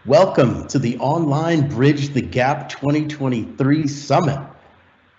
Welcome to the online Bridge the Gap 2023 Summit.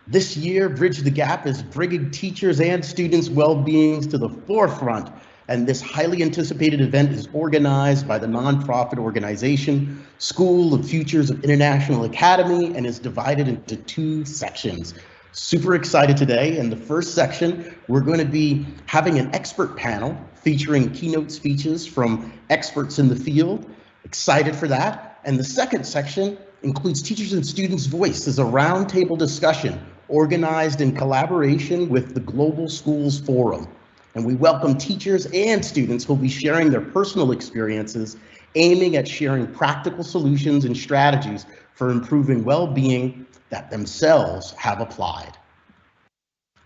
This year, Bridge the Gap is bringing teachers and students' well-beings to the forefront, and this highly anticipated event is organized by the nonprofit organization School of Futures of International Academy and is divided into two sections. Super excited today. In the first section, we're going to be having an expert panel featuring keynote speeches from experts in the field. Excited for that. And the second section includes teachers and students' voice as a roundtable discussion organized in collaboration with the Global Schools Forum. And we welcome teachers and students who will be sharing their personal experiences, aiming at sharing practical solutions and strategies for improving well-being that themselves have applied.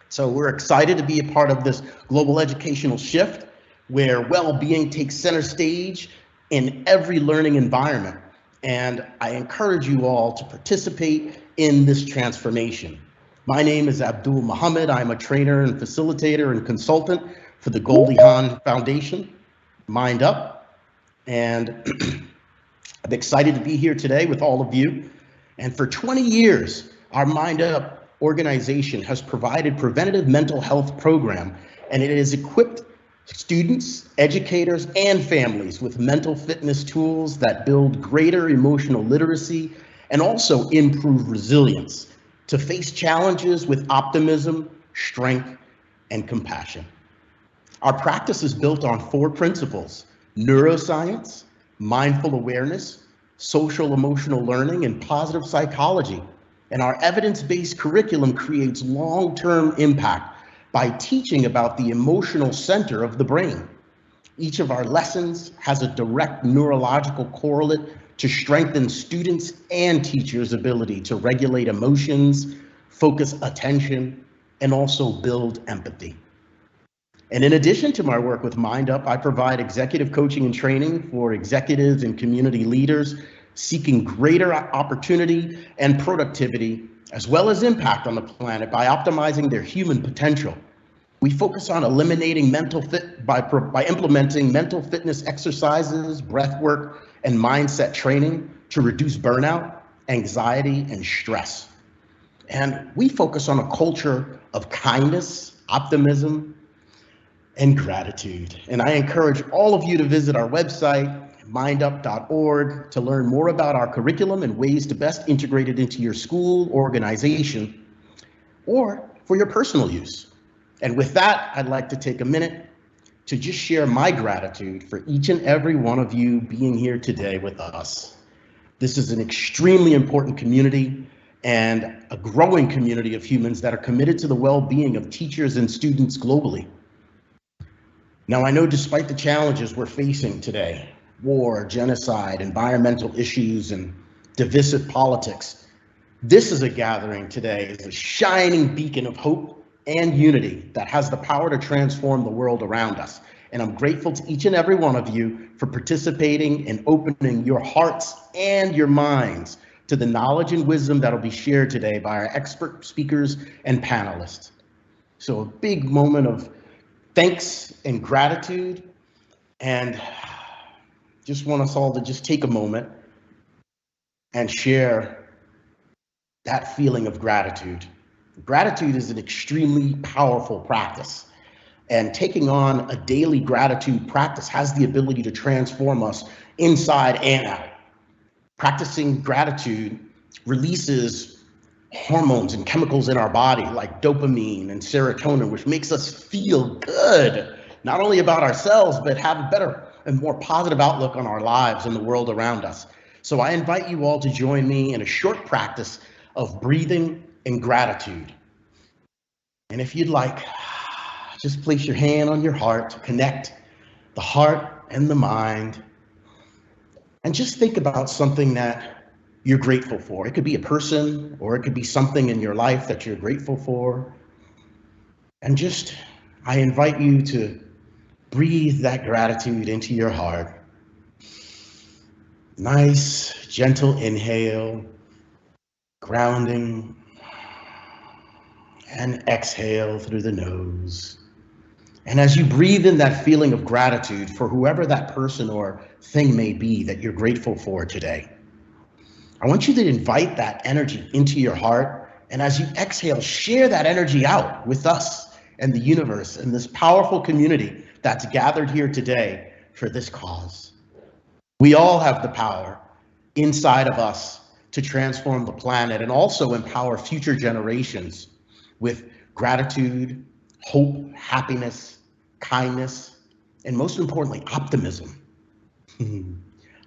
So we're excited to be a part of this global educational shift where well-being takes center stage in every learning environment. And I encourage you all to participate in this transformation. My name is Abdul Muhammad. I'm a trainer and facilitator and consultant for the Goldie Hawn Foundation, MindUP. And I'm excited to be here today with all of you. And for 20 years, our MindUP organization has provided preventative mental health program, and it has equipped students, educators, and families with mental fitness tools that build greater emotional literacy and also improve resilience to face challenges with optimism, strength, and compassion. Our practice is built on four principles: neuroscience, mindful awareness, social emotional learning, and positive psychology. And our evidence-based curriculum creates long-term impact by teaching about the emotional center of the brain. Each of our lessons has a direct neurological correlate to strengthen students' and teachers' ability to regulate emotions, focus attention, and also build empathy. And in addition to my work with MindUP, I provide executive coaching and training for executives and community leaders seeking greater opportunity and productivity, as well as impact on the planet by optimizing their human potential. We focus on eliminating mental fit by implementing mental fitness exercises, breath work, and mindset training to reduce burnout, anxiety, and stress. And we focus on a culture of kindness, optimism, and gratitude. And I encourage all of you to visit our website, mindup.org, to learn more about our curriculum and ways to best integrate it into your school, organization, or for your personal use. And with that, I'd like to take a minute to just share my gratitude for each and every one of you being here today with us. This is an extremely important community and a growing community of humans that are committed to the well-being of teachers and students globally. Now, I know despite the challenges we're facing today, war, genocide, environmental issues, and divisive politics, this is a gathering today as a shining beacon of hope and unity that has the power to transform the world around us. And I'm grateful to each and every one of you for participating and opening your hearts and your minds to the knowledge and wisdom that'll be shared today by our expert speakers and panelists. So a big moment of thanks and gratitude, and just want us all to just take a moment and share that feeling of gratitude. Gratitude is an extremely powerful practice, and taking on a daily gratitude practice has the ability to transform us inside and out. Practicing gratitude releases hormones and chemicals in our body like dopamine and serotonin, which makes us feel good, not only about ourselves, but have a better and more positive outlook on our lives and the world around us. So I invite you all to join me in a short practice of breathing and gratitude. And if you'd like, just place your hand on your heart to connect the heart and the mind, and just think about something that you're grateful for. It could be a person, or it could be something in your life that you're grateful for. And just, I invite you to breathe that gratitude into your heart. Nice, gentle inhale, grounding, and exhale through the nose. And as you breathe in that feeling of gratitude for whoever that person or thing may be that you're grateful for today, I want you to invite that energy into your heart. And as you exhale, share that energy out with us and the universe and this powerful community that's gathered here today for this cause. We all have the power inside of us to transform the planet and also empower future generations with gratitude, hope, happiness, kindness, and most importantly, optimism.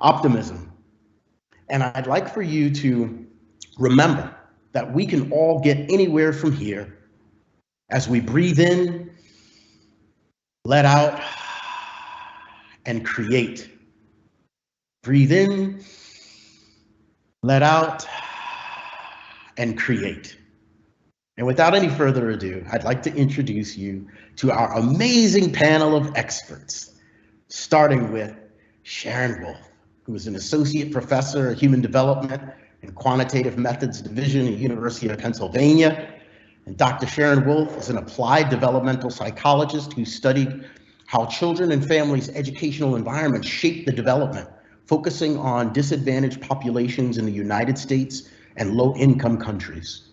Optimism. And I'd like for you to remember that we can all get anywhere from here as we breathe in, let out, and create. Breathe in, let out, and create. And without any further ado, I'd like to introduce you to our amazing panel of experts, starting with Sharon Wolf, who is an associate professor of human development and quantitative methods division at the University of Pennsylvania. And Dr. Sharon Wolf is an applied developmental psychologist who studied how children and families' educational environments shape the development, focusing on disadvantaged populations in the United States and low-income countries.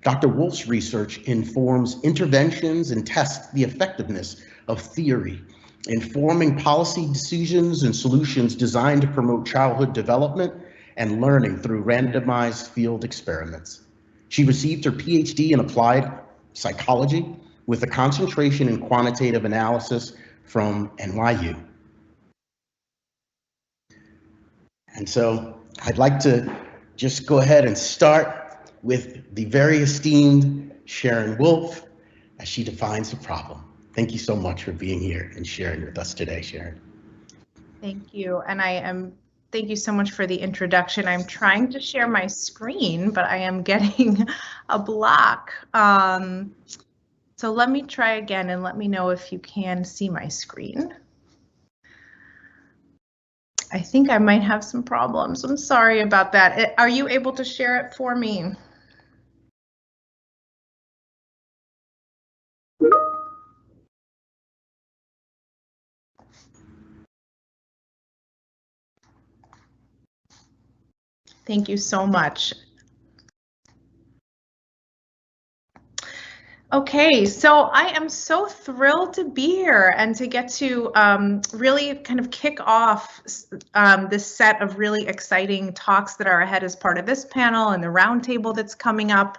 Dr. Wolf's research informs interventions and tests the effectiveness of theory, informing policy decisions and solutions designed to promote childhood development and learning through randomized field experiments. She received her PhD in applied psychology with a concentration in quantitative analysis from NYU. And so I'd like to just go ahead and start with the very esteemed Sharon Wolf as she defines the problem. Thank you so much for being here and sharing with us today, Sharon. Thank you. And thank you so much for the introduction. I'm trying to share my screen, but I am getting a block. So let me try again and let me know if you can see my screen. I think I might have some problems. I'm sorry about that. Are you able to share it for me? Thank you so much. Okay, so I am so thrilled to be here and to get to really kind of kick off this set of really exciting talks that are ahead as part of this panel and the roundtable that's coming up.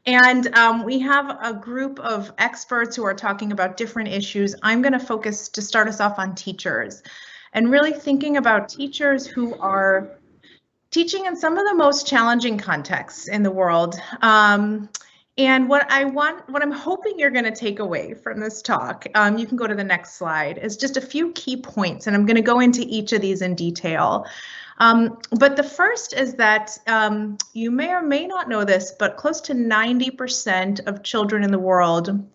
And we have a group of experts who are talking about different issues. I'm going to focus to start us off on teachers and really thinking about teachers who are teaching in some of the most challenging contexts in the world. And what I'm hoping you're going to take away from this talk, you can go to the next slide, is just a few key points, and I'm going to go into each of these in detail. But the first is that you may or may not know this, but close to 90% of children in the world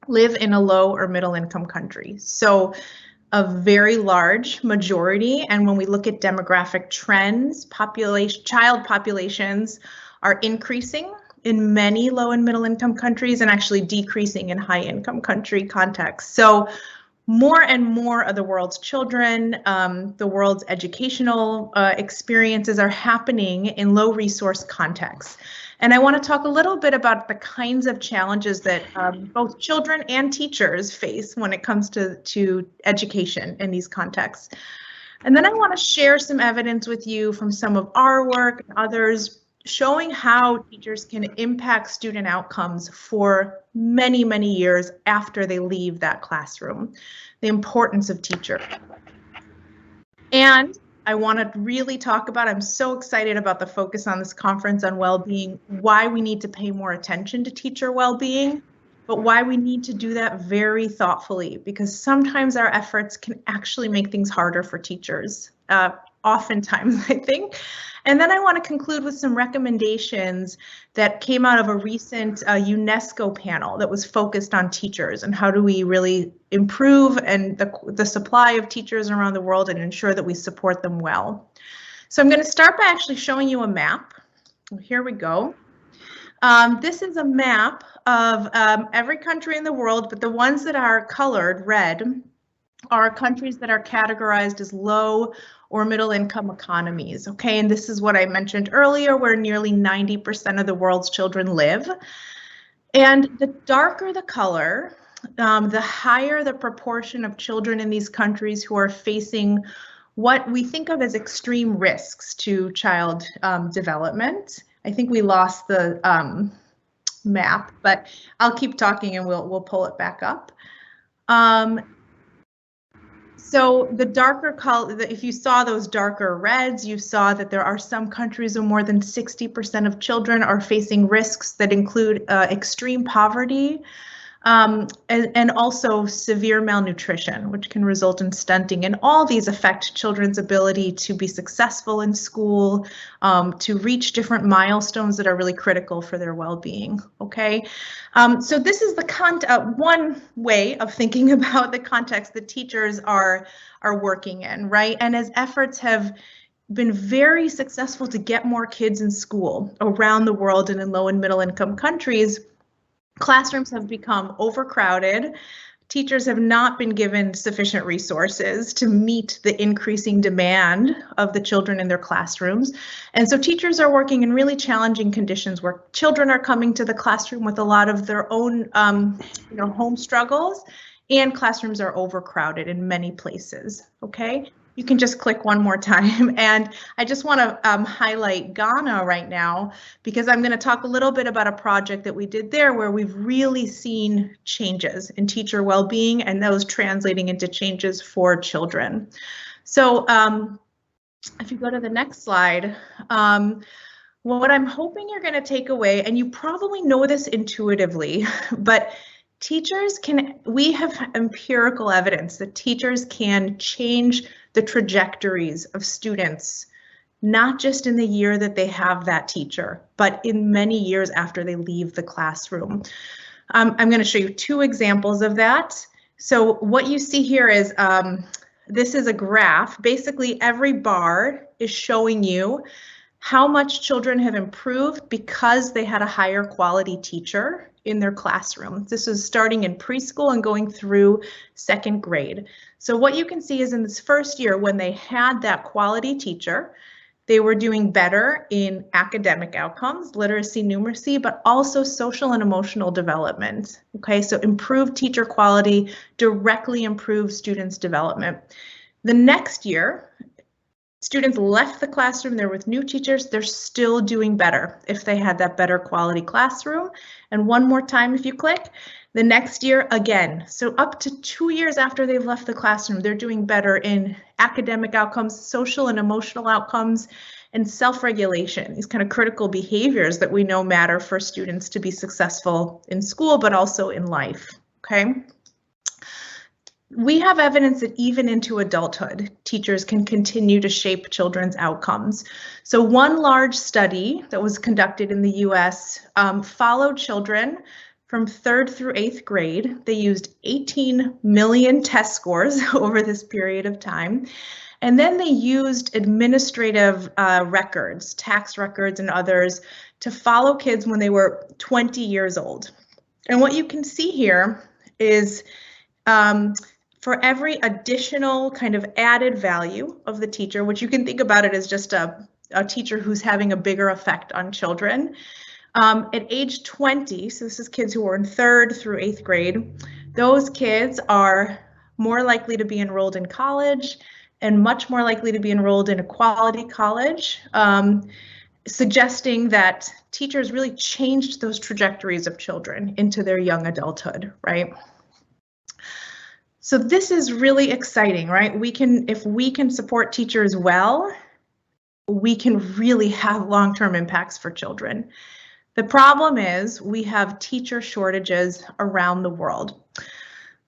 live in a low or middle income country. So a very large majority, and when we look at demographic trends, child populations are increasing in many low and middle income countries and actually decreasing in high income country contexts. So more and more of the world's children, the world's educational experiences are happening in low resource contexts. And I want to talk a little bit about the kinds of challenges that both children and teachers face when it comes to education in these contexts. And then I want to share some evidence with you from some of our work and others, showing how teachers can impact student outcomes for many, many years after they leave that classroom, the importance of teachers. And I want to really talk about, I'm so excited about the focus on this conference on well-being, why we need to pay more attention to teacher well-being, but why we need to do that very thoughtfully, because sometimes our efforts can actually make things harder for teachers, oftentimes, I think. And then I want to conclude with some recommendations that came out of a recent UNESCO panel that was focused on teachers and how do we really improve and the supply of teachers around the world and ensure that we support them well. So I'm going to start by actually showing you a map. Here we go. This is a map of every country in the world, but the ones that are colored red are countries that are categorized as low or middle income economies. Okay, and this is what I mentioned earlier, where nearly 90% of the world's children live. And the darker the color, the higher the proportion of children in these countries who are facing what we think of as extreme risks to child development. I think we lost the map, but I'll keep talking and we'll pull it back up. So the darker color, if you saw those darker reds, you saw that there are some countries where more than 60% of children are facing risks that include extreme poverty and also severe malnutrition, which can result in stunting. And all these affect children's ability to be successful in school, to reach different milestones that are really critical for their well-being. Okay, so this is the one way of thinking about the context that teachers are working in, right? And as efforts have been very successful to get more kids in school around the world and in low and middle income countries, classrooms have become overcrowded. Teachers have not been given sufficient resources to meet the increasing demand of the children in their classrooms. And so teachers are working in really challenging conditions where children are coming to the classroom with a lot of their own home struggles, and classrooms are overcrowded in many places. Okay, you can just click one more time. And I just want to highlight Ghana right now, because I'm going to talk a little bit about a project that we did there where we've really seen changes in teacher well-being and those translating into changes for children. So if you go to the next slide, what I'm hoping you're going to take away, and you probably know this intuitively, but we have empirical evidence that teachers can change the trajectories of students, not just in the year that they have that teacher, but in many years after they leave the classroom. I'm going to show you two examples of that. So what you see here is, this is a graph. Basically, every bar is showing you how much children have improved because they had a higher quality teacher in their classroom. This is starting in preschool and going through second grade. So what you can see is in this first year, when they had that quality teacher, they were doing better in academic outcomes, literacy, numeracy, but also social and emotional development. Okay, so improved teacher quality directly improved students' development. The next year, students left the classroom, they're with new teachers, they're still doing better if they had that better quality classroom. And one more time, if you click, the next year again. So up to 2 years after they've left the classroom, they're doing better in academic outcomes, social and emotional outcomes, and self-regulation, these kind of critical behaviors that we know matter for students to be successful in school, but also in life, okay? We have evidence that even into adulthood, teachers can continue to shape children's outcomes. So one large study that was conducted in the US followed children from 3rd through 8th grade. They used 18 million test scores over this period of time. And then they used administrative records, tax records and others, to follow kids when they were 20 years old. And what you can see here is for every additional kind of added value of the teacher, which you can think about it as just a teacher who's having a bigger effect on children. At age 20, so this is kids who are in 3rd through 8th grade, those kids are more likely to be enrolled in college and much more likely to be enrolled in a quality college, suggesting that teachers really changed those trajectories of children into their young adulthood, right? So this is really exciting, right? If we can support teachers well, we can really have long-term impacts for children. The problem is we have teacher shortages around the world.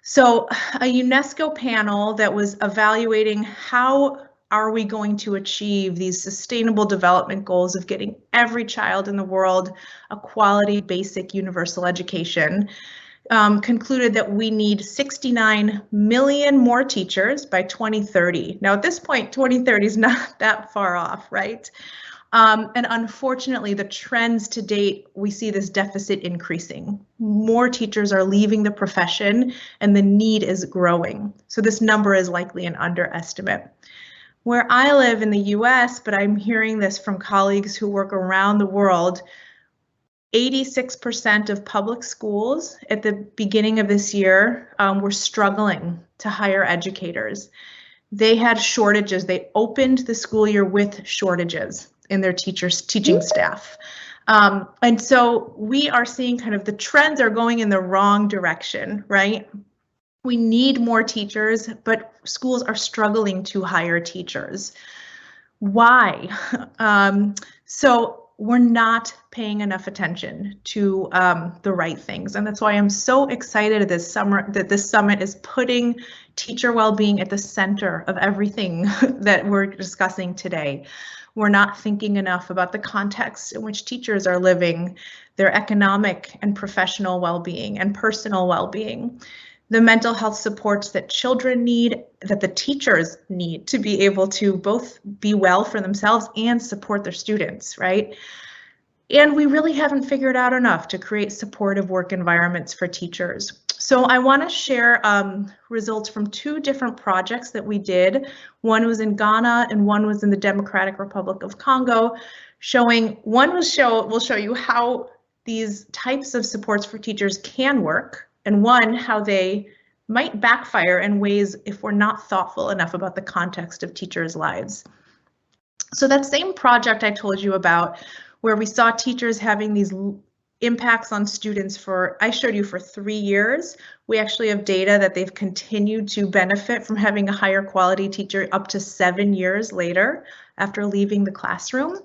So a UNESCO panel that was evaluating how are we going to achieve these sustainable development goals of getting every child in the world a quality, basic, universal education, concluded that we need 69 million more teachers by 2030. Now at this point, 2030 is not that far off, right? And unfortunately, the trends to date, we see this deficit increasing. More teachers are leaving the profession and the need is growing. So this number is likely an underestimate. Where I live in the US, but I'm hearing this from colleagues who work around the world, 86% of public schools at the beginning of this year were struggling to hire educators. They had shortages. They opened the school year with shortages in their teaching staff. And so we are seeing kind of the trends are going in the wrong direction, right? We need more teachers, but schools are struggling to hire teachers. Why? So we're not paying enough attention to the right things. And that's why I'm so excited this summer that this summit is putting teacher well-being at the center of everything that we're discussing today. We're not thinking enough about the context in which teachers are living, their economic and professional well-being and personal well-being, the mental health supports that children need, that the teachers need to be able to both be well for themselves and support their students, right? And we really haven't figured out enough to create supportive work environments for teachers. So I want to share results from two different projects that we did. One was in Ghana and one was in the Democratic Republic of Congo, showing, we'll show you how these types of supports for teachers can work, and one, how they might backfire in ways if we're not thoughtful enough about the context of teachers' lives. So that same project I told you about, where we saw teachers having these impacts on students I showed you for 3 years. We actually have data that they've continued to benefit from having a higher quality teacher up to 7 years later after leaving the classroom.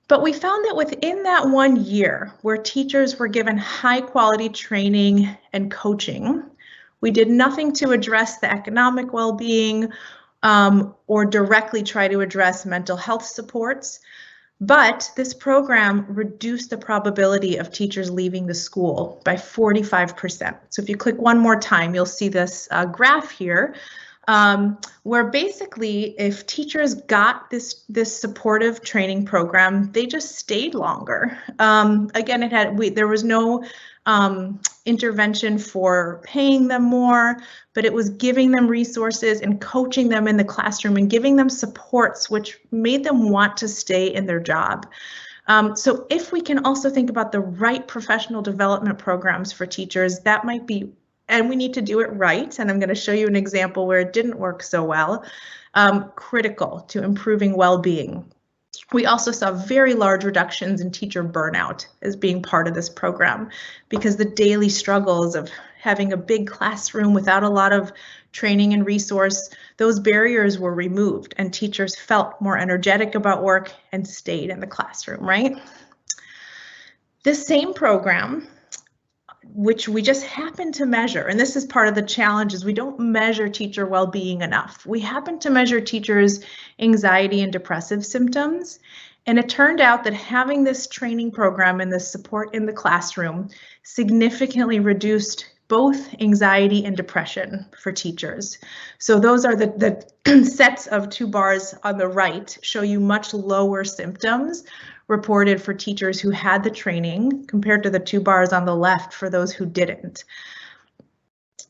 But we found that within that 1 year where teachers were given high quality training and coaching, we did nothing to address the economic well-being or directly try to address mental health supports. But this program reduced the probability of teachers leaving the school by 45%. So if you click one more time, you'll see this graph here. Where basically if teachers got this supportive training program, they just stayed longer. Again, there was no intervention for paying them more, but it was giving them resources and coaching them in the classroom and giving them supports which made them want to stay in their job. So if we can also think about the right professional development programs for teachers, that might be, and we need to do it right, and I'm going to show you an example where it didn't work so well, critical to improving well-being. We also saw very large reductions in teacher burnout as being part of this program, because the daily struggles of having a big classroom without a lot of training and resource, those barriers were removed and teachers felt more energetic about work and stayed in the classroom, right? This same program, which we just happen to measure, and this is part of the challenge, is we don't measure teacher well-being enough. We happen to measure teachers' anxiety and depressive symptoms, and it turned out that having this training program and this support in the classroom significantly reduced both anxiety and depression for teachers. So those are the sets of two bars on the right show you much lower symptoms reported for teachers who had the training compared to the two bars on the left for those who didn't.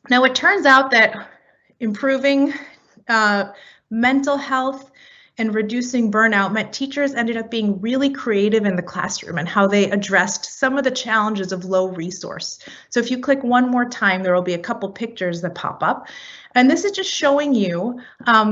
Now it turns out that improving mental health and reducing burnout meant teachers ended up being really creative in the classroom and how they addressed some of the challenges of low resource. So if you click one more time, there will be a couple pictures that pop up. And this is just showing you,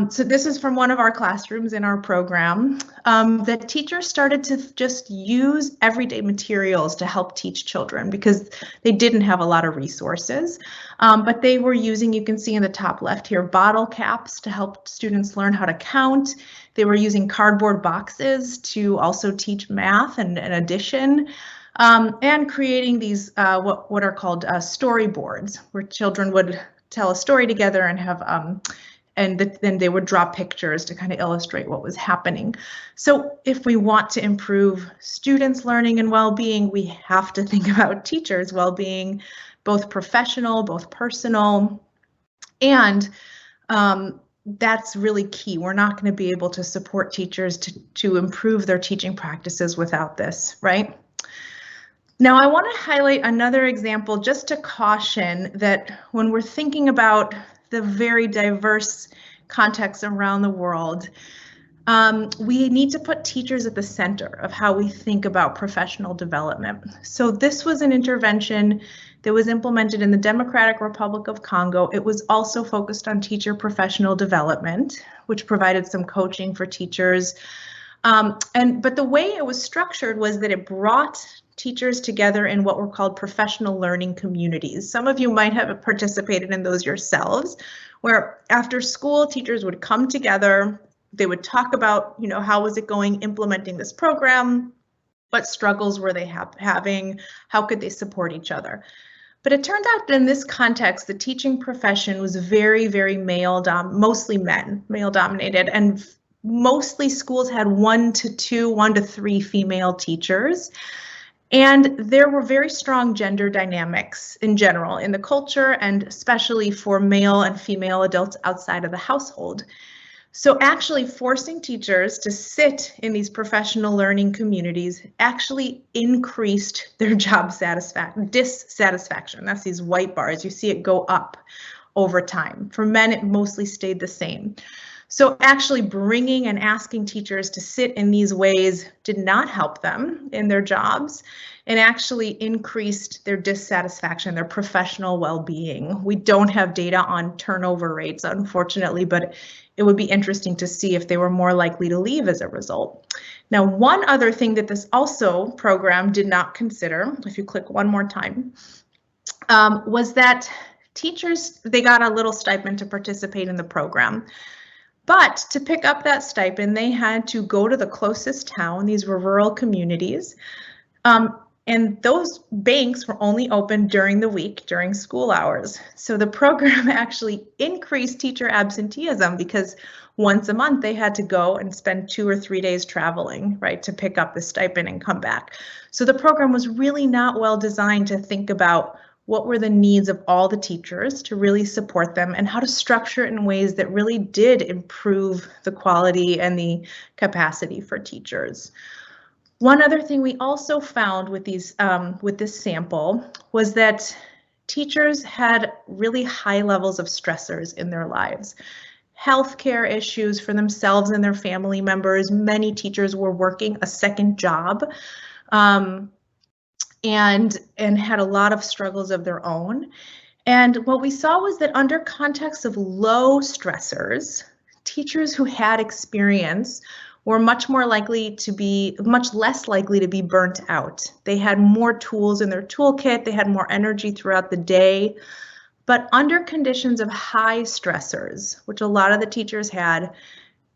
so this is from one of our classrooms in our program, that teachers started to just use everyday materials to help teach children because they didn't have a lot of resources. But they were using, you can see in the top left here, bottle caps to help students learn how to count. They were using cardboard boxes to also teach math and addition. And creating these what are called storyboards, where children would tell a story together and have then they would draw pictures to kind of illustrate what was happening. So if we want to improve students' learning and well-being, we have to think about teachers' well-being, both professional, both personal, and that's really key. We're not going to be able to support teachers to improve their teaching practices without this, right? Now, I want to highlight another example just to caution that when we're thinking about the very diverse contexts around the world, we need to put teachers at the center of how we think about professional development. So this was an intervention that was implemented in the Democratic Republic of Congo. It was also focused on teacher professional development, which provided some coaching for teachers. But the way it was structured was that it brought teachers together in what were called professional learning communities. Some of you might have participated in those yourselves, where after school teachers would come together. They would talk about, how was it going implementing this program? What struggles were they having? How could they support each other? But it turned out that in this context, the teaching profession was very, very mostly male dominated, and mostly schools had 1 to 3 female teachers. And there were very strong gender dynamics in general in the culture, and especially for male and female adults outside of the household. So actually forcing teachers to sit in these professional learning communities actually increased their job dissatisfaction. That's these white bars. You see it go up over time. For men, it mostly stayed the same. So actually bringing and asking teachers to sit in these ways did not help them in their jobs and actually increased their dissatisfaction, their professional well-being. We don't have data on turnover rates, unfortunately, but it would be interesting to see if they were more likely to leave as a result. Now, one other thing that this program did not consider, if you click one more time, was that teachers, they got a little stipend to participate in the program. But to pick up that stipend, they had to go to the closest town. These were rural communities. And those banks were only open during the week, during school hours. So the program actually increased teacher absenteeism because once a month they had to go and spend 2 or 3 days traveling, right, to pick up the stipend and come back. So the program was really not well designed to think about what were the needs of all the teachers to really support them and how to structure it in ways that really did improve the quality and the capacity for teachers. One other thing we also found with this sample was that teachers had really high levels of stressors in their lives. Healthcare issues for themselves and their family members. Many teachers were working a second job and had a lot of struggles of their own. And what we saw was that under contexts of low stressors, teachers who had experience were much less likely to be burnt out. They had more tools in their toolkit, they had more energy throughout the day. But under conditions of high stressors, which a lot of the teachers had,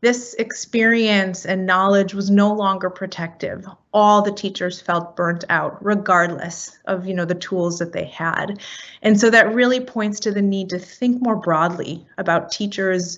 this experience and knowledge was no longer protective. All the teachers felt burnt out, regardless of the tools that they had. And so that really points to the need to think more broadly about teachers'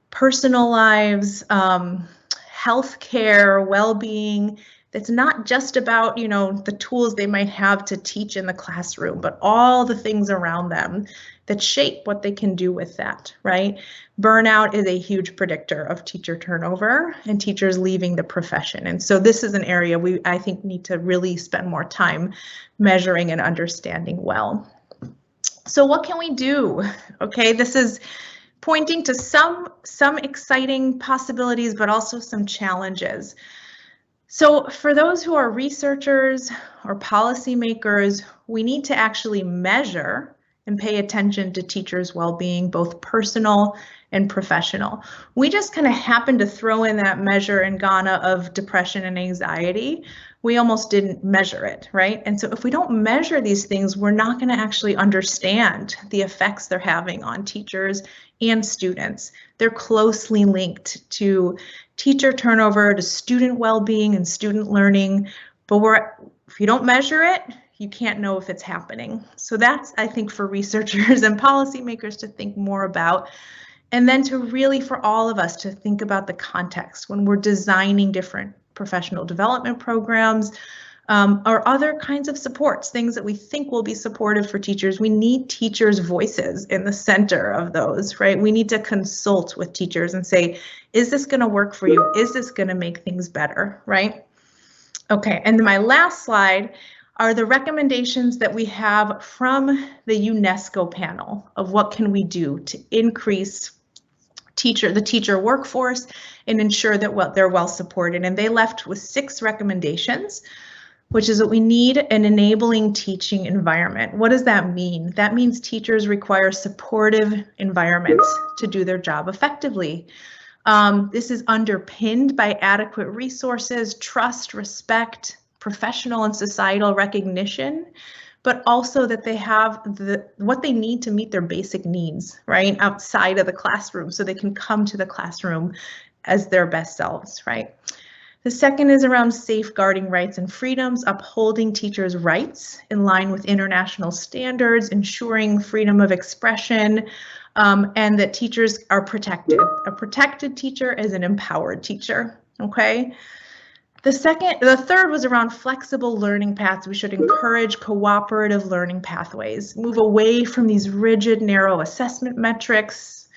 personal lives, healthcare, well-being. That's not just about the tools they might have to teach in the classroom, but all the things around them that shape what they can do with that, right? Burnout is a huge predictor of teacher turnover and teachers leaving the profession. And so this is an area I think need to really spend more time measuring and understanding well. So what can we do? Okay, this is pointing to some exciting possibilities, but also some challenges. So for those who are researchers or policymakers, we need to actually measure and pay attention to teachers' well-being, both personal and professional. We just kind of happened to throw in that measure in Ghana of depression and anxiety. We almost didn't measure it, right? And so if we don't measure these things, we're not going to actually understand the effects they're having on teachers and students. They're closely linked to teacher turnover, to student well-being and student learning, but if you don't measure it, you can't know if it's happening. So that's, I think, for researchers and policymakers to think more about. And then to really, for all of us, to think about the context when we're designing different professional development programs, or other kinds of supports, things that we think will be supportive for teachers. We need teachers' voices in the center of those, right? We need to consult with teachers and say, is this going to work for you? Is this going to make things better, right? Okay, and my last slide are the recommendations that we have from the UNESCO panel of what can we do to increase the teacher workforce and ensure that they're well supported. And they left with 6 recommendations, which is that we need an enabling teaching environment. What does that mean? That means teachers require supportive environments to do their job effectively. This is underpinned by adequate resources, trust, respect, professional and societal recognition, but also that they have what they need to meet their basic needs, right, outside of the classroom, so they can come to the classroom as their best selves, right? The second is around safeguarding rights and freedoms, upholding teachers' rights in line with international standards, ensuring freedom of expression, and that teachers are protected. A protected teacher is an empowered teacher, okay? The third was around flexible learning paths. We should encourage cooperative learning pathways, move away from these rigid, narrow assessment metrics.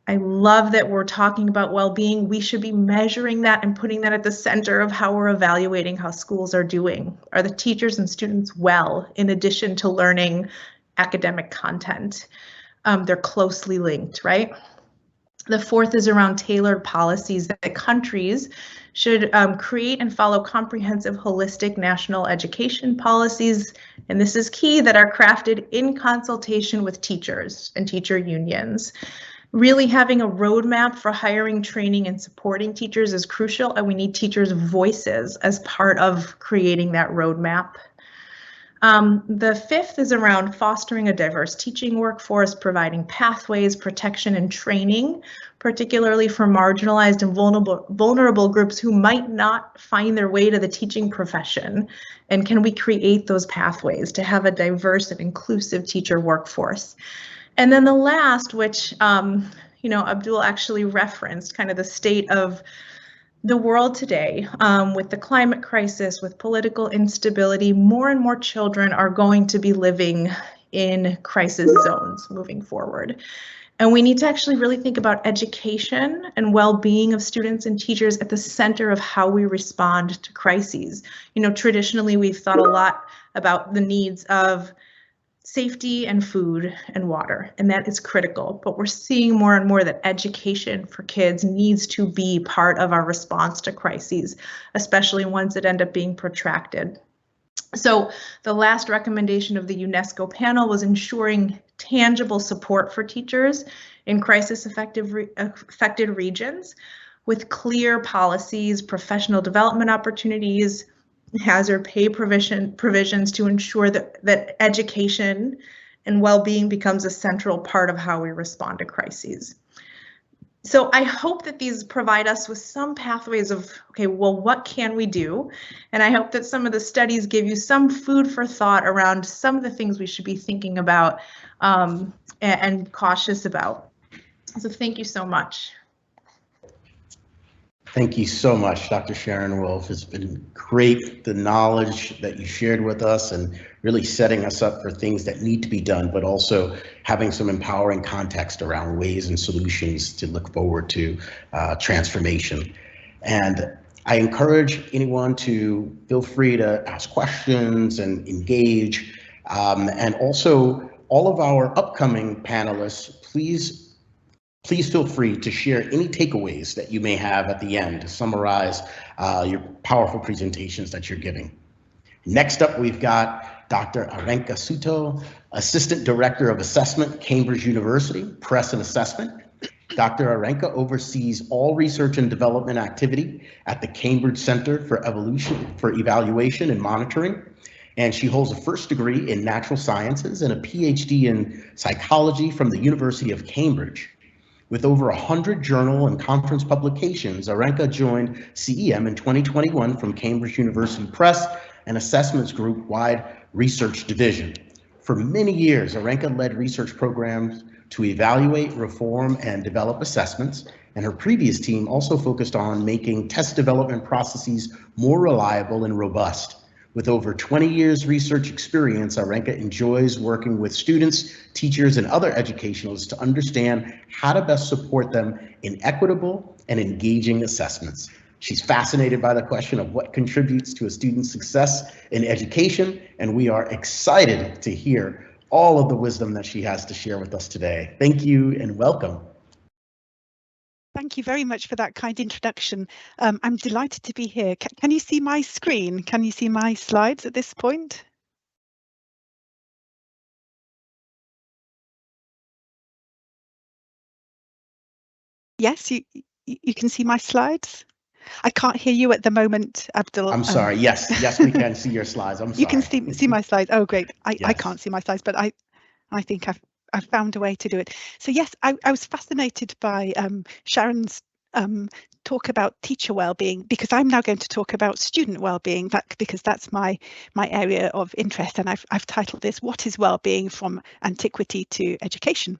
I love that we're talking about well-being. We should be measuring that and putting that at the center of how we're evaluating how schools are doing. Are the teachers and students well, in addition to learning academic content? They're closely linked, right? The fourth is around tailored policies that countries should create and follow comprehensive, holistic national education policies. And this is key, that are crafted in consultation with teachers and teacher unions. Really having a roadmap for hiring, training, and supporting teachers is crucial, and we need teachers' voices as part of creating that roadmap. The fifth is around fostering a diverse teaching workforce, providing pathways, protection, and training, particularly for marginalized and vulnerable groups who might not find their way to the teaching profession. And can we create those pathways to have a diverse and inclusive teacher workforce? And then the last, which Abdul actually referenced, kind of the state of the world today, with the climate crisis, with political instability, more and more children are going to be living in crisis zones moving forward. And we need to actually really think about education and well-being of students and teachers at the center of how we respond to crises. Traditionally, we've thought a lot about the needs of safety and food and water, and that is critical, but we're seeing more and more that education for kids needs to be part of our response to crises, especially ones that end up being protracted. So the last recommendation of the UNESCO panel was ensuring tangible support for teachers in crisis-affected regions with clear policies, professional development opportunities, hazard pay provisions to ensure that education and well-being becomes a central part of how we respond to crises. So I hope that these provide us with some pathways of, okay, well, what can we do? And I hope that some of the studies give you some food for thought around some of the things we should be thinking about and cautious about. So thank you so much. Thank you so much, Dr. Sharon Wolf. It's been great, the knowledge that you shared with us and really setting us up for things that need to be done, but also having some empowering context around ways and solutions to look forward to transformation. And I encourage anyone to feel free to ask questions and engage. And also all of our upcoming panelists, please feel free to share any takeaways that you may have at the end to summarize your powerful presentations that you're giving. Next up, we've got Dr. Arenka Suto, Assistant Director of Assessment, Cambridge University, Press and Assessment. Dr. Arenka oversees all research and development activity at the Cambridge Center for Evaluation and Monitoring. And she holds a first degree in natural sciences and a PhD in psychology from the University of Cambridge. With over 100 journal and conference publications, Arenka joined CEM in 2021 from Cambridge University Press and Assessments Group-wide Research Division. For many years, Arenka led research programs to evaluate, reform, and develop assessments, and her previous team also focused on making test development processes more reliable and robust. With over 20 years research experience, Aranka enjoys working with students, teachers, and other educationals to understand how to best support them in equitable and engaging assessments. She's fascinated by the question of what contributes to a student's success in education, and we are excited to hear all of the wisdom that she has to share with us today. Thank you and welcome. Thank you very much for that kind introduction. I'm delighted to be here. Can you see my screen? Can you see my slides at this point? Yes, you can see my slides? I can't hear you at the moment, Abdul. I'm sorry. Yes, we can see your slides. I'm sorry. You can see my slides. Oh, great. I Yes. can't see my slides, but I think I've found a way to do it. So yes, I was fascinated by Sharon's talk about teacher well-being, because I'm now going to talk about student well-being, because that's my area of interest, and I've titled this "What is Well-being from Antiquity to Education?"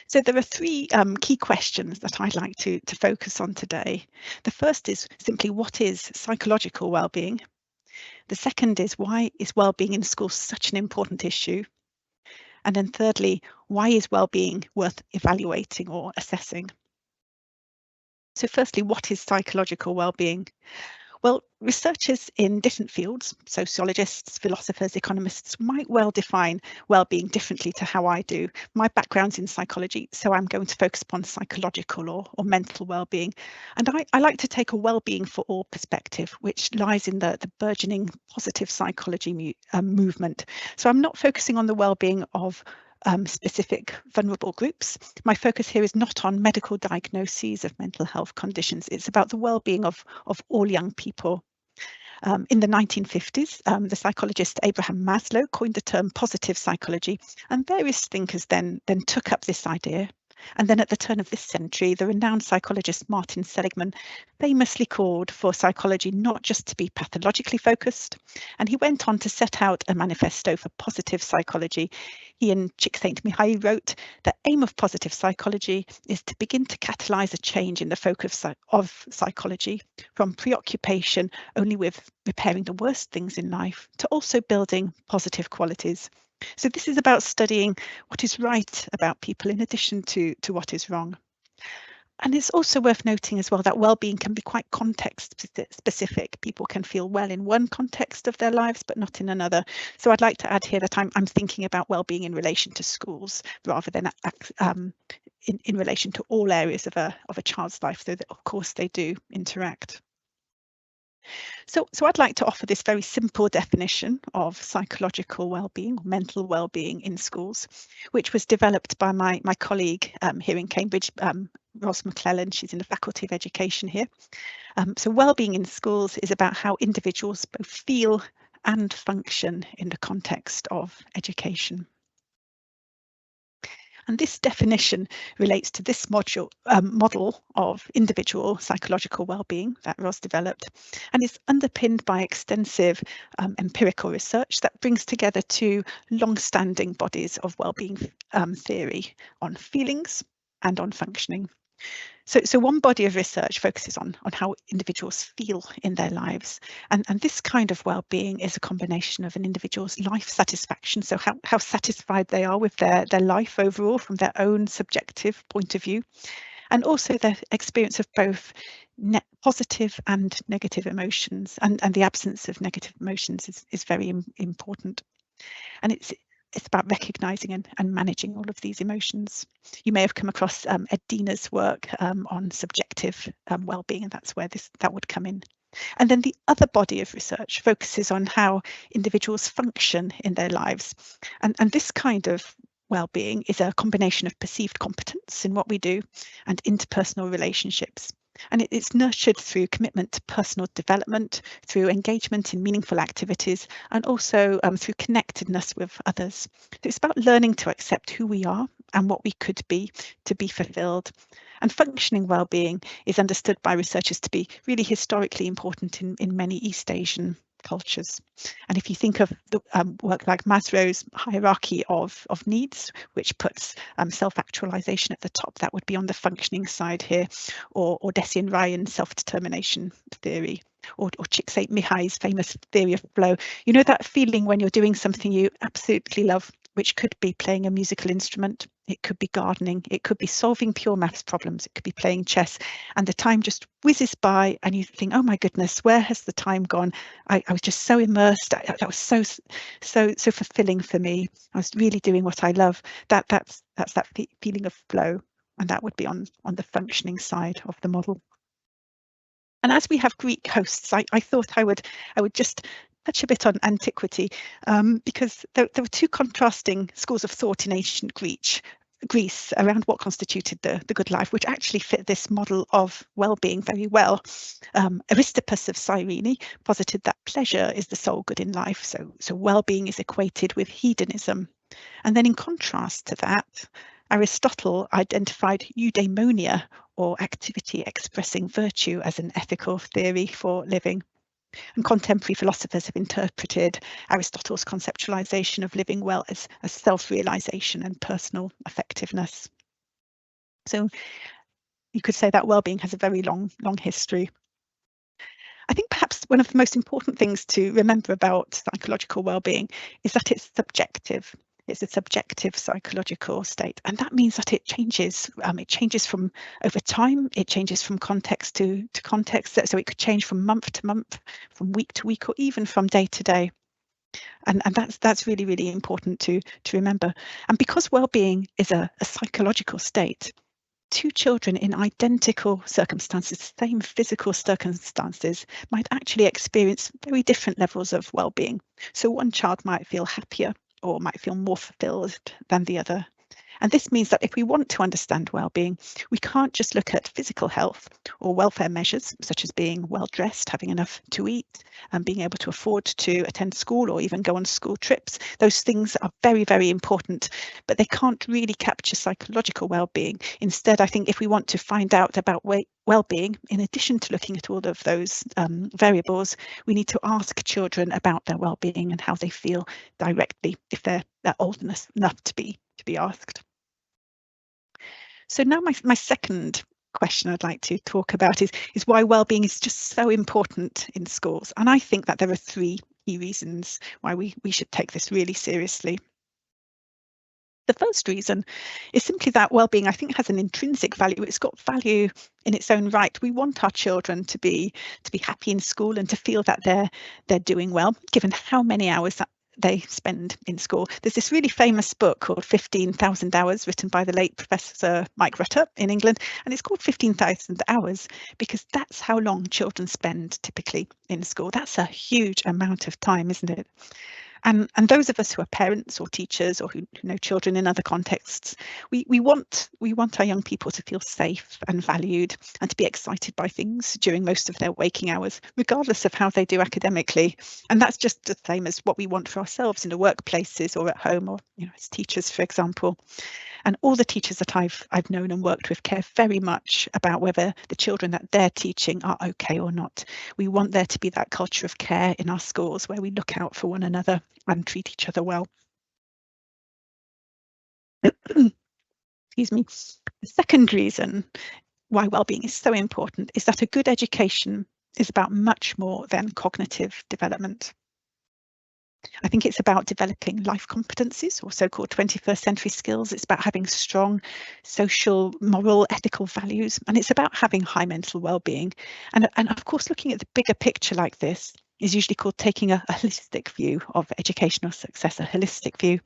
So there are three key questions that I'd like to focus on today. The first is simply, what is psychological well-being? The second is, why is well-being in schools such an important issue? And then thirdly, why is well-being worth evaluating or assessing? So firstly, what is psychological well-being? Well, researchers in different fields, sociologists, philosophers, economists, might well define well-being differently to how I do. My background's in psychology, so I'm going to focus upon psychological or mental well-being. And I like to take a well-being for all perspective, which lies in the burgeoning positive psychology movement. So I'm not focusing on the well-being of specific vulnerable groups. My focus here is not on medical diagnoses of mental health conditions. It's about the well-being of all young people. In the 1950s, the psychologist Abraham Maslow coined the term positive psychology, and various thinkers then took up this idea. And then at the turn of this century, the renowned psychologist Martin Seligman famously called for psychology not just to be pathologically focused, and he went on to set out a manifesto for positive psychology. He and Csikszentmihalyi wrote, "The aim of positive psychology is to begin to catalyse a change in the focus of psychology from preoccupation only with repairing the worst things in life to also building positive qualities." So this is about studying what is right about people in addition to what is wrong. And it's also worth noting as well that well-being can be quite context specific. People can feel well in one context of their lives, but not in another. So I'd like to add here that I'm thinking about well-being in relation to schools rather than in relation to all areas of a child's life, though of course they do interact. So I'd like to offer this very simple definition of psychological well-being, or mental well-being in schools, which was developed by my colleague here in Cambridge, Ros McClellan. She's in the Faculty of Education here. So well-being in schools is about how individuals both feel and function in the context of education. And this definition relates to this model of individual psychological well-being that Ros developed, and is underpinned by extensive empirical research that brings together two long-standing bodies of well-being theory on feelings and on functioning. So one body of research focuses on how individuals feel in their lives, and this kind of well-being is a combination of an individual's life satisfaction, so how satisfied they are with their life overall from their own subjective point of view, and also their experience of both positive and negative emotions, and the absence of negative emotions is very important. And it's about recognising and managing all of these emotions. You may have come across Ed Diener's work on subjective well-being, and that's where that would come in. And then the other body of research focuses on how individuals function in their lives. And this kind of well-being is a combination of perceived competence in what we do and interpersonal relationships. And it's nurtured through commitment to personal development, through engagement in meaningful activities, and also through connectedness with others. So it's about learning to accept who we are and what we could be to be fulfilled. And functioning well-being is understood by researchers to be really historically important in many East Asian cultures. And if you think of the work like Maslow's hierarchy of needs, which puts self-actualization at the top, that would be on the functioning side here, or Deci and Ryan's self-determination theory, or Csikszentmihalyi's famous theory of flow. You know that feeling when you're doing something you absolutely love, which could be playing a musical instrument, it could be gardening, it could be solving pure maths problems, it could be playing chess, and the time just whizzes by and you think, oh my goodness, where has the time gone? I was just so immersed. That was so fulfilling for me. I was really doing what I love. That's that feeling of flow, and that would be on the functioning side of the model. And as we have Greek hosts, I thought I would just touch a bit on antiquity, because there were two contrasting schools of thought in ancient Greece around what constituted the good life, which actually fit this model of well-being very well. Aristippus of Cyrene posited that pleasure is the sole good in life, so well-being is equated with hedonism. And then in contrast to that, Aristotle identified eudaimonia, or activity expressing virtue, as an ethical theory for living. And contemporary philosophers have interpreted Aristotle's conceptualization of living well as self-realization and personal effectiveness. So you could say that well-being has a very long history. I think perhaps one of the most important things to remember about psychological well-being is that it's subjective. It's a subjective psychological state, and that means that it changes. It changes from over time. It changes from context to context. So it could change from month to month, from week to week, or even from day to day. And that's really, really important to remember. And because well-being is a psychological state, two children in identical circumstances, same physical circumstances, might actually experience very different levels of well-being. So one child might feel happier or might feel more fulfilled than the other. And this means that if we want to understand well-being, we can't just look at physical health or welfare measures, such as being well-dressed, having enough to eat, and being able to afford to attend school or even go on school trips. Those things are very, very important, but they can't really capture psychological well-being. Instead, I think if we want to find out about well-being, in addition to looking at all of those variables, we need to ask children about their well-being and how they feel directly, if they're old enough to be asked. So now my second question I'd like to talk about is why well-being is just so important in schools. And I think that there are three key reasons why we should take this really seriously. The first reason is simply that well-being, I think, has an intrinsic value. It's got value in its own right. We want our children to be happy in school and to feel that they're doing well, given how many hours that they spend in school. There's this really famous book called 15,000 Hours, written by the late Professor Mike Rutter in England, and it's called 15,000 Hours because that's how long children spend typically in school. That's a huge amount of time, isn't it? And those of us who are parents or teachers or who know children in other contexts, we want our young people to feel safe and valued and to be excited by things during most of their waking hours, regardless of how they do academically. And that's just the same as what we want for ourselves in the workplaces or at home, or as teachers, for example. And all the teachers that I've known and worked with care very much about whether the children that they're teaching are okay or not. We want there to be that culture of care in our schools where we look out for one another and treat each other well. Excuse me. The second reason why well-being is so important is that a good education is about much more than cognitive development. I think it's about developing life competencies, or so-called 21st century skills. It's about having strong social, moral, ethical values, and it's about having high mental well-being. And of course, looking at the bigger picture like this is usually called taking a holistic view of educational success, a holistic view.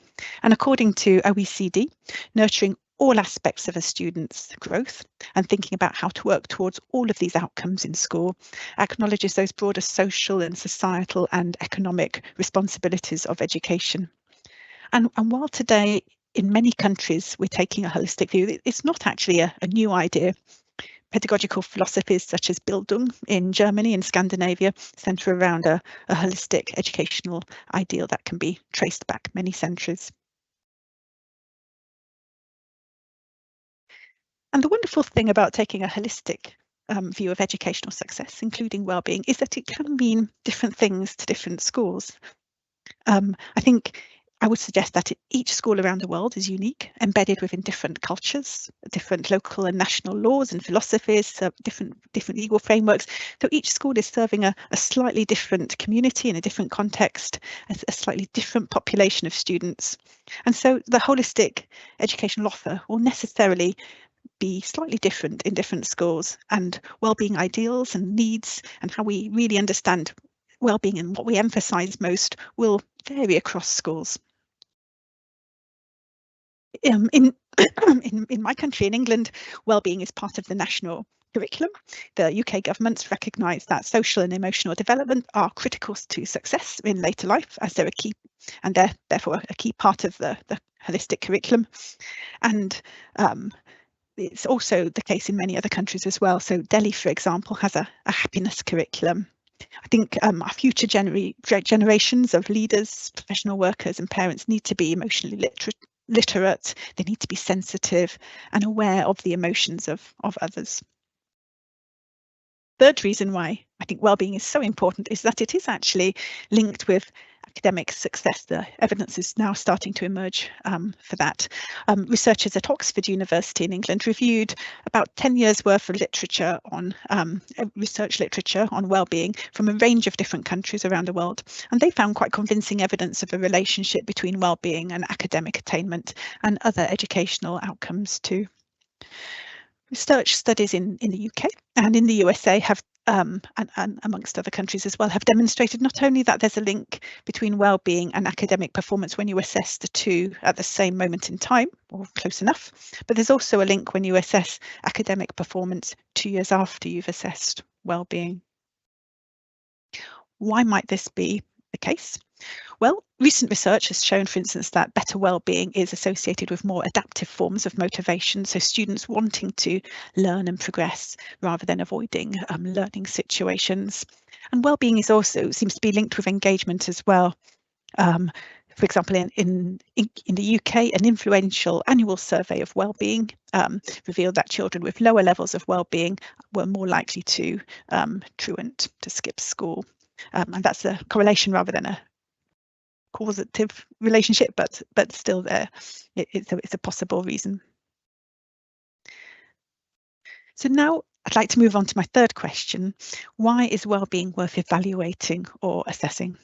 And according to OECD, nurturing all aspects of a student's growth and thinking about how to work towards all of these outcomes in school acknowledges those broader social and societal and economic responsibilities of education. And while today in many countries we're taking a holistic view, it's not actually a new idea. Pedagogical philosophies such as Bildung in Germany and Scandinavia centre around a holistic educational ideal that can be traced back many centuries. And the wonderful thing about taking a holistic view of educational success, including well-being, is that it can mean different things to different schools. I think I would suggest that each school around the world is unique, embedded within different cultures, different local and national laws and philosophies, different legal frameworks. So each school is serving a slightly different community in a different context, a slightly different population of students. And so the holistic educational offer will necessarily be slightly different in different schools, and wellbeing ideals and needs and how we really understand wellbeing and what we emphasize most will vary across schools. In my country, in England, wellbeing is part of the national curriculum. The UK government's recognised that social and emotional development are critical to success in later life, as they're a key, and they're therefore a key part of the holistic curriculum. And it's also the case in many other countries as well. So Delhi, for example, has a happiness curriculum. I think our future generations of leaders, professional workers and parents need to be emotionally literate. They need to be sensitive and aware of the emotions of others. Third reason why I think wellbeing is so important is that it is actually linked with academic success. The evidence is now starting to emerge for that. Researchers at Oxford University in England reviewed about 10 years worth of literature on research literature on wellbeing from a range of different countries around the world, and they found quite convincing evidence of a relationship between wellbeing and academic attainment and other educational outcomes too. Research studies in the UK and in the USA have, and amongst other countries as well, have demonstrated not only that there's a link between well-being and academic performance when you assess the two at the same moment in time, or close enough, but there's also a link when you assess academic performance 2 years after you've assessed well-being. Why might this be the case? Well, recent research has shown, for instance, that better well-being is associated with more adaptive forms of motivation, so students wanting to learn and progress rather than avoiding learning situations. And well-being is also seems to be linked with engagement as well. For example, in the UK, an influential annual survey of well-being revealed that children with lower levels of well-being were more likely to truant, to skip school. And that's a correlation rather than a causative relationship, but still there, it's a possible reason. So now I'd like to move on to my third question. Why is wellbeing worth evaluating or assessing?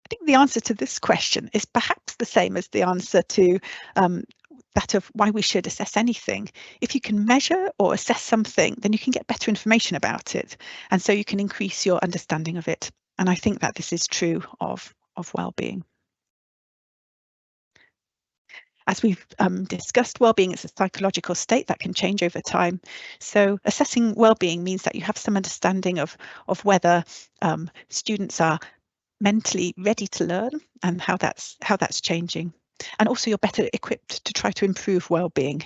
I think the answer to this question is perhaps the same as the answer to that of why we should assess anything. If you can measure or assess something, then you can get better information about it, and so you can increase your understanding of it. And I think that this is true of well-being. As we've discussed, well-being is a psychological state that can change over time. So assessing well-being means that you have some understanding of whether students are mentally ready to learn and how that's changing. And also you're better equipped to try to improve well-being.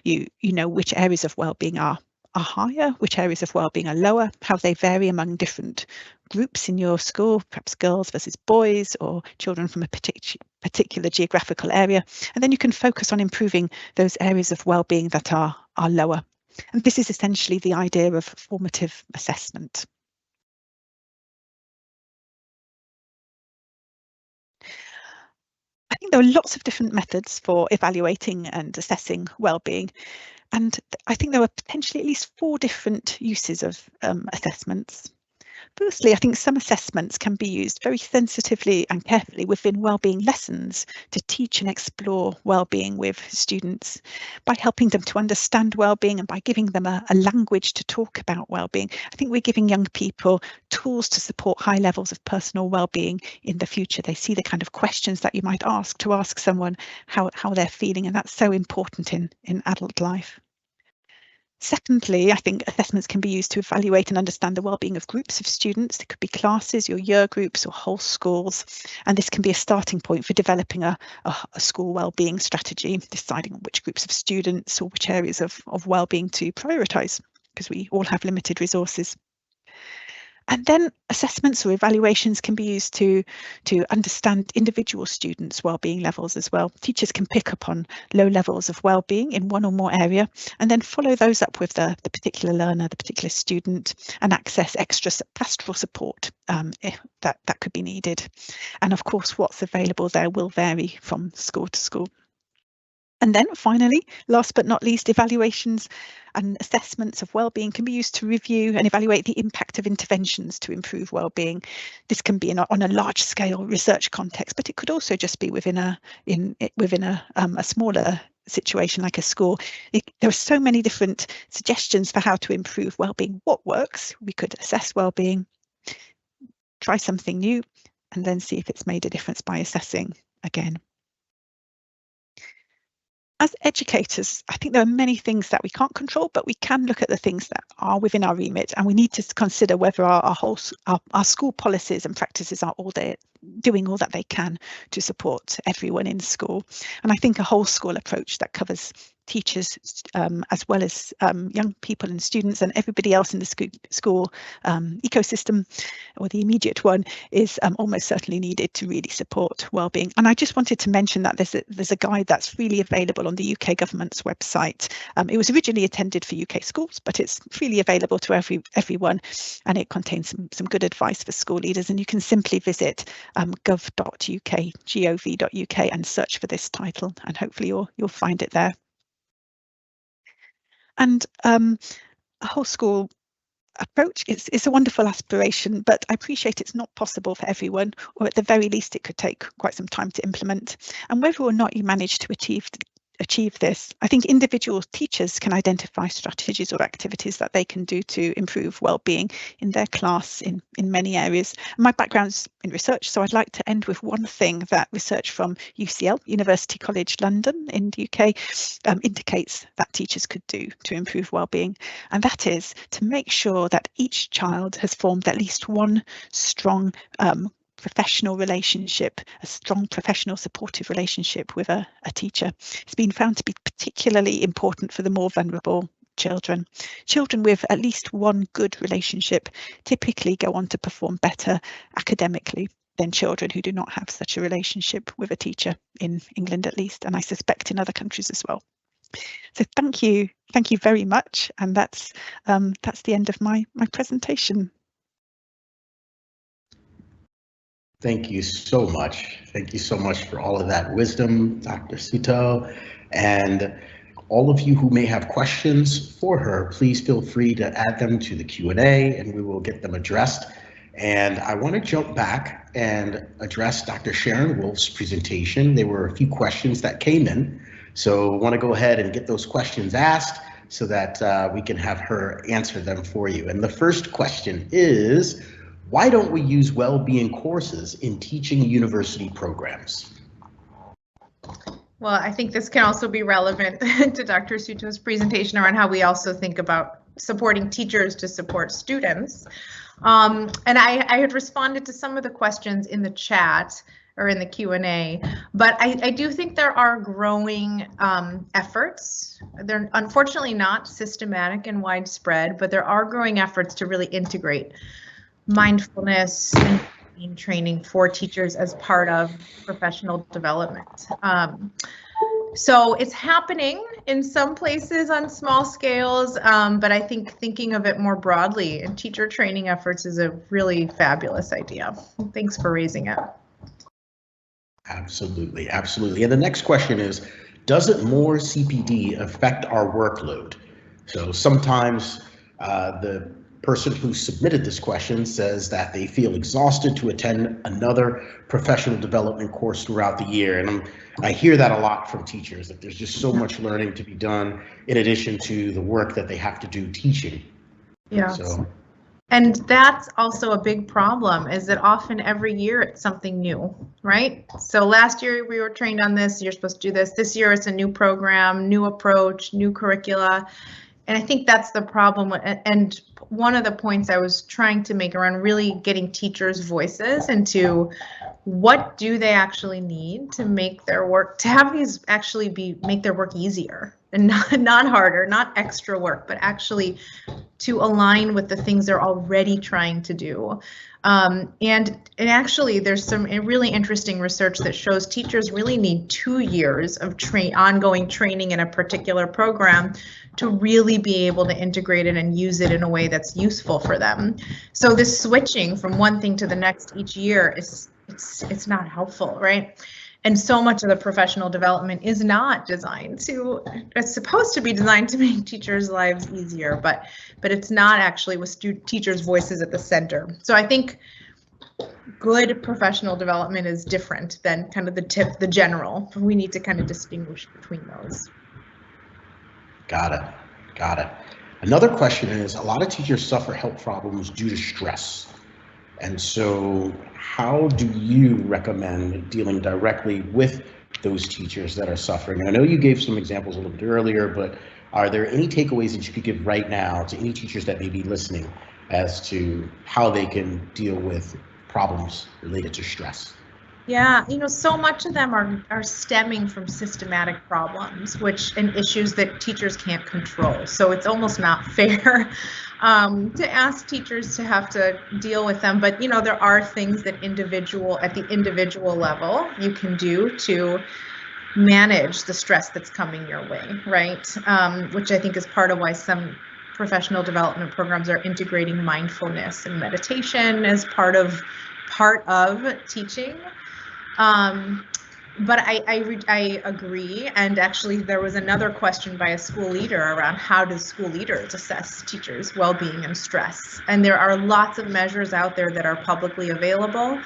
You know which areas of well-being are higher, which areas of well-being are lower, how they vary among different groups in your school, perhaps girls versus boys or children from a particular geographical area. And then you can focus on improving those areas of well-being that are lower. And this is essentially the idea of formative assessment. I think there are lots of different methods for evaluating and assessing well-being. And I think there are potentially at least 4 different uses of assessments. Firstly, I think some assessments can be used very sensitively and carefully within wellbeing lessons to teach and explore wellbeing with students by helping them to understand wellbeing and by giving them a language to talk about wellbeing. I think we're giving young people tools to support high levels of personal wellbeing in the future. They see the kind of questions that you might ask to ask someone how they're feeling, and that's so important in adult life. Secondly, I think assessments can be used to evaluate and understand the well-being of groups of students. It could be classes, your year groups or whole schools. And this can be a starting point for developing a school well-being strategy, deciding on which groups of students or which areas of well-being to prioritise, because we all have limited resources. And then assessments or evaluations can be used to understand individual students' wellbeing levels as well. Teachers can pick up on low levels of wellbeing in one or more area and then follow those up with the particular learner, the particular student, and access extra pastoral support if that could be needed. And of course, what's available there will vary from school to school. And then finally, last but not least, evaluations and assessments of wellbeing can be used to review and evaluate the impact of interventions to improve wellbeing. This can be on a large scale research context, but it could also just be within a smaller situation like a school. There are so many different suggestions for how to improve wellbeing. What works? We could assess wellbeing, try something new, and then see if it's made a difference by assessing again. As educators, I think there are many things that we can't control, but we can look at the things that are within our remit, and we need to consider whether our school policies and practices are doing all that they can to support everyone in school. And I think a whole school approach that covers teachers as well as young people and students and everybody else in the school ecosystem, or the immediate one, is almost certainly needed to really support wellbeing. And I just wanted to mention that there's a guide that's freely available on the UK government's website. It was originally intended for UK schools, but it's freely available to everyone, and it contains some good advice for school leaders. And you can simply visit gov.uk, and search for this title, and hopefully you'll find it there. And a whole school approach is a wonderful aspiration, but I appreciate it's not possible for everyone, or at the very least it could take quite some time to implement. And whether or not you manage to achieve this, I think individual teachers can identify strategies or activities that they can do to improve wellbeing in their class in many areas. My background's in research, so I'd like to end with one thing that research from UCL, University College London in the UK, indicates that teachers could do to improve wellbeing, and that is to make sure that each child has formed at least one strong professional relationship, a strong professional supportive relationship with a teacher. It's been found to be particularly important for the more vulnerable children. Children with at least one good relationship typically go on to perform better academically than children who do not have such a relationship with a teacher, in England at least, and I suspect in other countries as well. So thank you very much, and that's the end of my presentation. Thank you so much. Thank you so much for all of that wisdom, Dr. Suto. And all of you who may have questions for her, please feel free to add them to the Q&A and we will get them addressed. And I want to jump back and address Dr. Sharon Wolf's presentation. There were a few questions that came in, so I want to go ahead and get those questions asked so that we can have her answer them for you. And the first question is, why don't we use well-being courses in teaching university programs? Well, I think this can also be relevant to Dr. Suto's presentation around how we also think about supporting teachers to support students. And I had responded to some of the questions in the chat or in the Q&A, but I do think there are growing efforts. They're unfortunately not systematic and widespread, but there are growing efforts to really integrate mindfulness and training for teachers as part of professional development. So it's happening in some places on small scales, but I think thinking of it more broadly in teacher training efforts is a really fabulous idea. Thanks for raising it. Absolutely, absolutely. And the next question is, doesn't more CPD affect our workload? So sometimes the person who submitted this question says that they feel exhausted to attend another professional development course throughout the year. And I hear that a lot from teachers, that there's just so much learning to be done in addition to the work that they have to do teaching. Yeah. So. And that's also a big problem, is that often every year it's something new, right? So last year we were trained on this, you're supposed to do this. This year it's a new program, new approach, new curricula. And I think that's the problem. And one of the points I was trying to make around really getting teachers' voices into what do they actually need to make their work, to have these actually make their work easier, and not harder, not extra work, but actually to align with the things they're already trying to do. And actually, there's some really interesting research that shows teachers really need 2 years of ongoing training in a particular program to really be able to integrate it and use it in a way that's useful for them. So this switching from one thing to the next each year it's not helpful, right? And so much of the professional development is not designed to, it's supposed to be designed to make teachers' lives easier, but it's not actually with teachers' voices at the center. So I think good professional development is different than kind of the general. We need to kind of distinguish between those. Got it. Another question is, a lot of teachers suffer health problems due to stress. And so how do you recommend dealing directly with those teachers that are suffering? And I know you gave some examples a little bit earlier, but are there any takeaways that you could give right now to any teachers that may be listening as to how they can deal with problems related to stress? Yeah, so much of them are stemming from systematic problems, and issues that teachers can't control. So it's almost not fair to ask teachers to have to deal with them. But there are things that at the individual level you can do to manage the stress that's coming your way, right? Which I think is part of why some professional development programs are integrating mindfulness and meditation as part of teaching. But I agree, and actually there was another question by a school leader around how do school leaders assess teachers' well-being and stress, and there are lots of measures out there that are publicly available.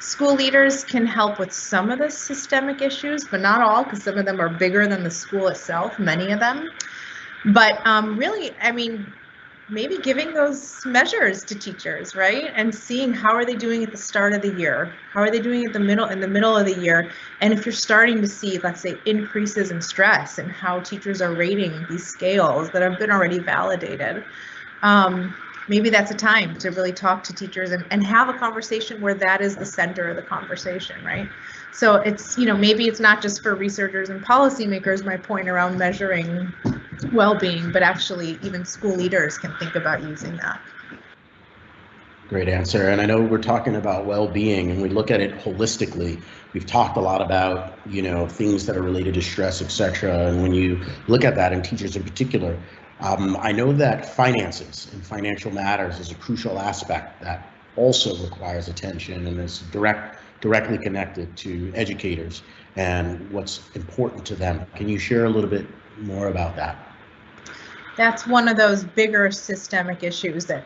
School leaders can help with some of the systemic issues, but not all, because some of them are bigger than the school itself, many of them. But really, maybe giving those measures to teachers, right? And seeing how are they doing at the start of the year? How are they doing in the middle of the year? And if you're starting to see, let's say, increases in stress and how teachers are rating these scales that have been already validated, maybe that's a time to really talk to teachers and have a conversation where that is the center of the conversation, right? So it's, maybe it's not just for researchers and policymakers, my point around measuring well-being, but actually even school leaders can think about using that. Great answer. And I know we're talking about well-being and we look at it holistically. We've talked a lot about, things that are related to stress, etc. And when you look at that, and teachers in particular, I know that finances and financial matters is a crucial aspect that also requires attention and is directly connected to educators and what's important to them. Can you share a little bit more about that? That's one of those bigger systemic issues that,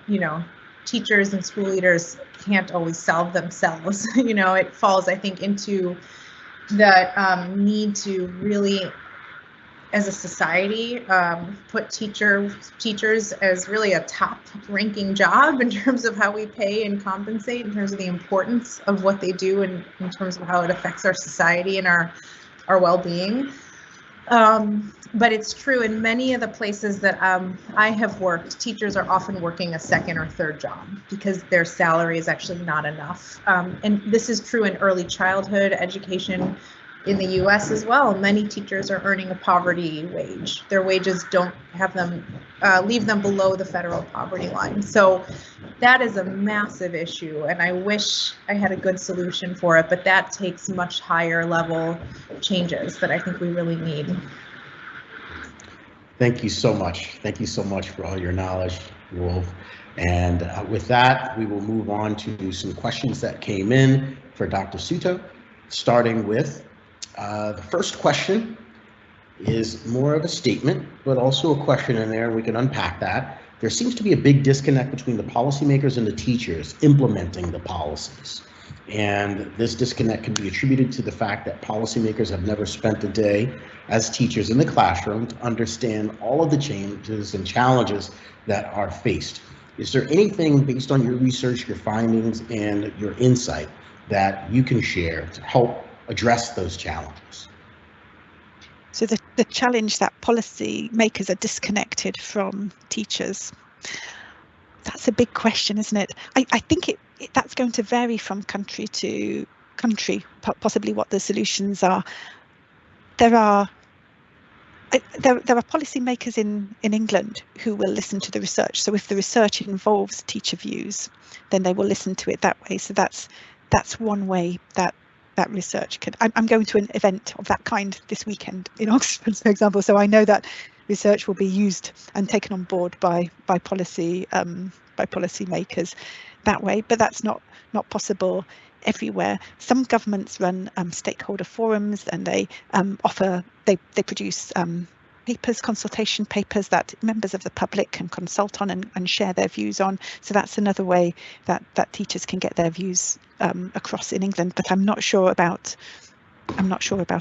teachers and school leaders can't always solve themselves. It falls, I think, into the need to really, as a society, put teachers as really a top-ranking job in terms of how we pay and compensate, in terms of the importance of what they do, and in terms of how it affects our society and our well-being. But it's true in many of the places that I have worked, teachers are often working a second or third job because their salary is actually not enough. And this is true in early childhood education in the US as well. Many teachers are earning a poverty wage. Their wages don't have them, leave them below the federal poverty line. So that is a massive issue, and I wish I had a good solution for it, but that takes much higher level changes that I think we really need. Thank you so much. Thank you so much for all your knowledge, Wolf. And with that, we will move on to some questions that came in for Dr. Suto, starting with the first question is more of a statement, but also a question in there. We can unpack that. There seems to be a big disconnect between the policymakers and the teachers implementing the policies. And this disconnect can be attributed to the fact that policymakers have never spent a day as teachers in the classroom to understand all of the changes and challenges that are faced. Is there anything based on your research, your findings, and your insight that you can share to help address those challenges? So the challenge that policy makers are disconnected from teachers. That's a big question, isn't it? I think that's going to vary from country to country, possibly what the solutions are. There are There are policymakers in England who will listen to the research. So if the research involves teacher views, then they will listen to it that way. So that's one way that research can. I'm going to an event of that kind this weekend in Oxford, for example. So I know that research will be used and taken on board by policymakers that way. But that's not possible everywhere. Some governments run stakeholder forums, and they they produce papers, consultation papers that members of the public can consult on and share their views on. So that's another way that teachers can get their views across in England. But I'm not sure about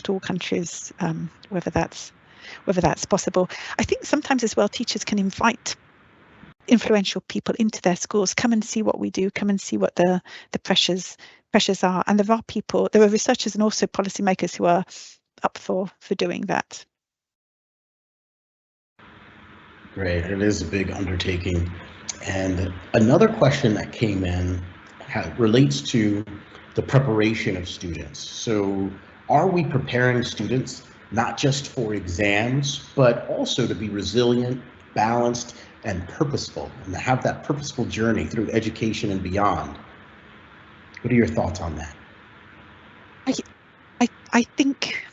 all countries whether that's possible. I think sometimes as well teachers can invite influential people into their schools. Come and see what we do. Come and see what the pressures are. And there are researchers and also policymakers who are up for doing that. Great. It is a big undertaking. And another question that came in relates to the preparation of students. So are we preparing students not just for exams, but also to be resilient, balanced, and purposeful, and to have that purposeful journey through education and beyond? What are your thoughts on that? I think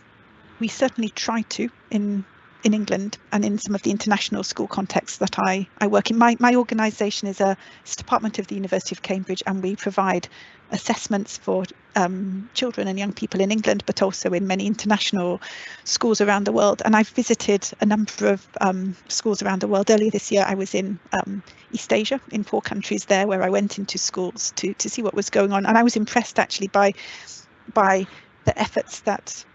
we certainly try to in England and in some of the international school contexts that I work in. My organisation is a department of the University of Cambridge, and we provide assessments for children and young people in England, but also in many international schools around the world. And I've visited a number of schools around the world. Earlier this year, I was in East Asia, in 4 countries there, where I went into schools to see what was going on. And I was impressed actually by the efforts that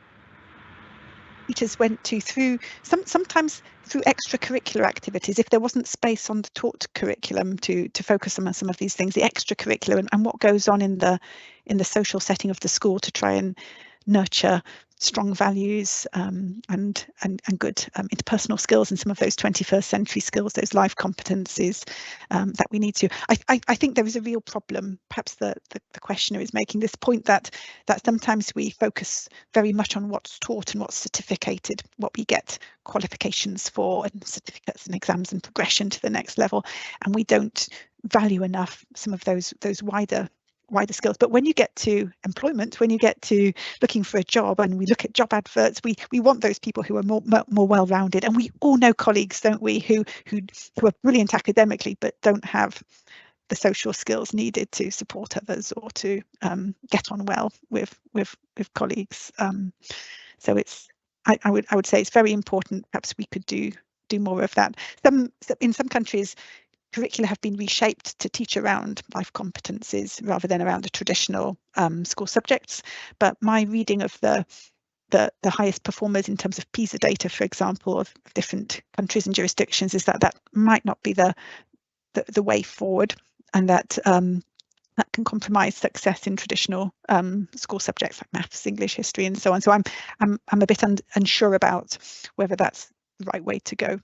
teachers went through sometimes through extracurricular activities. If there wasn't space on the taught curriculum to focus on some of these things, the extracurricular and what goes on in the social setting of the school to try and nurture strong values and good interpersonal skills and some of those 21st century skills, those life competencies that we need to. I think there is a real problem. Perhaps the questioner is making this point that sometimes we focus very much on what's taught and what's certificated, what we get qualifications for and certificates and exams and progression to the next level, and we don't value enough some of those wider skills. But when you get to employment, when you get to looking for a job, and we look at job adverts, we want those people who are more well-rounded. And we all know colleagues, don't we, who are brilliant academically but don't have the social skills needed to support others or to get on well with colleagues. So it's I would say it's very important. Perhaps we could do more of that. In some countries, curricula have been reshaped to teach around life competencies rather than around the traditional school subjects. But my reading of the highest performers in terms of PISA data, for example, of different countries and jurisdictions, is that might not be the way forward, and that that can compromise success in traditional school subjects like maths, English, history, and so on. So I'm a bit unsure about whether that's the right way to go.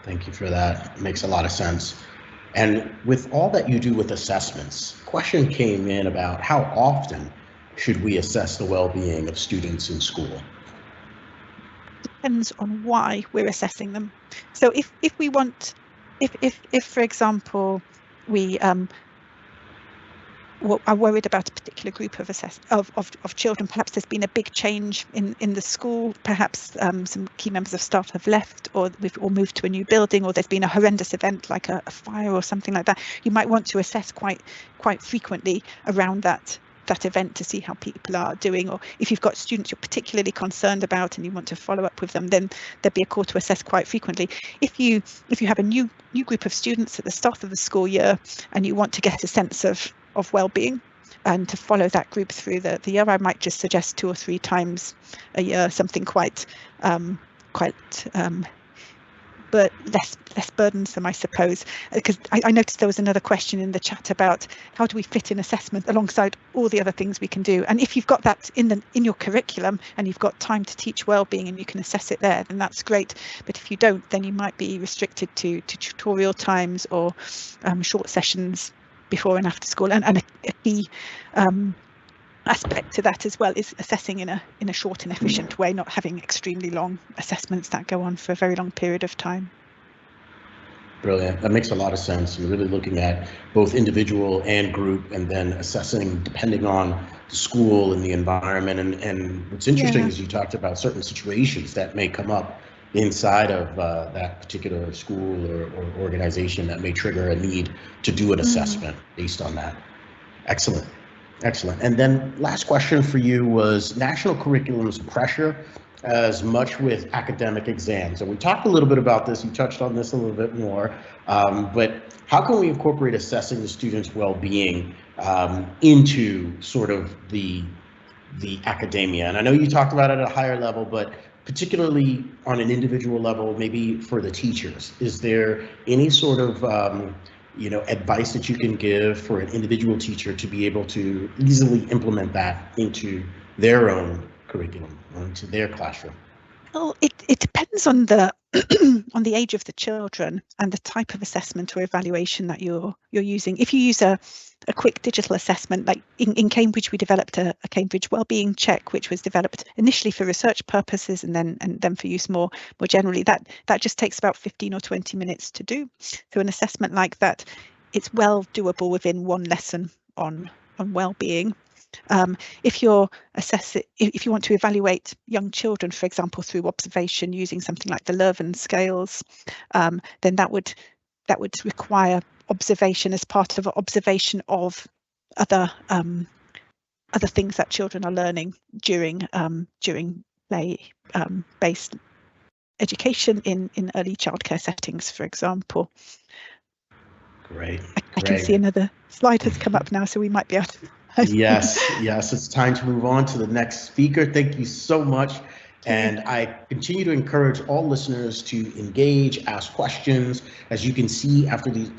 Thank you for that. It makes a lot of sense. And with all that you do with assessments, a question came in about how often should we assess the well-being of students in school? Depends on why we're assessing them. So if we want, if for example we are worried about a particular group of children, perhaps there's been a big change in the school, perhaps some key members of staff have left or moved to a new building, or there's been a horrendous event like a fire or something like that, you might want to assess quite frequently around that event to see how people are doing. Or if you've got students you're particularly concerned about and you want to follow up with them, then there'd be a call to assess quite frequently. If you have a new group of students at the start of the school year and you want to get a sense of well-being and to follow that group through the year, I might just suggest 2 or 3 times a year, something quite but less burdensome, I suppose. Because I noticed there was another question in the chat about how do we fit in assessment alongside all the other things we can do. And if you've got that in your curriculum and you've got time to teach well-being and you can assess it there, then that's great. But if you don't, then you might be restricted to tutorial times or short sessions before and after school. And a key aspect to that as well is assessing in a short and efficient way, not having extremely long assessments that go on for a very long period of time. Brilliant. That makes a lot of sense. You're really looking at both individual and group, and then assessing depending on the school and the environment. And what's interesting is you talked about certain situations that may come up inside of that particular school or organization that may trigger a need to do an assessment based on that. Excellent. Excellent. And then last question for you was national curriculum's pressure as much with academic exams. And we talked a little bit about this, you touched on this a little bit more, but how can we incorporate assessing the students' well-being into sort of the academia? And I know you talked about it at a higher level, but particularly on an individual level, maybe for the teachers, is there any sort of advice that you can give for an individual teacher to be able to easily implement that into their own curriculum or into their classroom? Well, it depends on the on the age of the children and the type of assessment or evaluation that you're using. If you use a quick digital assessment, like in Cambridge, we developed a Cambridge Wellbeing check, which was developed initially for research purposes and then for use more generally. That just takes about 15 or 20 minutes to do. So an assessment like that, it's well doable within one lesson on well-being. If you want to evaluate young children, for example, through observation using something like the Leuven scales, then that would require observation as part of observation of other things that children are learning during play-based education in early childcare settings, for example. Great. I can see another slide has come up now, so we might be able to. Yes, it's time to move on to the next speaker. Thank you so much. And I continue to encourage all listeners to engage, ask questions. As you can see,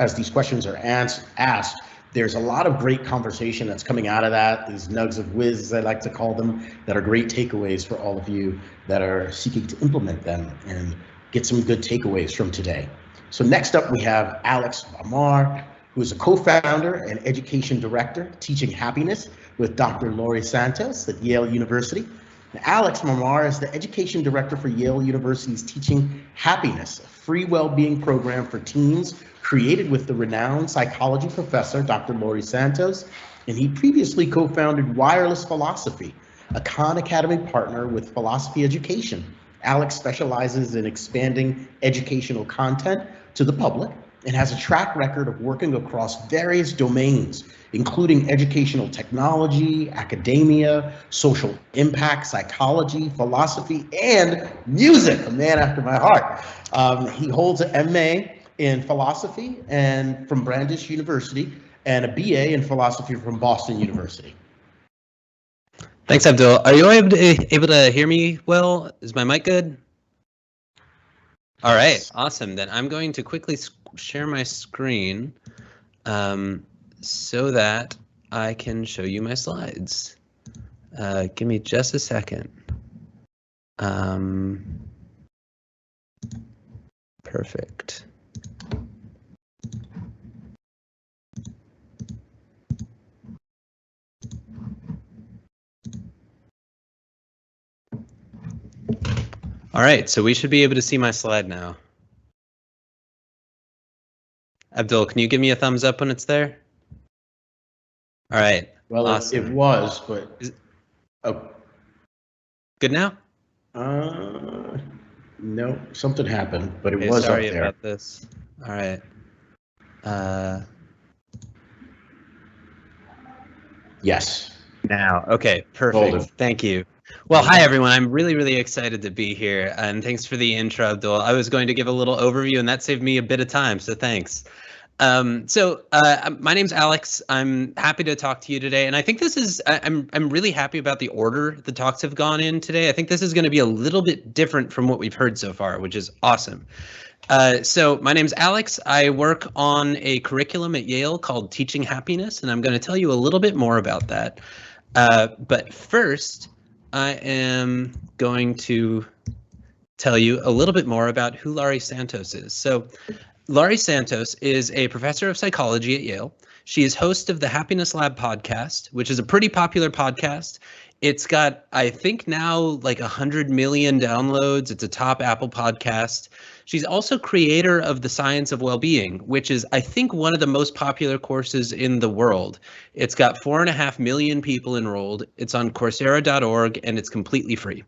as these questions are asked, there's a lot of great conversation that's coming out of that, these nugs of whiz, as I like to call them, that are great takeaways for all of you that are seeking to implement them and get some good takeaways from today. So next up, we have Alex Amar, who is a co-founder and education director teaching happiness with Dr. Laurie Santos at Yale University. And Alex Mamar is the education director for Yale University's Teaching Happiness, a free well-being program for teens created with the renowned psychology professor, Dr. Laurie Santos. And he previously co-founded Wireless Philosophy, a Khan Academy partner with Philosophy Education. Alex specializes in expanding educational content to the public and has a track record of working across various domains, including educational technology, academia, social impact, psychology, philosophy, and music, a man after my heart. He holds an MA in philosophy and from Brandeis University and a BA in philosophy from Boston University. Thanks, Abdul. Are you able to hear me well? Is my mic good? All right, awesome. Then I'm going to quickly share my screen so that I can show you my slides. Give me just a second. Perfect. All right, so we should be able to see my slide now. Abdul, can you give me a thumbs up when it's there? All right. Well, awesome. It was, but oh, good now? No, something happened, but it was sorry up there. About this. All right. Yes. Now, okay, perfect. Golden. Thank you. Well, hi everyone. I'm really excited to be here, and thanks for the intro, Abdul. I was going to give a little overview, and that saved me a bit of time, so thanks. My name's Alex. I'm happy to talk to you today, and I think this is I'm really happy about the order the talks have gone in today. I think this is going to be a little bit different from what we've heard so far, which is awesome. So my name's Alex. I work on a curriculum at Yale called Teaching Happiness, and I'm going to tell you a little bit more about that. But first, I am going to tell you a little bit more about who Laurie Santos is. So Laurie Santos is a professor of psychology at Yale. She is host of the Happiness Lab podcast, which is a pretty popular podcast. It's got, I think now, like 100 million downloads. It's a top Apple podcast. She's also creator of The Science of Wellbeing, which is, I think, one of the most popular courses in the world. It's got 4.5 million people enrolled. It's on Coursera.org, and it's completely free.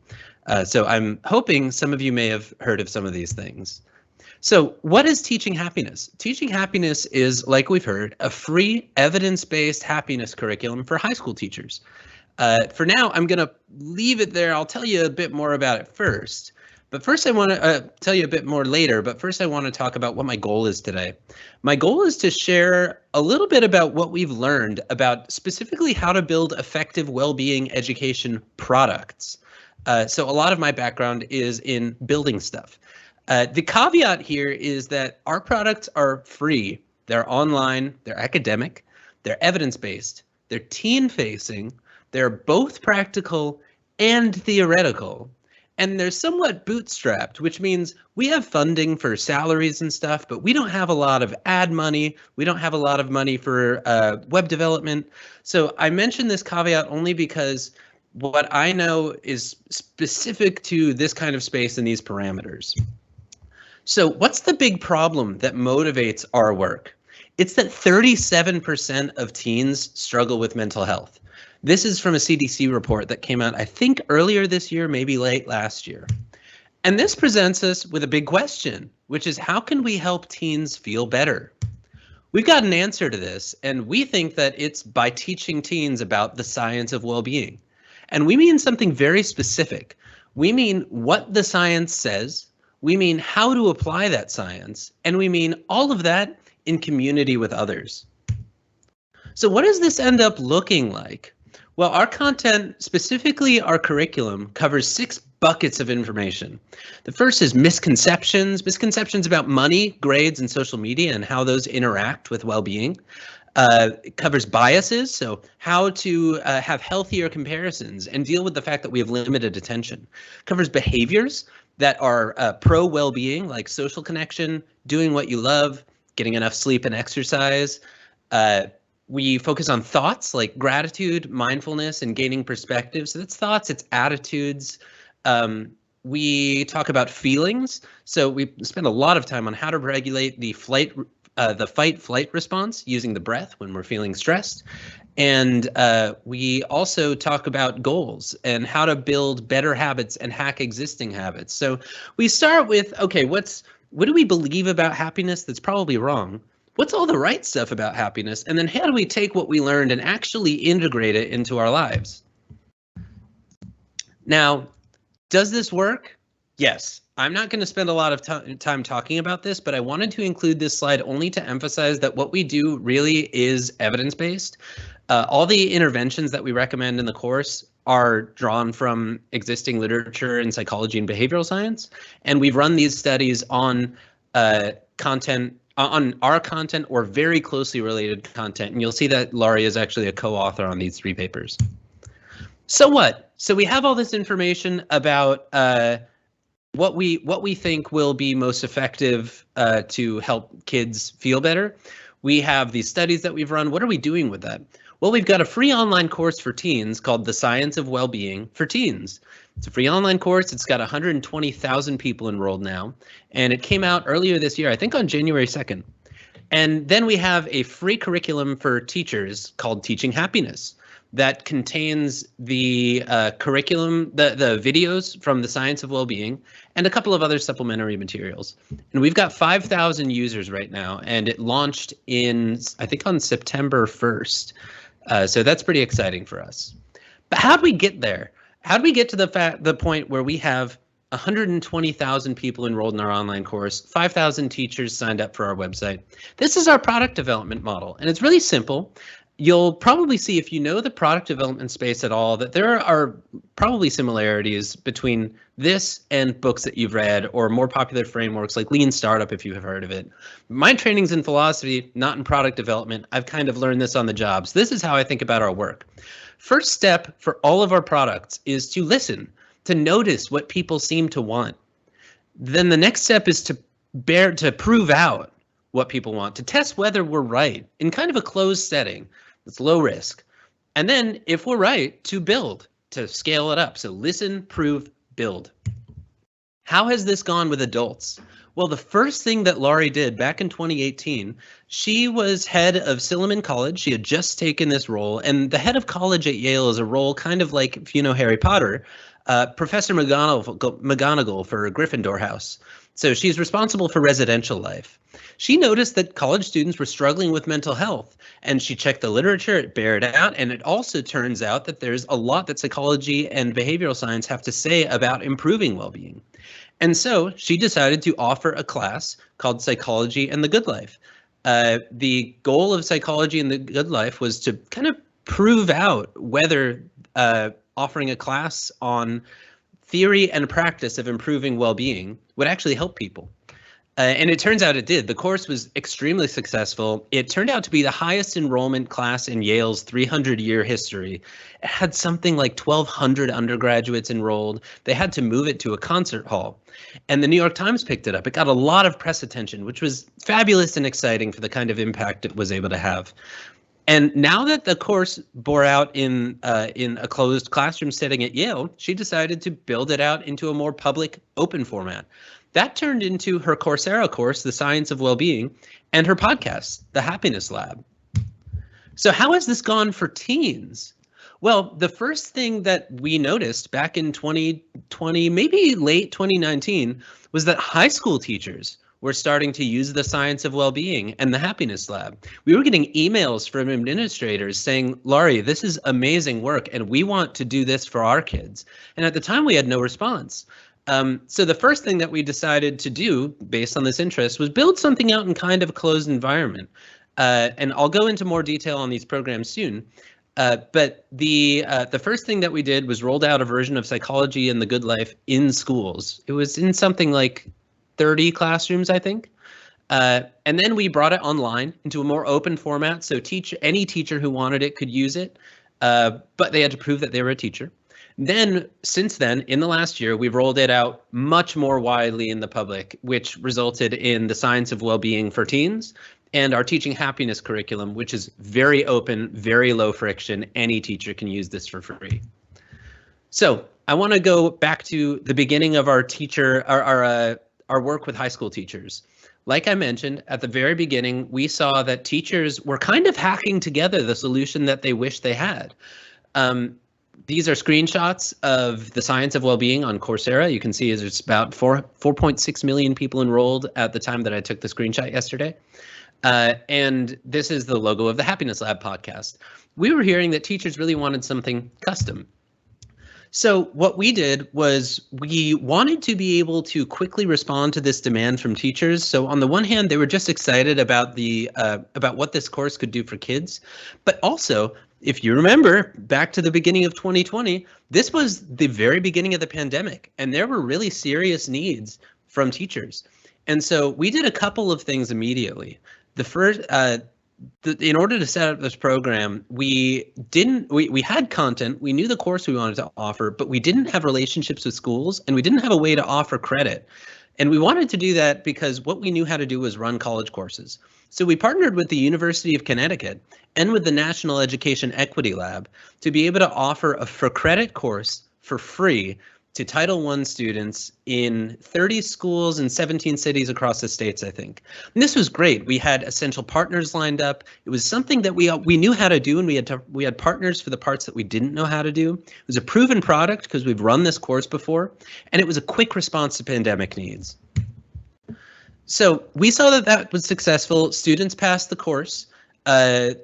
So I'm hoping some of you may have heard of some of these things. So what is Teaching Happiness? Teaching Happiness is, like we've heard, a free evidence-based happiness curriculum for high school teachers. For now, I'm going to leave it there. I'll tell you a bit more about it first. But first, I want to tell you a bit more later. But first, I want to talk about what my goal is today. My goal is to share a little bit about what we've learned about specifically how to build effective well-being education products. So a lot of my background is in building stuff. The caveat here is that our products are free. They're online, they're academic, they're evidence-based, they're teen-facing, they're both practical and theoretical, and they're somewhat bootstrapped, which means we have funding for salaries and stuff, but we don't have a lot of ad money. We don't have a lot of money for web development. So I mention this caveat only because what I know is specific to this kind of space and these parameters. So what's the big problem that motivates our work? It's that 37% of teens struggle with mental health. This is from a CDC report that came out, I think, earlier this year, maybe late last year. And this presents us with a big question, which is how can we help teens feel better? We've got an answer to this, and we think that it's by teaching teens about the science of well-being. And we mean something very specific. We mean what the science says, we mean how to apply that science, and we mean all of that in community with others. So what does this end up looking like? Well, our content, specifically our curriculum, covers 6 buckets of information. The first is misconceptions about money, grades, and social media and how those interact with well-being. It covers biases, so how to have healthier comparisons and deal with the fact that we have limited attention. Covers behaviors that are pro well-being, like social connection, doing what you love, getting enough sleep and exercise. We focus on thoughts like gratitude, mindfulness, and gaining perspective. So that's thoughts, it's attitudes. We talk about feelings. So we spend a lot of time on how to regulate the fight-flight response using the breath when we're feeling stressed. And we also talk about goals and how to build better habits and hack existing habits. So we start with, okay, what do we believe about happiness that's probably wrong? What's all the right stuff about happiness? And then how do we take what we learned and actually integrate it into our lives? Now, does this work? Yes. I'm not going to spend a lot of time talking about this, but I wanted to include this slide only to emphasize that what we do really is evidence-based. All the interventions that we recommend in the course are drawn from existing literature in psychology and behavioral science, and we've run these studies on content, on our content or very closely related content, and you'll see that Laurie is actually a co-author on these 3 papers. So what? So we have all this information about what we think will be most effective to help kids feel better. We have these studies that we've run. What are we doing with that? Well, we've got a free online course for teens called The Science of Wellbeing for Teens. It's a free online course. It's got 120,000 people enrolled now, and it came out earlier this year, I think on January 2nd. And then we have a free curriculum for teachers called Teaching Happiness that contains the curriculum, the videos from The Science of Wellbeing, and a couple of other supplementary materials. And we've got 5,000 users right now, and it launched in, I think, on September 1st. So that's pretty exciting for us. But how'd we get there? How'd we get to the point where we have 120,000 people enrolled in our online course, 5,000 teachers signed up for our website? This is our product development model, and it's really simple. You'll probably see, if you know the product development space at all, that there are probably similarities between this and books that you've read or more popular frameworks like Lean Startup, if you have heard of it. My training's in philosophy, not in product development. I've kind of learned this on the job. So this is how I think about our work. First step for all of our products is to listen, to notice what people seem to want. Then the next step is to prove out what people want, to test whether we're right in kind of a closed setting. It's low risk. And then if we're right, to build, to scale it up. So listen, prove, build. How has this gone with adults? Well, the first thing that Laurie did back in 2018, she was head of Silliman College. She had just taken this role, and the head of college at Yale is a role kind of like, if you know Harry Potter, Professor McGonagall for Gryffindor House. So she's responsible for residential life. She noticed that college students were struggling with mental health, and she checked the literature, it bared out, and it also turns out that there's a lot that psychology and behavioral science have to say about improving well-being. And so she decided to offer a class called Psychology and the Good Life. The goal of Psychology and the Good Life was to kind of prove out whether offering a class on theory and practice of improving well-being would actually help people. And it turns out it did. The course was extremely successful. It turned out to be the highest enrollment class in Yale's 300-year history. It had something like 1,200 undergraduates enrolled. They had to move it to a concert hall. And the New York Times picked it up. It got a lot of press attention, which was fabulous and exciting for the kind of impact it was able to have. And now that the course bore out in a closed classroom setting at Yale, she decided to build it out into a more public, open format. That turned into her Coursera course, The Science of Wellbeing, and her podcast, The Happiness Lab. So how has this gone for teens? Well, the first thing that we noticed back in 2020, maybe late 2019, was that high school teachers were starting to use the Science of Wellbeing and the Happiness Lab. We were getting emails from administrators saying, Laurie, this is amazing work, and we want to do this for our kids. And at the time, we had no response. So the first thing that we decided to do based on this interest was build something out in kind of a closed environment. And I'll go into more detail on these programs soon. But the first thing that we did was rolled out a version of Psychology and the Good Life in schools. It was in something like 30 classrooms, I think. And then we brought it online into a more open format. So any teacher who wanted it could use it, but they had to prove that they were a teacher. Then, since then, in the last year, we've rolled it out much more widely in the public, which resulted in the Science of Wellbeing for teens and our Teaching Happiness curriculum, which is very open, very low friction. Any teacher can use this for free. So I want to go back to the beginning of our work with high school teachers. Like I mentioned, at the very beginning, we saw that teachers were kind of hacking together the solution that they wished they had. These are screenshots of the Science of Wellbeing on Coursera. You can see there's about 4.6 million people enrolled at the time that I took the screenshot yesterday. And this is the logo of the Happiness Lab podcast. We were hearing that teachers really wanted something custom. So what we did was we wanted to be able to quickly respond to this demand from teachers. So on the one hand, they were just excited about about what this course could do for kids, but also, if you remember back to the beginning of 2020, this was the very beginning of the pandemic, and there were really serious needs from teachers. And so we did a couple of things immediately. The first, in order to set up this program, we had content, we knew the course we wanted to offer, but we didn't have relationships with schools, and we didn't have a way to offer credit. And we wanted to do that because what we knew how to do was run college courses. So we partnered with the University of Connecticut and with the National Education Equity Lab to be able to offer a for credit course for free to Title I students in 30 schools in 17 cities across the states, I think. And this was great. We had essential partners lined up. It was something that we knew how to do, and we had partners for the parts that we didn't know how to do. It was a proven product because we've run this course before, and it was a quick response to pandemic needs. So we saw that that was successful. Students passed the course.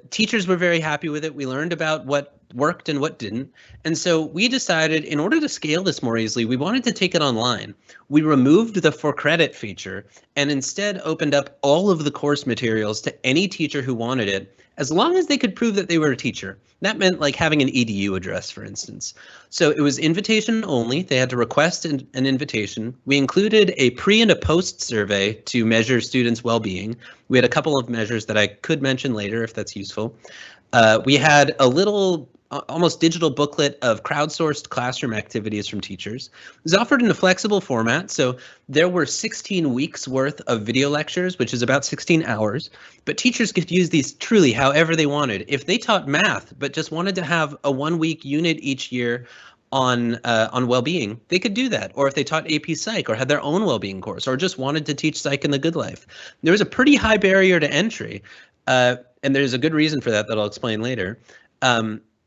Teachers were very happy with it. We learned about what worked and what didn't. And so we decided, in order to scale this more easily, we wanted to take it online. We removed the for credit feature and instead opened up all of the course materials to any teacher who wanted it, as long as they could prove that they were a teacher. That meant like having an EDU address, for instance. So it was invitation only. They had to request an invitation. We included a pre and a post survey to measure students' well-being. We had a couple of measures that I could mention later if that's useful. We had a little almost digital booklet of crowdsourced classroom activities from teachers. It was offered in a flexible format, so there were 16 weeks worth of video lectures, which is about 16 hours, but teachers could use these truly however they wanted. If they taught math but just wanted to have a 1-week unit each year on well-being, they could do that. Or if they taught AP Psych or had their own well-being course or just wanted to teach Psych in the Good Life. There was a pretty high barrier to entry, and there's a good reason for that I'll explain later.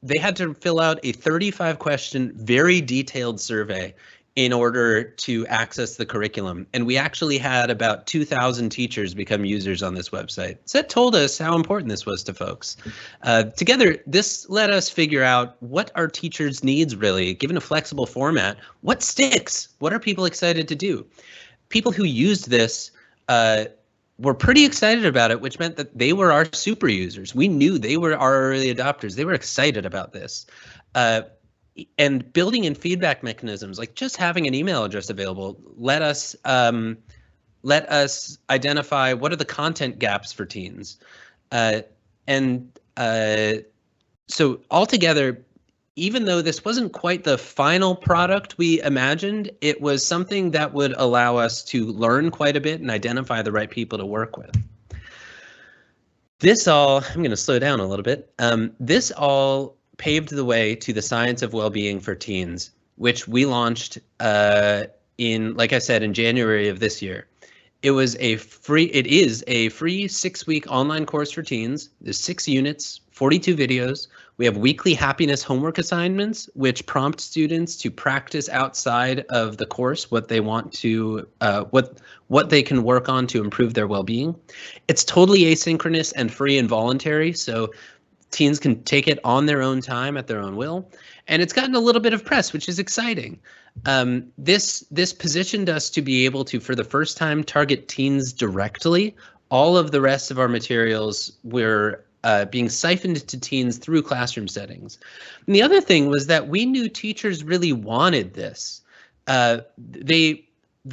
They had to fill out a 35-question, very detailed survey in order to access the curriculum. And we actually had about 2,000 teachers become users on this website. So that told us how important this was to folks. Together, this let us figure out what our teachers' needs really, given a flexible format, what sticks? What are people excited to do? People who used this were pretty excited about it, which meant that they were our super users. We knew they were our early adopters. They were excited about this. And building in feedback mechanisms, like just having an email address available, let us identify what are the content gaps for teens. So altogether, even though this wasn't quite the final product we imagined, it was something that would allow us to learn quite a bit and identify the right people to work with. This all, I'm going to slow down a little bit. This all paved the way to the Science of Wellbeing for Teens, which we launched like I said, in January of this year. It is a free 6-week online course for teens. There's 6 units, 42 videos. We have weekly happiness homework assignments, which prompt students to practice outside of the course what they want to, what they can work on to improve their well-being. It's totally asynchronous and free and voluntary, so teens can take it on their own time at their own will. And it's gotten a little bit of press, which is exciting. This positioned us to be able to, for the first time, target teens directly. All of the rest of our materials were being siphoned to teens through classroom settings. And the other thing was that we knew teachers really wanted this. The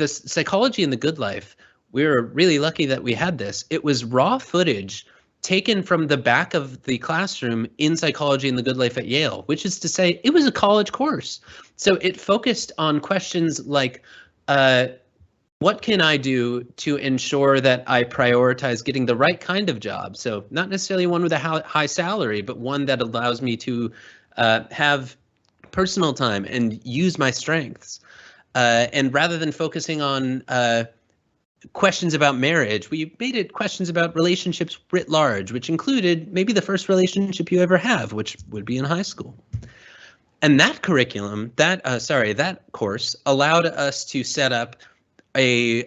Psychology in the Good Life, we were really lucky that we had this. It was raw footage taken from the back of the classroom in Psychology in the Good Life at Yale, which is to say it was a college course. So it focused on questions like, what can I do to ensure that I prioritize getting the right kind of job? So not necessarily one with a high salary, but one that allows me to have personal time and use my strengths. And rather than focusing on questions about marriage, we made it questions about relationships writ large, which included maybe the first relationship you ever have, which would be in high school. And that curriculum, that course allowed us to set up a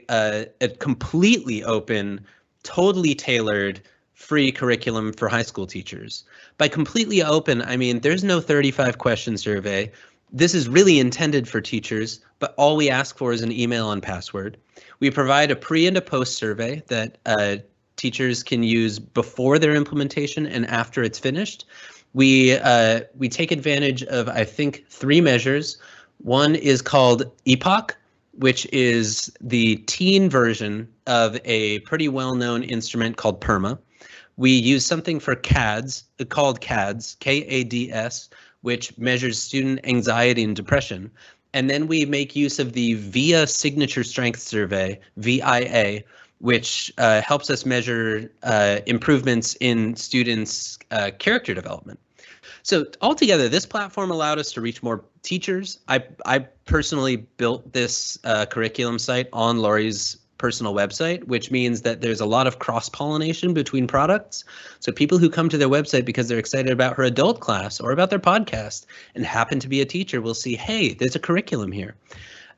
completely open, totally tailored, free curriculum for high school teachers. By completely open, I mean there's no 35-question survey. This is really intended for teachers, but all we ask for is an email and password. We provide a pre and a post survey that teachers can use before their implementation and after it's finished. We take advantage of, I think, 3 measures. One is called EPOC, which is the teen version of a pretty well-known instrument called PERMA. We use something for CADS, called CADS, K-A-D-S, which measures student anxiety and depression. And then we make use of the VIA Signature Strength Survey, VIA, which helps us measure improvements in students' character development. So altogether, this platform allowed us to reach more teachers. I personally built this curriculum site on Laurie's personal website, which means that there's a lot of cross-pollination between products. So people who come to their website because they're excited about her adult class or about their podcast and happen to be a teacher will see, hey, there's a curriculum here.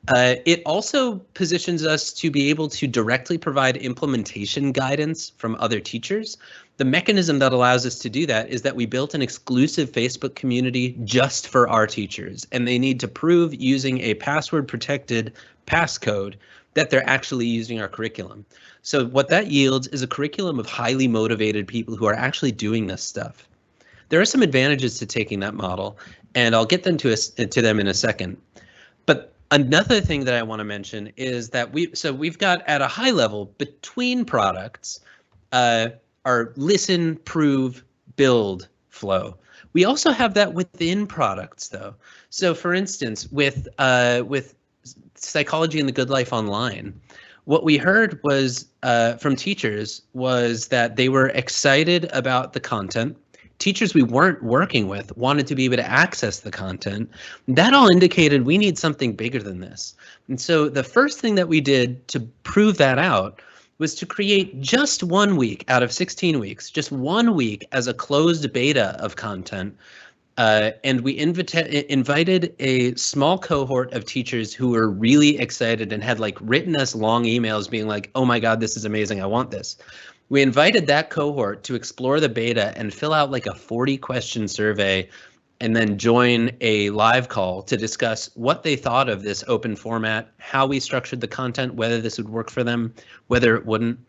It also positions us to be able to directly provide implementation guidance from other teachers. The mechanism that allows us to do that is that we built an exclusive Facebook community just for our teachers, and they need to prove using a password-protected passcode that they're actually using our curriculum. So what that yields is a curriculum of highly motivated people who are actually doing this stuff. There are some advantages to taking that model, and I'll get them to them in a second. But another thing that I want to mention is that we've got at a high level between products our listen, prove, build flow, We also have that within products, though. So, for instance, with Psychology and the Good Life Online, what we heard was from teachers was that they were excited about the content. Teachers we weren't working with wanted to be able to access the content. That all indicated we need something bigger than this. And so the first thing that we did to prove that out was to create just 1 week out of 16 weeks, just 1 week as a closed beta of content. And we invited a small cohort of teachers who were really excited and had like written us long emails being like, oh my God, this is amazing, I want this. We invited that cohort to explore the beta and fill out like a 40-question survey and then join a live call to discuss what they thought of this open format, how we structured the content, whether this would work for them, whether it wouldn't.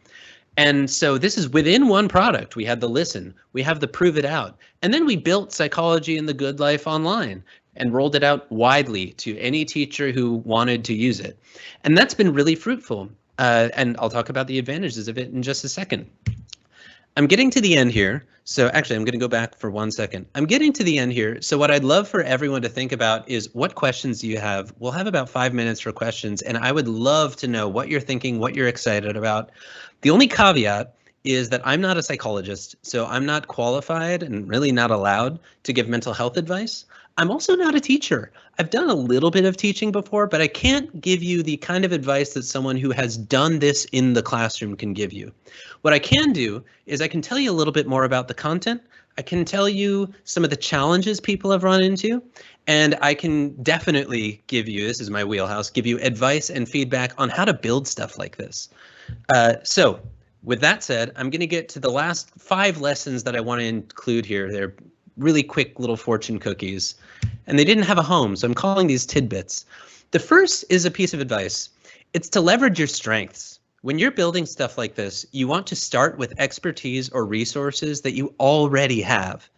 And so this is within one product. We had the listen, we have the prove it out, and then we built Psychology and the Good Life Online and rolled it out widely to any teacher who wanted to use it. And that's been really fruitful. And I'll talk about the advantages of it in just a second. I'm getting to the end here. So actually, I'm going to go back for 1 second. I'm getting to the end here. So what I'd love for everyone to think about is what questions do you have? We'll have about 5 minutes for questions, and I would love to know what you're thinking, what you're excited about. The only caveat is that I'm not a psychologist, so I'm not qualified and really not allowed to give mental health advice. I'm also not a teacher. I've done a little bit of teaching before, but I can't give you the kind of advice that someone who has done this in the classroom can give you. What I can do is I can tell you a little bit more about the content. I can tell you some of the challenges people have run into, and I can definitely give you, this is my wheelhouse, give you advice and feedback on how to build stuff like this. So with that said, I'm going to get to the last 5 lessons that I want to include here. They're really quick little fortune cookies, and they didn't have a home, so I'm calling these tidbits. The first is a piece of advice. It's to leverage your strengths. When you're building stuff like this, you want to start with expertise or resources that you already have.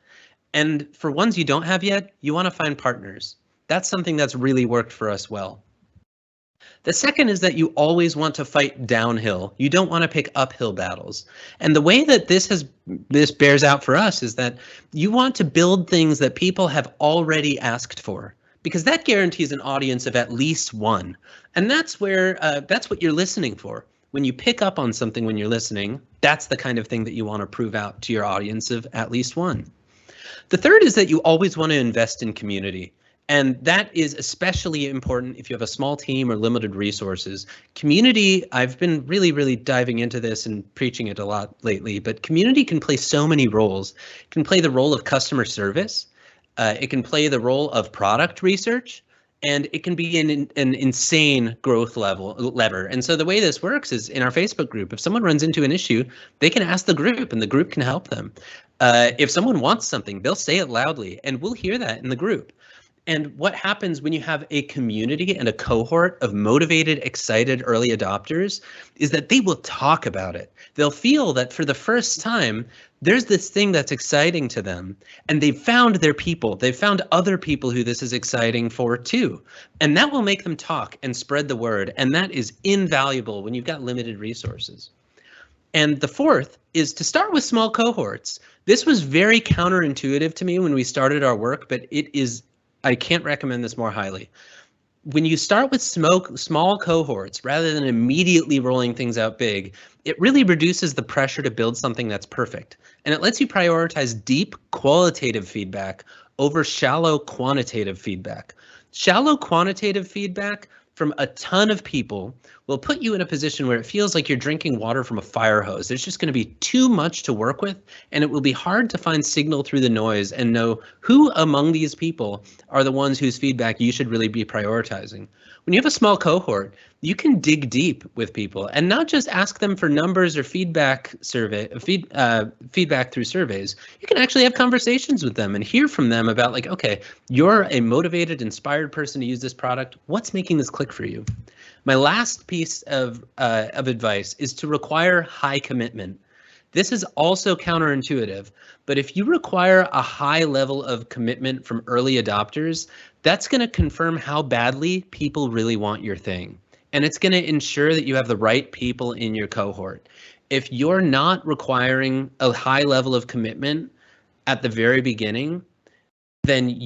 And for ones you don't have yet, you want to find partners. That's something that's really worked for us well. The second is that you always want to fight downhill. You don't want to pick uphill battles. And the way that this bears out for us is that you want to build things that people have already asked for, because that guarantees an audience of at least one. And that's where that's what you're listening for. When you pick up on something when you're listening, that's the kind of thing that you want to prove out to your audience of at least one. The third is that you always want to invest in community. And that is especially important if you have a small team or limited resources. Community, I've been really diving into this and preaching it a lot lately, but community can play so many roles. It can play the role of customer service. It can play the role of product research, and it can be an insane growth lever. And so the way this works is in our Facebook group, if someone runs into an issue, they can ask the group and the group can help them. If someone wants something, they'll say it loudly and we'll hear that in the group. And what happens when you have a community and a cohort of motivated, excited early adopters is that they will talk about it. They'll feel that for the first time, there's this thing that's exciting to them, and they've found their people. They've found other people who this is exciting for too. And that will make them talk and spread the word. And that is invaluable when you've got limited resources. And the fourth is to start with small cohorts. This was very counterintuitive to me when we started our work, but I can't recommend this more highly. When you start with small cohorts, rather than immediately rolling things out big, it really reduces the pressure to build something that's perfect. And it lets you prioritize deep qualitative feedback over shallow quantitative feedback. Shallow quantitative feedback from a ton of people will put you in a position where it feels like you're drinking water from a fire hose. There's just going to be too much to work with, and it will be hard to find signal through the noise and know who among these people are the ones whose feedback you should really be prioritizing. When you have a small cohort, you can dig deep with people and not just ask them for numbers or feedback through surveys. You can actually have conversations with them and hear from them about like, okay, you're a motivated, inspired person to use this product. What's making this click for you? My last piece of advice is to require high commitment. This is also counterintuitive, but if you require a high level of commitment from early adopters, that's going to confirm how badly people really want your thing. And it's going to ensure that you have the right people in your cohort. If you're not requiring a high level of commitment at the very beginning, then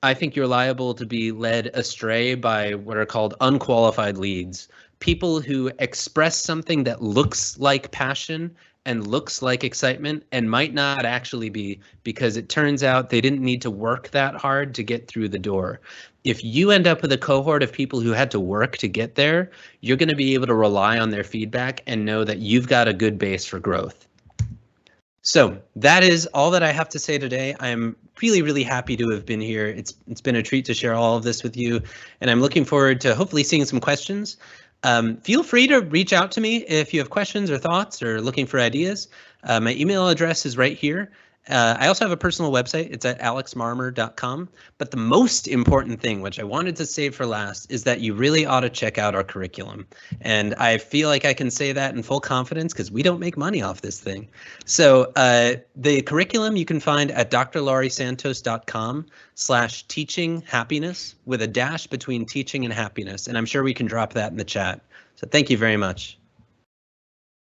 I think you're liable to be led astray by what are called unqualified leads. People who express something that looks like passion and looks like excitement and might not actually be, because it turns out they didn't need to work that hard to get through the door. If you end up with a cohort of people who had to work to get there, you're going to be able to rely on their feedback and know that you've got a good base for growth. So that is all that I have to say today. I'm really, really happy to have been here. It's been a treat to share all of this with you, and I'm looking forward to hopefully seeing some questions. Feel free to reach out to me if you have questions or thoughts or looking for ideas. My email address is right here. I also have a personal website. It's at alexmarmer.com. But the most important thing, which I wanted to save for last, is that you really ought to check out our curriculum. And I feel like I can say that in full confidence because we don't make money off this thing. So the curriculum you can find at drlauriesantos.com/teachinghappiness with a dash between teaching and happiness. And I'm sure we can drop that in the chat. So thank you very much.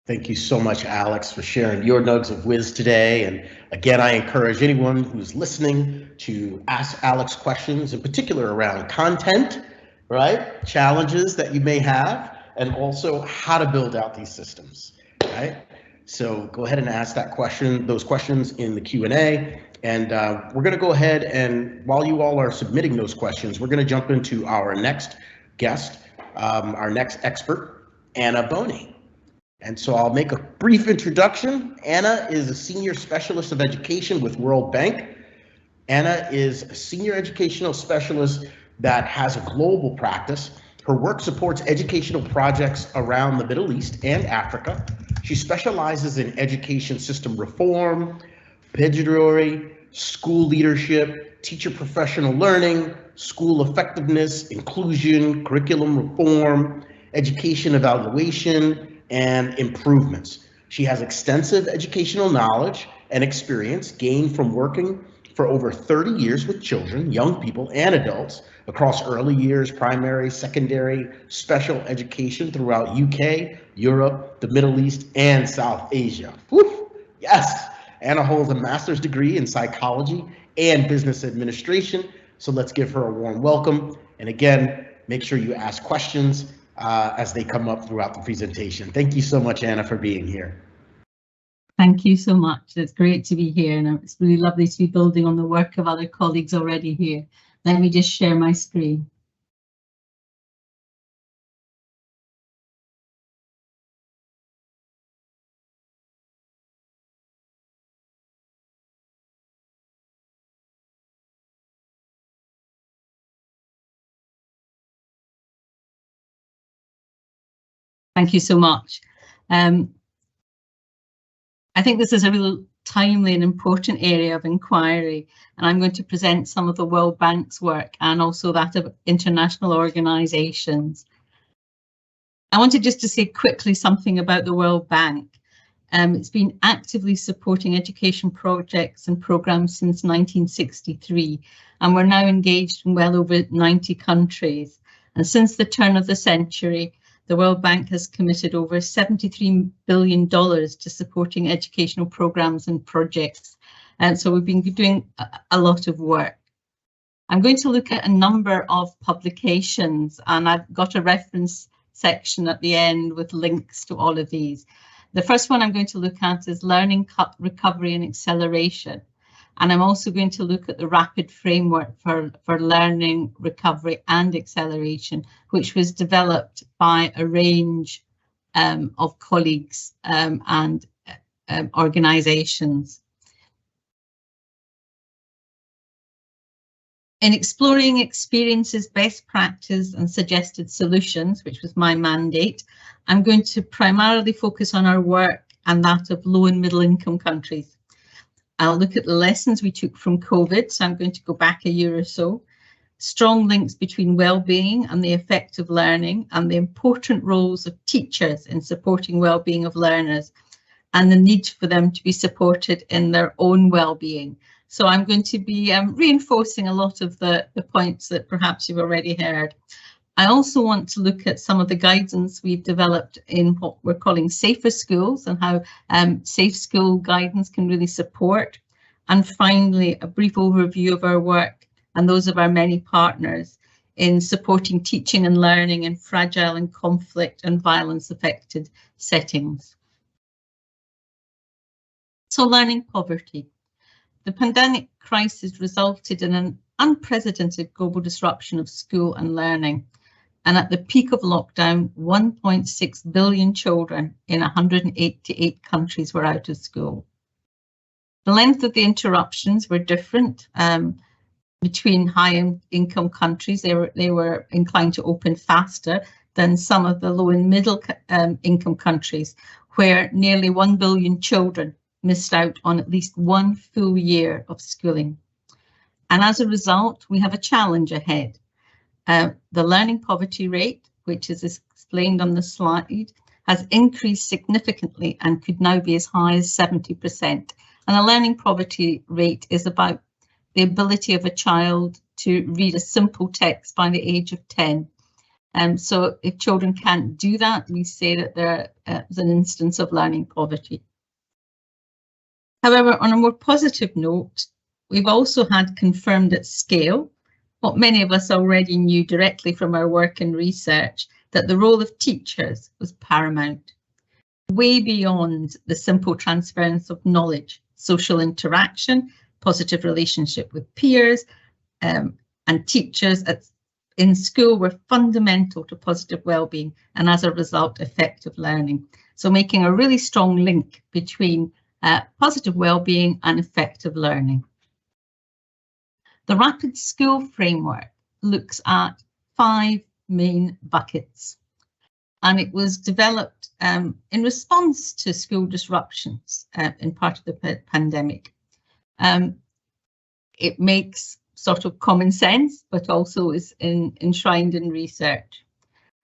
Thank you so much, Alex, for sharing your nugs of whiz today. And again, I encourage anyone who's listening to ask Alex questions, in particular around content, right? Challenges that you may have, and also how to build out these systems, right? So go ahead and ask those questions in the Q&A. And we're going to go ahead and while you all are submitting those questions, we're going to jump into our next guest, our next expert, Anna Boney. And so I'll make a brief introduction. Anna is a senior specialist of education with World Bank. Anna is a senior educational specialist that has a global practice. Her work supports educational projects around the Middle East and Africa. She specializes in education system reform, pedagogy, school leadership, teacher professional learning, school effectiveness, inclusion, curriculum reform, education evaluation, and improvements. She has extensive educational knowledge and experience gained from working for over 30 years with children, young people, and adults across early years, primary, secondary, special education throughout UK, Europe, the Middle East, and South Asia. Woo! Yes! Anna holds a master's degree in psychology and business administration. So let's give her a warm welcome. And again, make sure you ask questions as they come up throughout the presentation. Thank you so much, Anna, for being here. Thank you so much. It's great to be here, and it's really lovely to be building on the work of other colleagues already here. Let me just share my screen. Thank you so much. I think this is a real timely and important area of inquiry, and I'm going to present some of the World Bank's work and also that of international organisations. I wanted just to say quickly something about the World Bank. It's been actively supporting education projects and programmes since 1963, and we're now engaged in well over 90 countries. And since the turn of the century, the World Bank has committed over $73 billion to supporting educational programmes and projects. And so we've been doing a lot of work. I'm going to look at a number of publications, and I've got a reference section at the end with links to all of these. The first one I'm going to look at is Learning Recovery and Acceleration. And I'm also going to look at the rapid framework for learning, recovery and acceleration, which was developed by a range of colleagues and organisations. In exploring experiences, best practice and suggested solutions, which was my mandate, I'm going to primarily focus on our work and that of low and middle income countries. I'll look at the lessons we took from COVID, so I'm going to go back a year or so. Strong links between well-being and the effect of learning, and the important roles of teachers in supporting well-being of learners, and the need for them to be supported in their own well-being. So I'm going to be reinforcing a lot of the points that perhaps you've already heard. I also want to look at some of the guidance we've developed in what we're calling safer schools and how safe school guidance can really support And finally, a brief overview of our work and those of our many partners in supporting teaching and learning in fragile and conflict and violence affected settings. So learning poverty. The pandemic crisis resulted in an unprecedented global disruption of school and learning. And at the peak of lockdown, 1.6 billion children in 188 countries were out of school. The length of the interruptions were different between high-income countries. They were inclined to open faster than some of the low and middle income countries, where nearly 1 billion children missed out on at least one full year of schooling. And as a result, we have a challenge ahead. The learning poverty rate, which is explained on the slide, has increased significantly and could now be as high as 70%. And the learning poverty rate is about the ability of a child to read a simple text by the age of 10. So if children can't do that, we say that there is an instance of learning poverty. However, on a more positive note, we've also had confirmed at scale what many of us already knew directly from our work and research, that the role of teachers was paramount, way beyond the simple transference of knowledge, social interaction, positive relationship with peers, and teachers in school were fundamental to positive well-being and as a result effective learning. So making a really strong link between positive well-being and effective learning. The Rapid School Framework looks at 5 main buckets, and it was developed in response to school disruptions in part of the pandemic. It makes sort of common sense, but also is enshrined in research.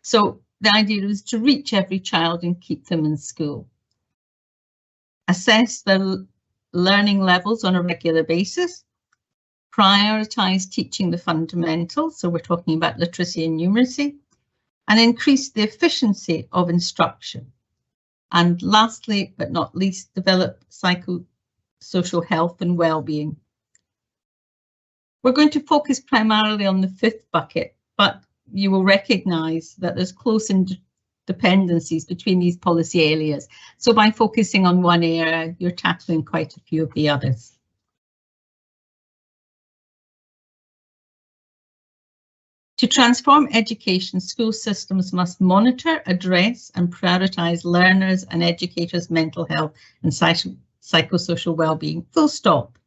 So the idea was to reach every child and keep them in school. Assess their learning levels on a regular basis. Prioritise teaching the fundamentals, so we're talking about literacy and numeracy, and increase the efficiency of instruction. And lastly, but not least, develop psychosocial health and well-being. We're going to focus primarily on the 5th bucket, but you will recognise that there's close dependencies between these policy areas. So by focusing on one area, you're tackling quite a few of the others. To transform education, school systems must monitor, address and prioritise learners and educators' mental health and psychosocial well-being, full stop.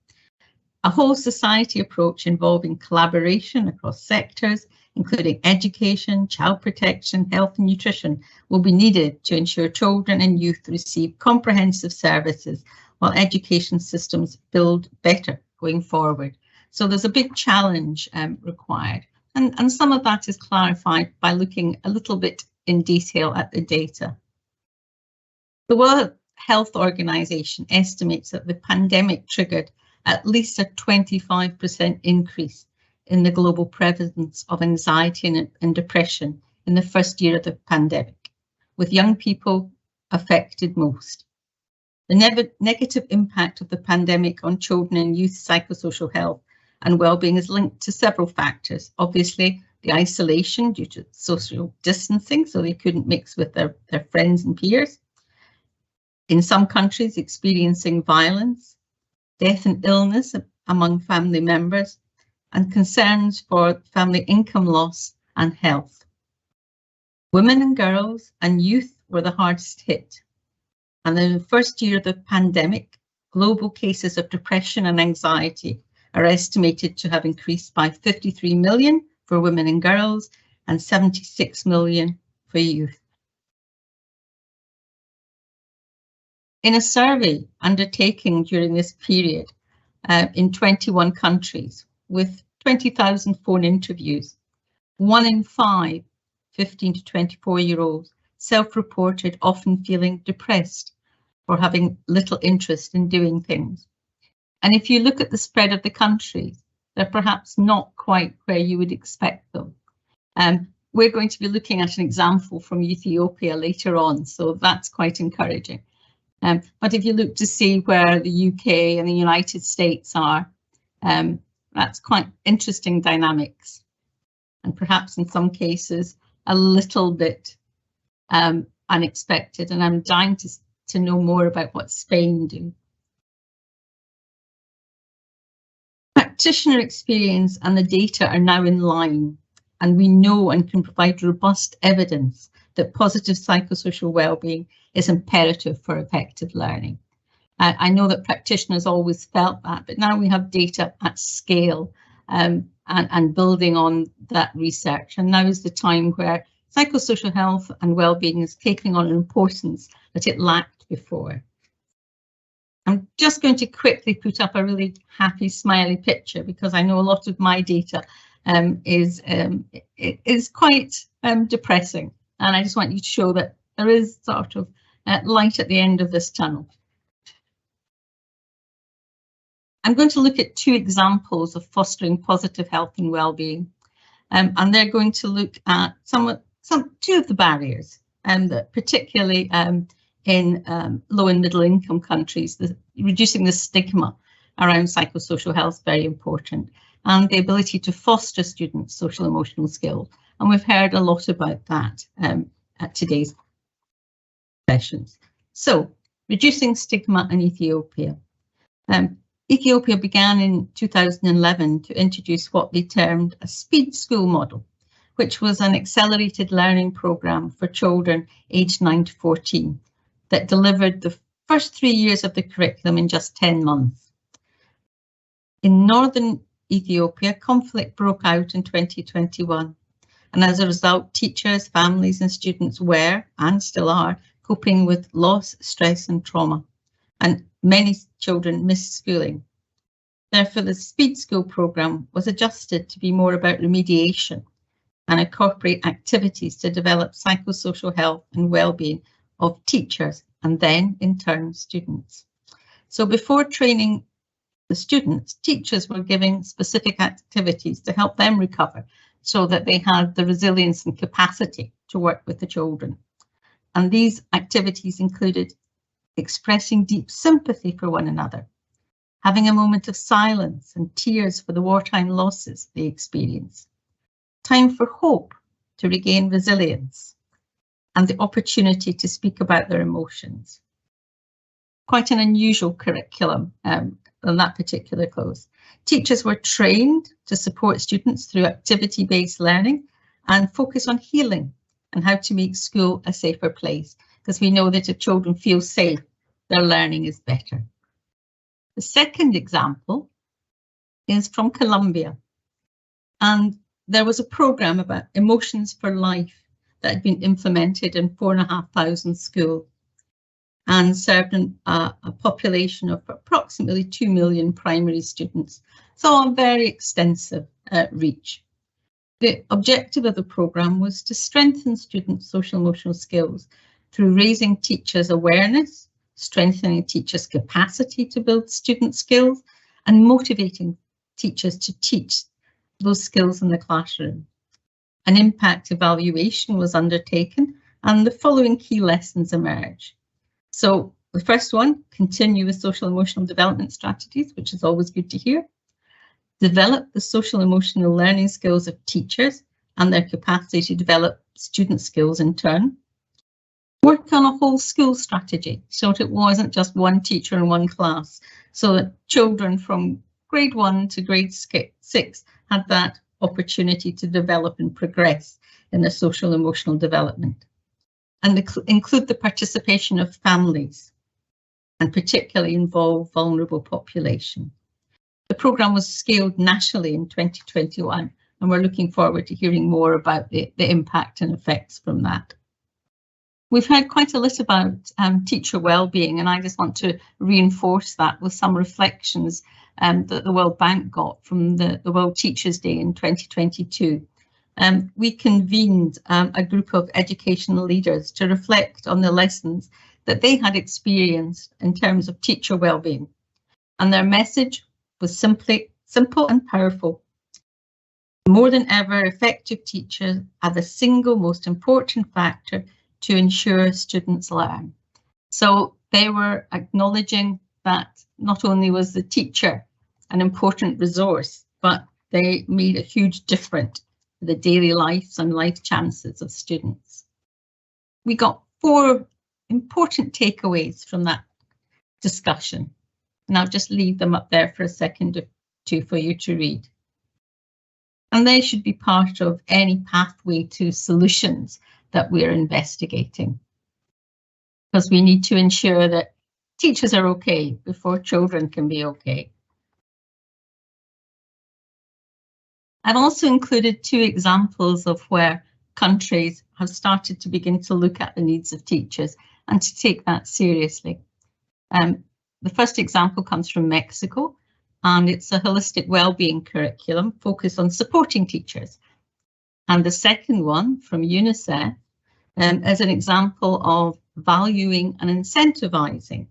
A whole society approach involving collaboration across sectors, including education, child protection, health and nutrition, will be needed to ensure children and youth receive comprehensive services while education systems build better going forward. So there's a big challenge required. And some of that is clarified by looking a little bit in detail at the data. The World Health Organization estimates that the pandemic triggered at least a 25% increase in the global prevalence of anxiety and depression in the first year of the pandemic, with young people affected most. The negative impact of the pandemic on children and youth psychosocial health and well-being is linked to several factors. Obviously, the isolation due to social distancing, so they couldn't mix with their friends and peers. In some countries, experiencing violence, death and illness among family members, and concerns for family income loss and health. Women and girls and youth were the hardest hit. And in the first year of the pandemic, global cases of depression and anxiety are estimated to have increased by 53 million for women and girls and 76 million for youth. In a survey undertaken during this period in 21 countries with 20,000 phone interviews, 1 in 5 15 to 24-year-olds self-reported often feeling depressed or having little interest in doing things. And if you look at the spread of the countries, they're perhaps not quite where you would expect them. We're going to be looking at an example from Ethiopia later on, so that's quite encouraging. But if you look to see where the UK and the United States are, that's quite interesting dynamics, and perhaps in some cases a little bit unexpected. And I'm dying to know more about what Spain do. Practitioner experience and the data are now in line, and we know and can provide robust evidence that positive psychosocial well-being is imperative for effective learning. I know that practitioners always felt that, but now we have data at scale and building on that research. And now is the time where psychosocial health and well-being is taking on an importance that it lacked before. I'm just going to quickly put up a really happy, smiley picture, because I know a lot of my data is quite depressing. And I just want you to show that there is sort of light at the end of this tunnel. I'm going to look at two examples of fostering positive health and well-being, and they're going to look at two of the barriers, that particularly in low and middle income countries, reducing the stigma around psychosocial health is very important, and the ability to foster students' social emotional skills. And we've heard a lot about that at today's sessions. So, reducing stigma in Ethiopia. Ethiopia began in 2011 to introduce what they termed a speed school model, which was an accelerated learning programme for children aged 9 to 14 that delivered the first 3 years of the curriculum in just 10 months. In northern Ethiopia, conflict broke out in 2021, and as a result, teachers, families and students were, and still are, coping with loss, stress and trauma, and many children missed schooling. Therefore, the Speed School programme was adjusted to be more about remediation and incorporate activities to develop psychosocial health and well-being of teachers and then, in turn, students. So before training the students, teachers were giving specific activities to help them recover so that they had the resilience and capacity to work with the children. And these activities included expressing deep sympathy for one another, having a moment of silence and tears for the wartime losses they experienced, time for hope to regain resilience, and the opportunity to speak about their emotions. Quite an unusual curriculum on that particular course. Teachers were trained to support students through activity-based learning and focus on healing and how to make school a safer place, because we know that if children feel safe, their learning is better. The second example is from Colombia, and there was a program about emotions for life that had been implemented in 4,500 schools and served a population of approximately 2 million primary students, so a very extensive reach. The objective of the program was to strengthen students' social emotional skills through raising teachers' awareness, strengthening teachers' capacity to build student skills, and motivating teachers to teach those skills in the classroom. An impact evaluation was undertaken and the following key lessons emerged. So the first one, continue with social emotional development strategies, which is always good to hear. Develop the social emotional learning skills of teachers and their capacity to develop student skills in turn. Work on a whole school strategy so that it wasn't just one teacher in one class, so that children from grade 1 to grade 6 had that opportunity to develop and progress in their social emotional development. And include the participation of families and particularly involve vulnerable population. The programme was scaled nationally in 2021, and we're looking forward to hearing more about the impact and effects from that. We've heard quite a lot about teacher wellbeing, and I just want to reinforce that with some reflections that the World Bank got from the World Teachers' Day in 2022. We convened a group of educational leaders to reflect on the lessons that they had experienced in terms of teacher wellbeing, and their message was simple and powerful. More than ever, effective teachers are the single most important factor to ensure students learn. So they were acknowledging that not only was the teacher an important resource, but they made a huge difference to the daily lives and life chances of students. We got 4 important takeaways from that discussion, and I'll just leave them up there for a second or two for you to read. And they should be part of any pathway to solutions that we're investigating, because we need to ensure that teachers are okay before children can be okay. I've also included 2 examples of where countries have started to begin to look at the needs of teachers and to take that seriously. The first example comes from Mexico, and it's a holistic wellbeing curriculum focused on supporting teachers. And the second one from UNICEF is an example of valuing and incentivizing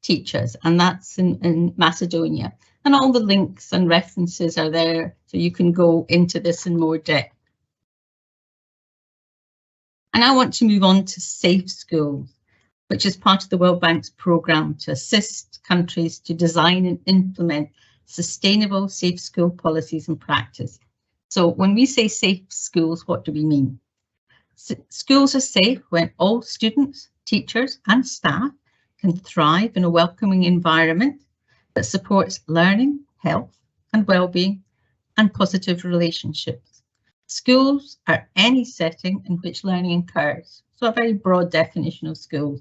teachers, and that's in Macedonia. And all the links and references are there, so you can go into this in more depth. And I want to move on to Safe Schools, which is part of the World Bank's programme to assist countries to design and implement sustainable safe school policies and practice. So when we say safe schools, what do we mean? Schools are safe when all students, teachers and staff can thrive in a welcoming environment that supports learning, health and well-being and positive relationships. Schools are any setting in which learning occurs. So a very broad definition of schools.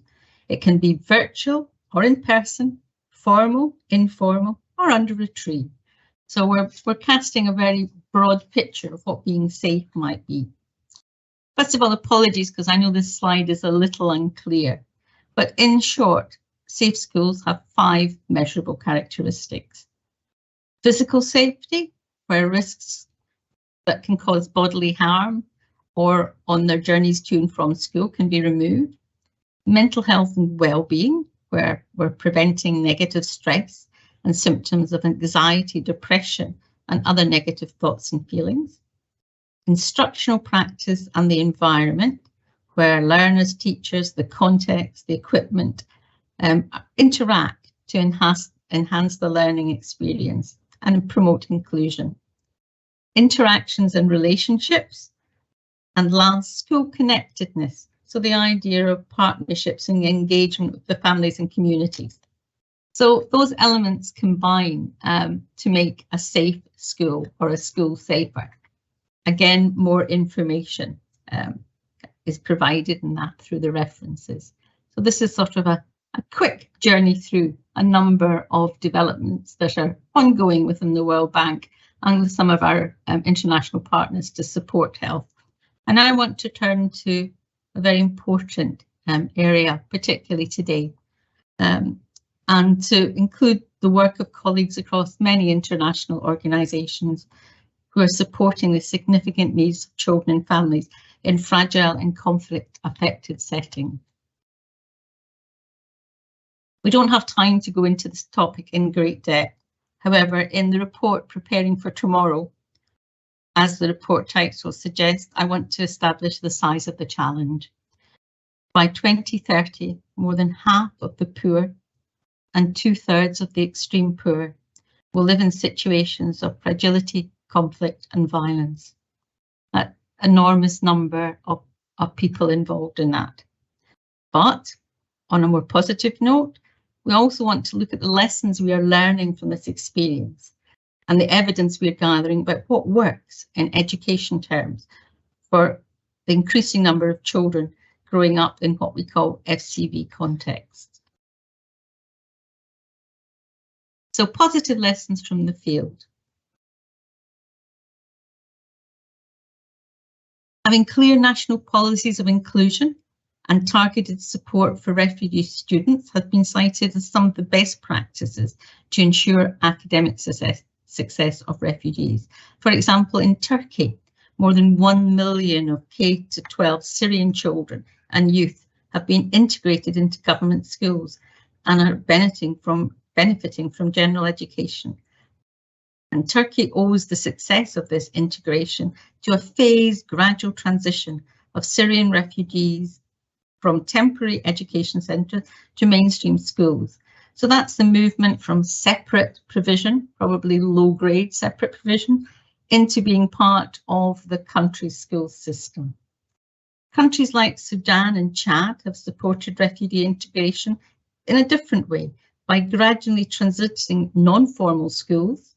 It can be virtual or in person, formal, informal or under a tree. So we're casting a very broad picture of what being safe might be. First of all, apologies, because I know this slide is a little unclear, but in short, safe schools have 5 measurable characteristics. Physical safety, where risks that can cause bodily harm or on their journeys to and from school can be removed. Mental health and well-being, where we're preventing negative stress and symptoms of anxiety, depression, and other negative thoughts and feelings. Instructional practice and the environment, where learners, teachers, the context, the equipment interact to enhance the learning experience and promote inclusion. Interactions and relationships, and last, school connectedness. So the idea of partnerships and engagement with the families and communities. So those elements combine to make a safe school or a school safer. Again, more information is provided in that through the references. So this is sort of a quick journey through a number of developments that are ongoing within the World Bank and with some of our international partners to support health. And I want to turn to a very important area, particularly today, and to include the work of colleagues across many international organisations who are supporting the significant needs of children and families in fragile and conflict-affected settings. We don't have time to go into this topic in great depth. However, in the report Preparing for Tomorrow, as the report title suggests, I want to establish the size of the challenge. By 2030, more than half of the poor and 2/3 of the extreme poor will live in situations of fragility, conflict and violence. An enormous number of people involved in that. But on a more positive note, we also want to look at the lessons we are learning from this experience and the evidence we are gathering about what works in education terms for the increasing number of children growing up in what we call FCV contexts. So positive lessons from the field. Having clear national policies of inclusion and targeted support for refugee students has been cited as some of the best practices to ensure academic success of refugees. For example, in Turkey, more than 1 million of K-12 Syrian children and youth have been integrated into government schools and are benefiting from general education. And Turkey owes the success of this integration to a phased, gradual transition of Syrian refugees from temporary education centres to mainstream schools. So that's the movement from separate provision, probably low grade separate provision, into being part of the country's school system. Countries like Sudan and Chad have supported refugee integration in a different way by gradually transitioning non-formal schools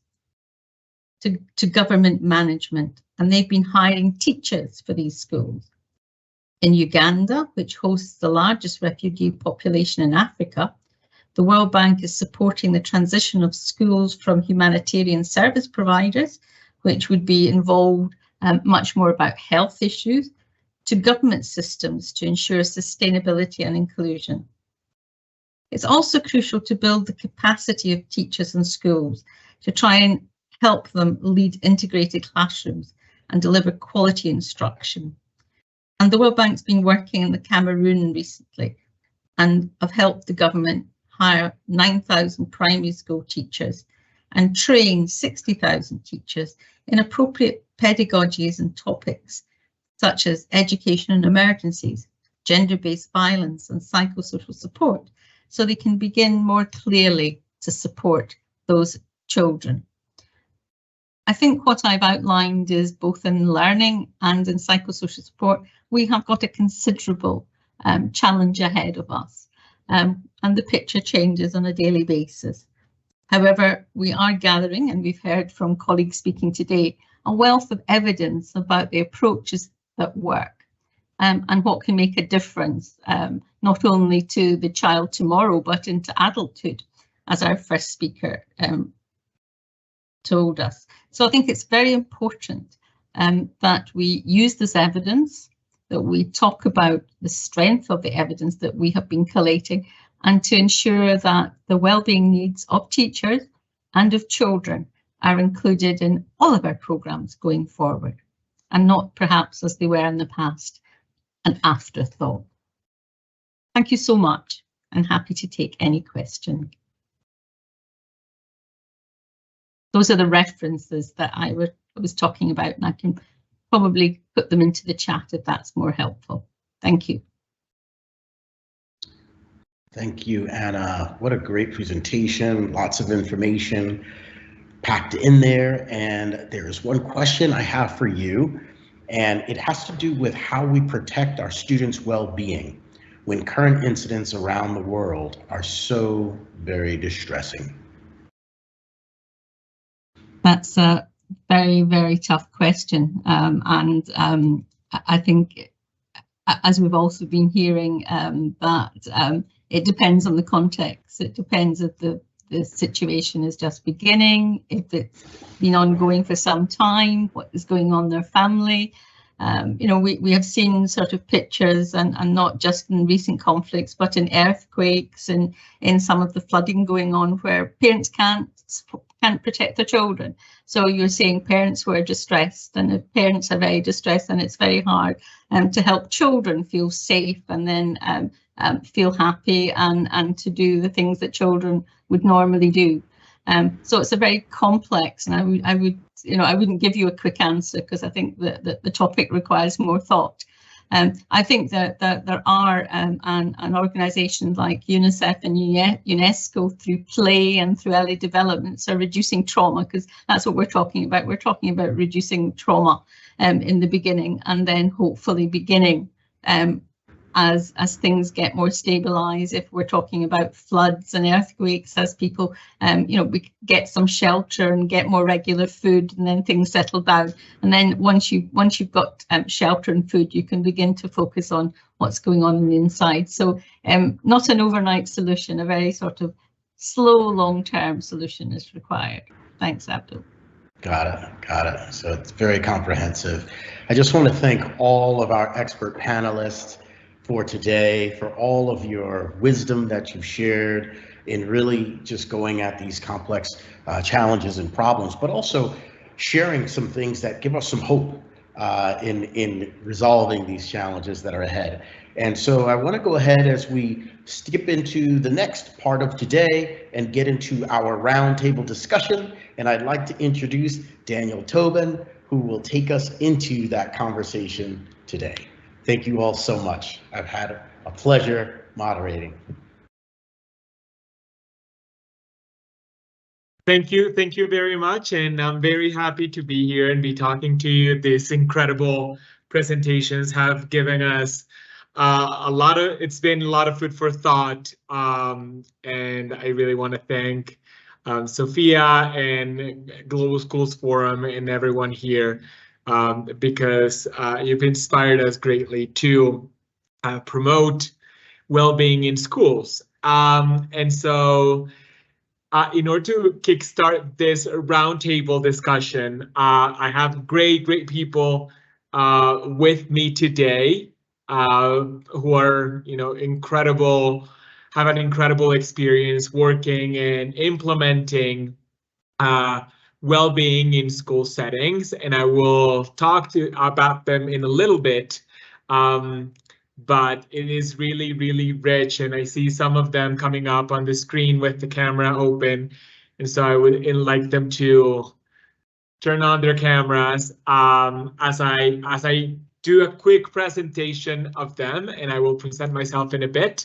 to government management, and they've been hiring teachers for these schools. In Uganda, which hosts the largest refugee population in Africa, the World Bank is supporting the transition of schools from humanitarian service providers, which would be involved much more about health issues, to government systems to ensure sustainability and inclusion. It's also crucial to build the capacity of teachers and schools to try and help them lead integrated classrooms and deliver quality instruction. And the World Bank's been working in the Cameroon recently and have helped the government hire 9,000 primary school teachers and train 60,000 teachers in appropriate pedagogies and topics such as education in emergencies, gender-based violence and psychosocial support, so they can begin more clearly to support those children. I think what I've outlined is both in learning and in psychosocial support, we have got a considerable challenge ahead of us, and the picture changes on a daily basis. However, we are gathering, and we've heard from colleagues speaking today, a wealth of evidence about the approaches that work and what can make a difference, not only to the child tomorrow, but into adulthood, as our first speaker told us. So I think it's very important that we use this evidence, that we talk about the strength of the evidence that we have been collating, and to ensure that the wellbeing needs of teachers and of children are included in all of our programmes going forward, and not perhaps as they were in the past, an afterthought. Thank you so much. I'm happy to take any question. Those are the references that I was talking about, and I can probably put them into the chat if that's more helpful. Thank you. Thank you, Anna. What a great presentation. Lots of information packed in there. And there's one question I have for you, and it has to do with how we protect our students' well-being when current incidents around the world are so very distressing. That's a very, very tough question. I think, as we've also been hearing, that it depends on the context. It depends if the situation is just beginning, if it's been ongoing for some time, what is going on in their family. You know, we have seen sort of pictures, and not just in recent conflicts, but in earthquakes and in some of the flooding going on, where parents can't protect their children. So you're seeing parents who are distressed, and if parents are very distressed, then it's very hard to help children feel safe and then feel happy and to do the things that children would normally do. So it's a very complex, and I wouldn't give you a quick answer, because I think that the topic requires more thought. I think that there are an organisations like UNICEF and UNESCO, through play and through early developments, are reducing trauma, because that's what we're talking about. We're talking about reducing trauma in the beginning, and then hopefully beginning as things get more stabilised. If we're talking about floods and earthquakes, as people, we get some shelter and get more regular food, and then things settle down. And then once you've got shelter and food, you can begin to focus on what's going on the inside. So not an overnight solution, a very sort of slow, long-term solution is required. Thanks, Abdul. Got it. So it's very comprehensive. I just want to thank all of our expert panelists for today, for all of your wisdom that you've shared in really just going at these complex challenges and problems, but also sharing some things that give us some hope in resolving these challenges that are ahead. And so I want to go ahead as we skip into the next part of today and get into our roundtable discussion. And I'd like to introduce Daniel Tobin, who will take us into that conversation today. Thank you all so much. I've had A pleasure moderating. Thank you very much, and I'm very happy to be here and be talking to you. These incredible presentations have given us it's been a lot of food for thought, and I really want to thank Sophia and Global Schools Forum and everyone here, because you've inspired us greatly to promote well-being in schools. And so in order to kickstart this roundtable discussion, I have great people with me today who are, incredible, have an incredible experience working and implementing well-being in school settings, and I will talk about them in a little bit. But it is really rich, and I see some of them coming up on the screen with the camera open, and so I would like them to turn on their cameras as I do a quick presentation of them, and I will present myself in a bit.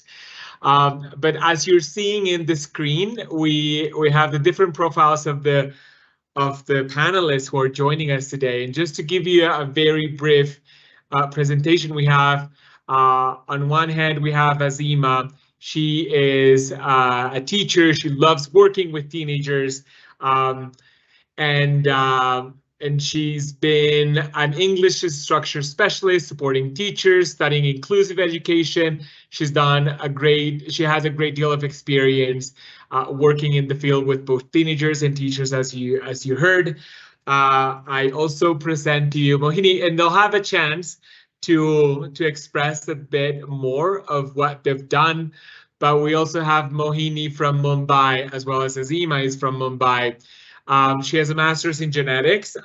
But as you're seeing in the screen, we have the different profiles of the panelists who are joining us today, and just to give you a very brief presentation, we have on one hand, we have Azima. She is a teacher. She loves working with teenagers, and she's been an English instructor specialist supporting teachers studying inclusive education. She has a great deal of experience working in the field with both teenagers and teachers, as you heard. I also present to you Mohini, and they'll have a chance to express a bit more of what they've done. But we also have Mohini from Mumbai, as well as Azima is from Mumbai. She has a master's in genetics,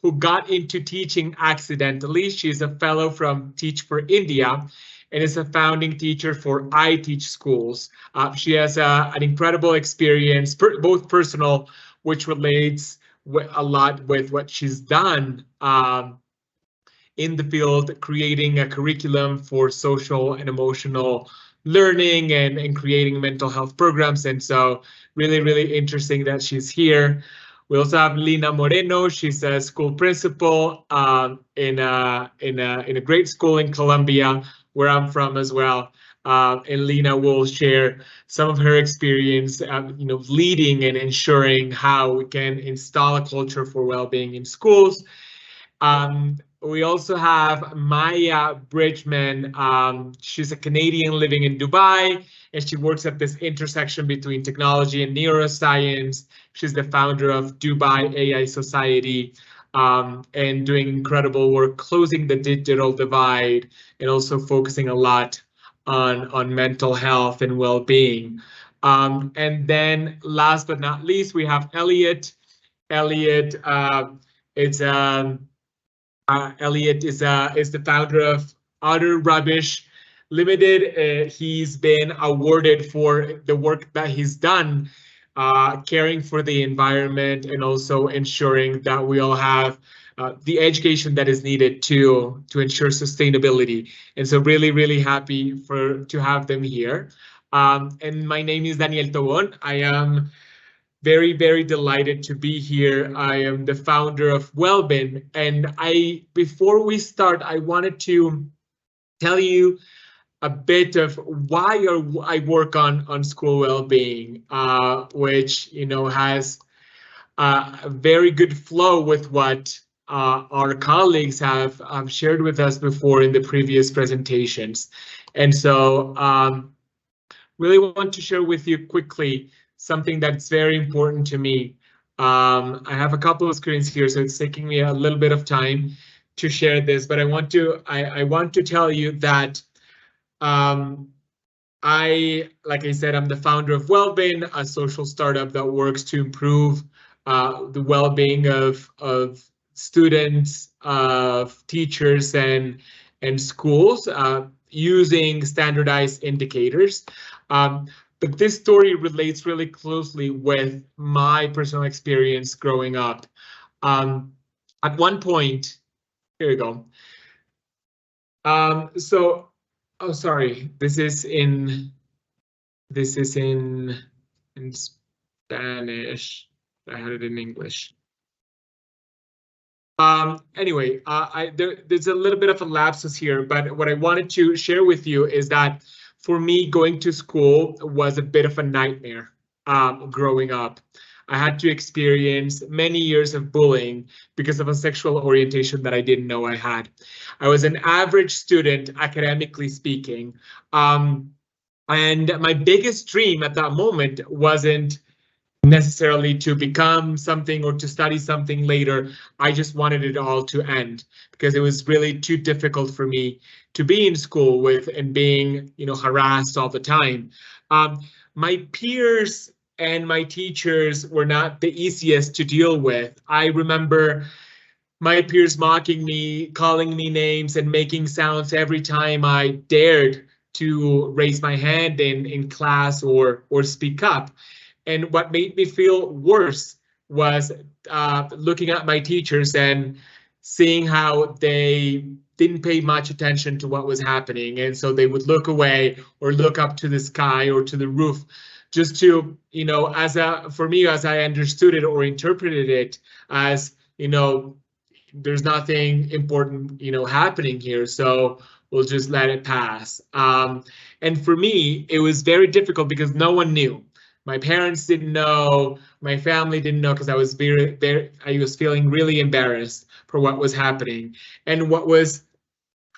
who got into teaching accidentally. She's a fellow from Teach for India and is a founding teacher for I Teach Schools. She has an incredible experience, both personal, which relates a lot with what she's done in the field, creating a curriculum for social and emotional learning and creating mental health programs. And so really interesting that she's here. We also have Lina Moreno. She's a school principal in a great school in Colombia, where I'm from as well. And Lina will share some of her experience, leading and ensuring how we can install a culture for well-being in schools. We also have Maya Bridgman. She's a Canadian living in Dubai, and she works at this intersection between technology and neuroscience. She's the founder of Dubai AI Society, and doing incredible work closing the digital divide and also focusing a lot on mental health and well-being. And then last but not least, we have Elliot. Elliot is the founder of Utter Rubbish Limited. He's been awarded for the work that he's done, caring for the environment and also ensuring that we all have the education that is needed to ensure sustainability. And so really happy to have them here. And my name is Daniel Tobon. I am very delighted to be here. I am the founder of Wellbeing, and before we start, I wanted to tell you a bit of why I work on school well-being, which has a very good flow with what our colleagues have shared with us before in the previous presentations. And so really want to share with you quickly something that's very important to me. I have a couple of screens here, so it's taking me a little bit of time to share this, but I want to tell you that like I said, I'm the founder of Wellbeing, a social startup that works to improve the well-being of students, of teachers, and schools using standardized indicators. But this story relates really closely with my personal experience growing up. At one point, here we go. So Oh, sorry. This is in Spanish. I had it in English. Anyway, there's a little bit of a lapsus here, but what I wanted to share with you is that for me, going to school was a bit of a nightmare growing up. I had to experience many years of bullying because of a sexual orientation that I didn't know I had. I was an average student, academically speaking, and my biggest dream at that moment wasn't necessarily to become something or to study something later. I just wanted it all to end because it was really too difficult for me to be in school with and being, harassed all the time. My peers and my teachers were not the easiest to deal with. I remember my peers mocking me, calling me names, and making sounds every time I dared to raise my hand in class or speak up. And what made me feel worse was looking at my teachers and seeing how they didn't pay much attention to what was happening. And so they would look away or look up to the sky or to the roof just to, for me, as I understood it or interpreted it as, there's nothing important, happening here. So we'll just let it pass. And for me, it was very difficult because no one knew. My parents didn't know, my family didn't know because I was I was feeling really embarrassed for what was happening. And what was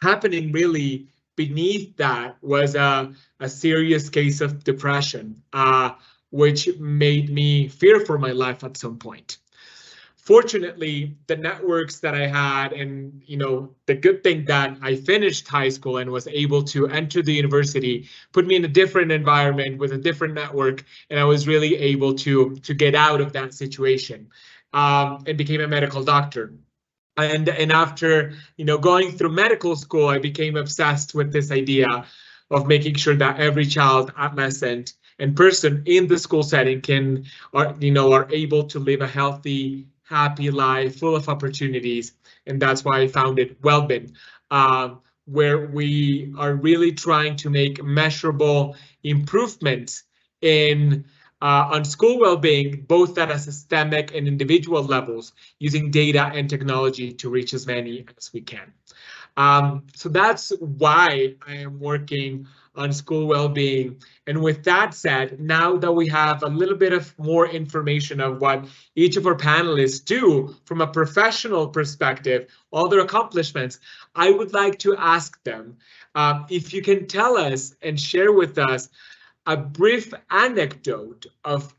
happening really beneath that was a serious case of depression, which made me fear for my life at some point. Fortunately, the networks that I had and, the good thing that I finished high school and was able to enter the university put me in a different environment with a different network. And I was really able to get out of that situation and became a medical doctor. And after, going through medical school, I became obsessed with this idea of making sure that every child, adolescent, and person in the school setting are able to live a healthy, happy life full of opportunities. And that's why I founded Wellbeing, where we are really trying to make measurable improvements in on school well-being, both at a systemic and individual levels, using data and technology to reach as many as we can. So that's why I am working on school well-being. And with that said, now that we have a little bit of more information of what each of our panelists do from a professional perspective, all their accomplishments, I would like to ask them if you can tell us and share with us a brief anecdote of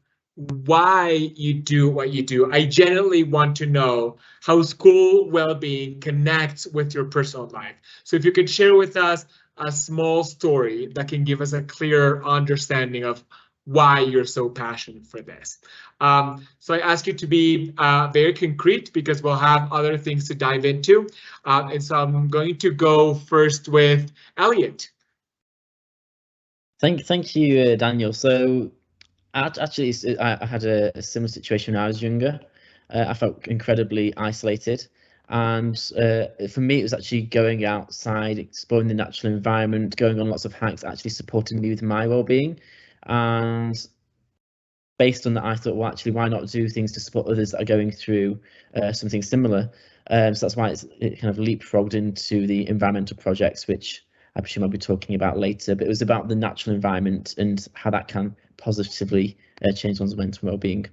why you do what you do. I genuinely want to know how school well-being connects with your personal life. So if you could share with us a small story that can give us a clear understanding of why you're so passionate for this. So I ask you to be very concrete because we'll have other things to dive into. And so I'm going to go first with Elliot. Thank you, Daniel. So actually, I had a similar situation when I was younger. I felt incredibly isolated. And for me, it was actually going outside, exploring the natural environment, going on lots of hikes, actually supporting me with my well-being. And based on that, I thought, well, actually, why not do things to support others that are going through something similar? So that's why it kind of leapfrogged into the environmental projects, which I presume I'll be talking about later. But it was about the natural environment and how that can positively change one's mental well-being.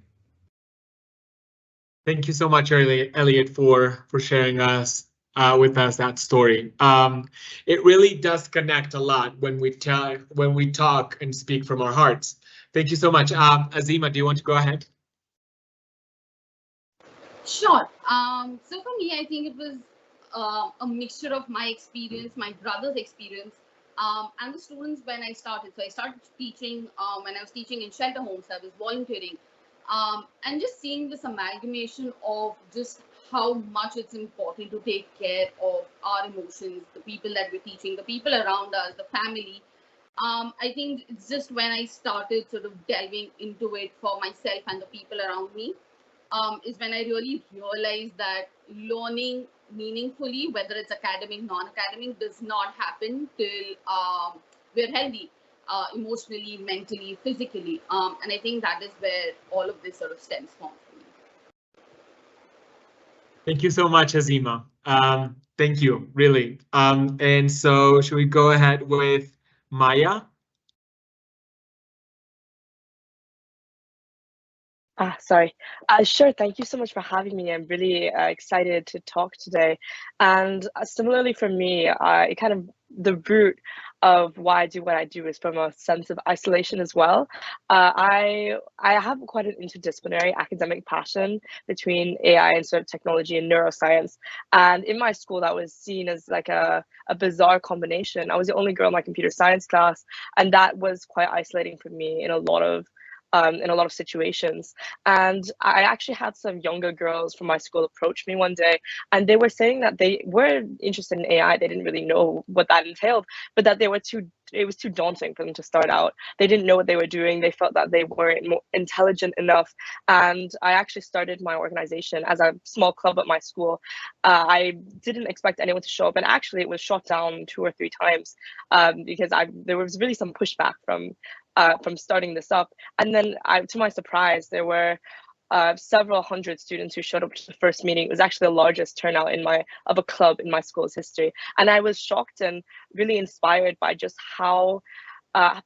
Thank you so much, Elliot, for sharing with us that story. It really does connect a lot when we talk and speak from our hearts. Thank you so much. Azima, do you want to go ahead? Sure. So for me, I think it was a mixture of my experience, my brother's experience, and the students when I started. So I started teaching when I was teaching in shelter homes. I was volunteering. And just seeing this amalgamation of just how much it's important to take care of our emotions, the people that we're teaching, the people around us, the family. I think it's just when I started sort of delving into it for myself and the people around me, is when I really realized that learning meaningfully, whether it's academic, non-academic, does not happen till we're healthy, emotionally, mentally, physically. And I think that is where all of this sort of stems from. Thank you so much, Azima. Thank you, really. And so should we go ahead with Maya? Sorry. Sure. Thank you so much for having me. I'm really excited to talk today. And similarly for me, kind of the root of why I do what I do is from a sense of isolation as well. I have quite an interdisciplinary academic passion between AI and sort of technology and neuroscience. And in my school, that was seen as like a bizarre combination. I was the only girl in my computer science class, and that was quite isolating for me in a lot of situations. And I actually had some younger girls from my school approach me one day, and they were saying that they were interested in AI. They didn't really know what that entailed, but that it was too daunting for them to start out. They didn't know what they were doing. They felt that they weren't more intelligent enough. And I actually started my organization as a small club at my school. I didn't expect anyone to show up, and actually it was shot down 2 or 3 times because there was really some pushback from starting this up. And then to my surprise, there were several hundred students who showed up to the first meeting. It was actually the largest turnout of a club in my school's history. And I was shocked and really inspired by just how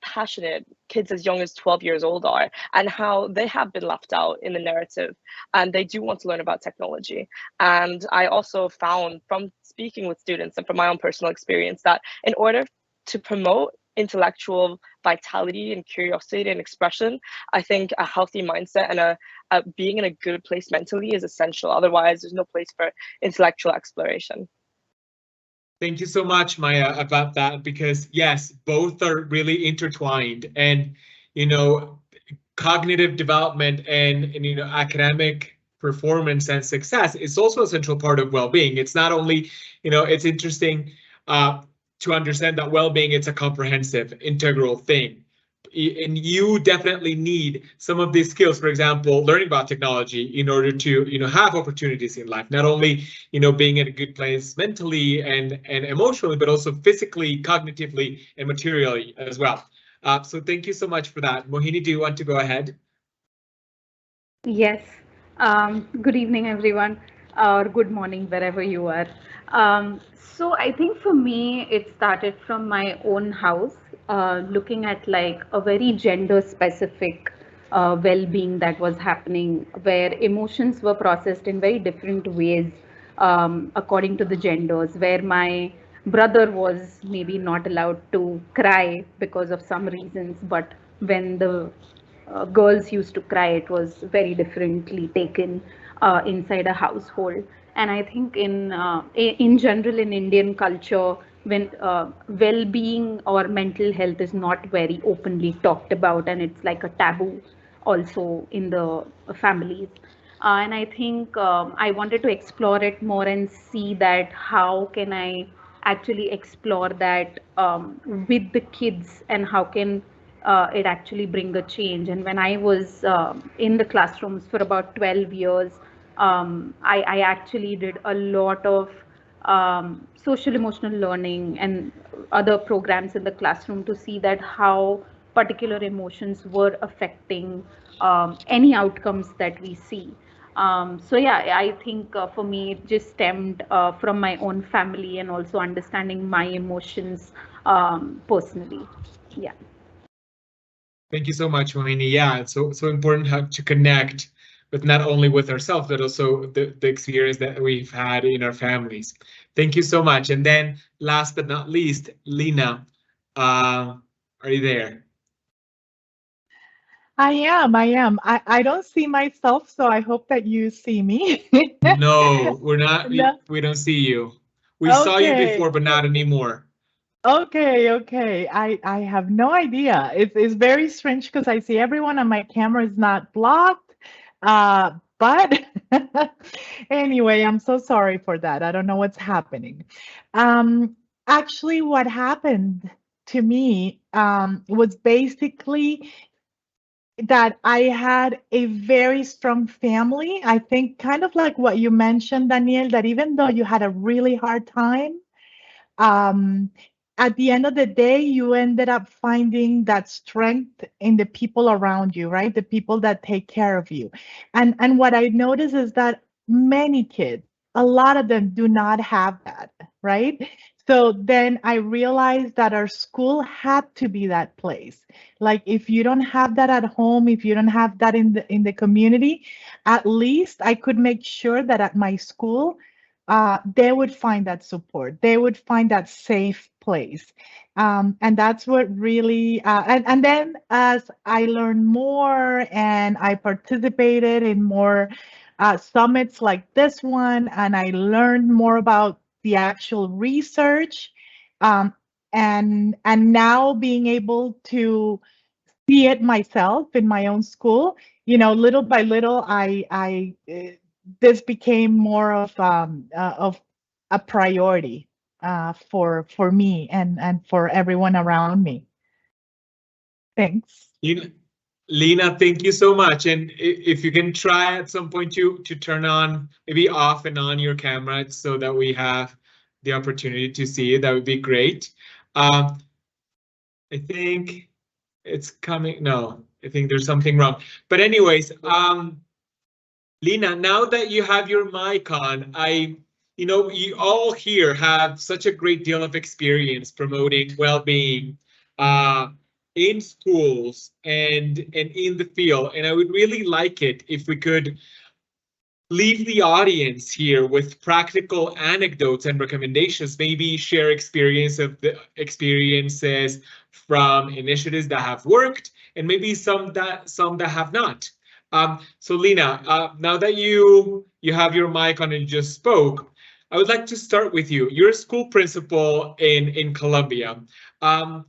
passionate kids as young as 12 years old are, and how they have been left out in the narrative, and they do want to learn about technology. And I also found from speaking with students and from my own personal experience that in order to promote intellectual vitality and curiosity and expression, I think a healthy mindset and a being in a good place mentally is essential. Otherwise, there's no place for intellectual exploration. Thank you so much, Maya, about that, because yes, both are really intertwined. And, you know, cognitive development and you know, academic performance and success is also a central part of well-being. It's not only, you know, it's interesting to understand that well-being, it's a comprehensive, integral thing. And you definitely need some of these skills, for example, learning about technology in order to, you know, have opportunities in life, not only, you know, being in a good place mentally and emotionally, but also physically, cognitively, and materially as well. So thank you so much for that. Mohini, do you want to go ahead? Yes. Good evening, everyone, or good morning, wherever you are. So I think for me, it started from my own house, looking at like a very gender specific well-being that was happening, where emotions were processed in very different ways according to the genders, where my brother was maybe not allowed to cry because of some reasons, but when the girls used to cry, it was very differently taken inside a household. And I think in general in Indian culture, when well-being or mental health is not very openly talked about, and it's like a taboo also in the families. And I think I wanted to explore it more and see that how can I actually explore that with the kids, and how can it actually bring a change. And when I was in the classrooms for about 12 years, I actually did a lot of social emotional learning and other programs in the classroom to see that how particular emotions were affecting any outcomes that we see. So yeah, I think for me it just stemmed from my own family and also understanding my emotions personally. Yeah. Thank you so much, Mohini. Yeah, it's so important how to connect with not only with ourselves, but also the experience that we've had in our families. Thank you so much. And then last but not least, Lena, are you there? I am. I don't see myself, so I hope that you see me. No, we're not. No. We don't see you. We saw you before, but not anymore. Okay. I have no idea. It's very strange because I see everyone on my camera is not blocked. But anyway, I'm so sorry for that. I don't know what's happening. Actually, what happened to me was basically that I had a very strong family. I think kind of like what you mentioned, Daniel, that even though you had a really hard time, um, at the end of the day, you ended up finding that strength in the people around you, right? The people that take care of you. And what I notice is that many kids, a lot of them do not have that, right? So then I realized that our school had to be that place. Like if you don't have that at home, if you don't have that in the community, at least I could make sure that at my school, they would find that support. They would find that safe place. And that's what really, and then as I learned more and I participated in more summits like this one, and I learned more about the actual research, and now being able to see it myself in my own school, little by little, this became more of a priority for me and for everyone around me. Thanks. Lena, thank you so much. And if you can try at some point to turn on, maybe off and on your camera so that we have the opportunity to see it, that would be great. I think it's coming. No, I think there's something wrong. But anyways, Lena, now that you have your mic on, you all here have such a great deal of experience promoting well-being in schools and in the field. And I would really like it if we could leave the audience here with practical anecdotes and recommendations, maybe share experiences from initiatives that have worked and maybe some that have not. So Lena, now that you have your mic on and you just spoke, I would like to start with you. You're a school principal in Colombia, and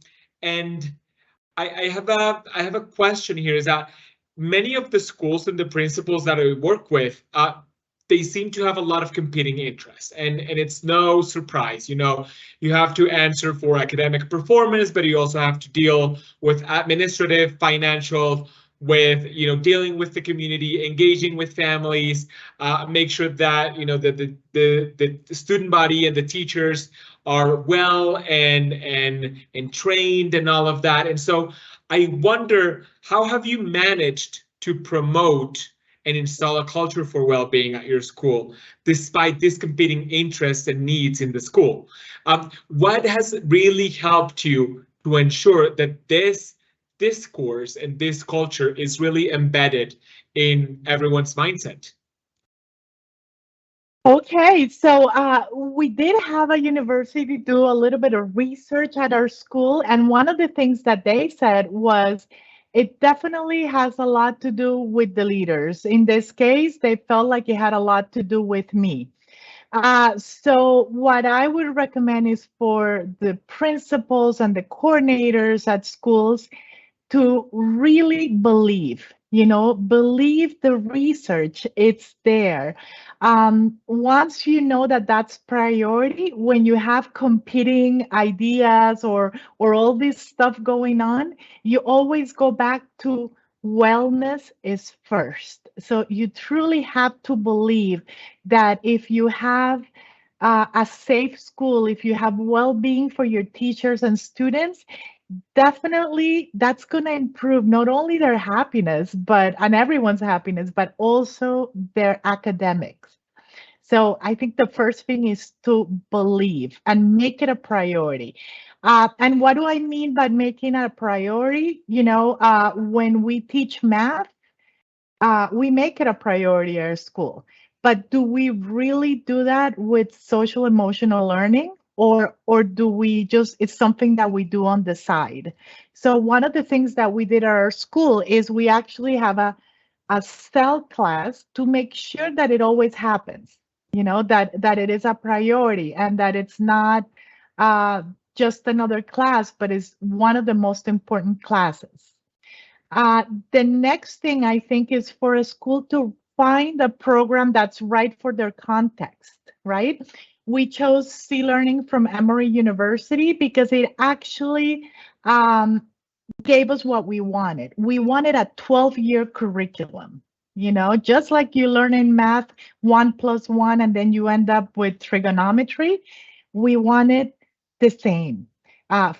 I have a question here. Is that many of the schools and the principals that I work with, they seem to have a lot of competing interests, and it's no surprise. You have to answer for academic performance, but you also have to deal with administrative, financial, with dealing with the community, engaging with families, make sure that the student body and the teachers are well and trained and all of that. And so I wonder, how have you managed to promote and install a culture for well-being at your school, despite these competing interests and needs in the school? What has really helped you to ensure that this discourse and this culture is really embedded in everyone's mindset? Okay, so we did have a university do a little bit of research at our school, and one of the things that they said was it definitely has a lot to do with the leaders. In this case, they felt like it had a lot to do with me. So what I would recommend is for the principals and the coordinators at schools to really believe the research, it's there. Once you know that that's priority, when you have competing ideas or all this stuff going on, you always go back to wellness is first. So you truly have to believe that if you have a safe school, if you have well-being for your teachers and students, definitely that's going to improve not only their happiness and everyone's happiness, but also their academics. So I think the first thing is to believe and make it a priority. And what do I mean by making it a priority? When we teach math, we make it a priority at our school. But do we really do that with social emotional learning? Or do we just, it's something that we do on the side? So one of the things that we did at our school is we actually have a cell class to make sure that it always happens, that it is a priority and that it's not just another class, but is one of the most important classes. The next thing I think is for a school to find a program that's right for their context, right? We chose C-Learning from Emory University because it actually gave us what we wanted. We wanted a 12-year curriculum, you know, just like you learn in math 1 + 1 and then you end up with trigonometry. We wanted the same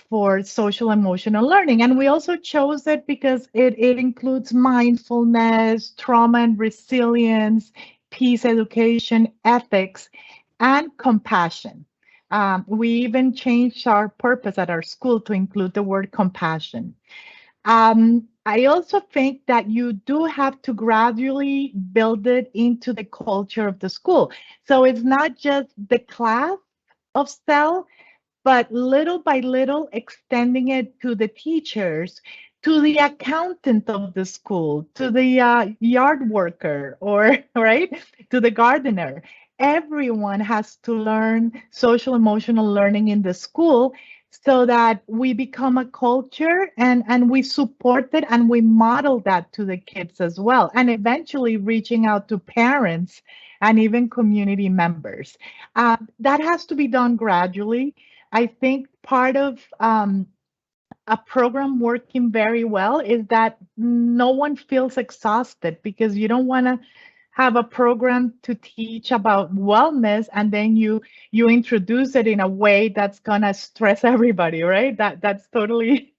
for social emotional learning. And we also chose it because it includes mindfulness, trauma and resilience, peace education, ethics, and compassion. We even changed our purpose at our school to include the word compassion. I also think that you do have to gradually build it into the culture of the school. So it's not just the class of SEL, but little by little extending it to the teachers, to the accountant of the school, to the yard worker, or right, to the gardener. Everyone has to learn social emotional learning in the school so that we become a culture and we support it and we model that to the kids as well. And eventually reaching out to parents and even community members. That has to be done gradually. I think part of a program working very well is that no one feels exhausted, because you don't want to have a program to teach about wellness and then you introduce it in a way that's gonna stress everybody, right? That's totally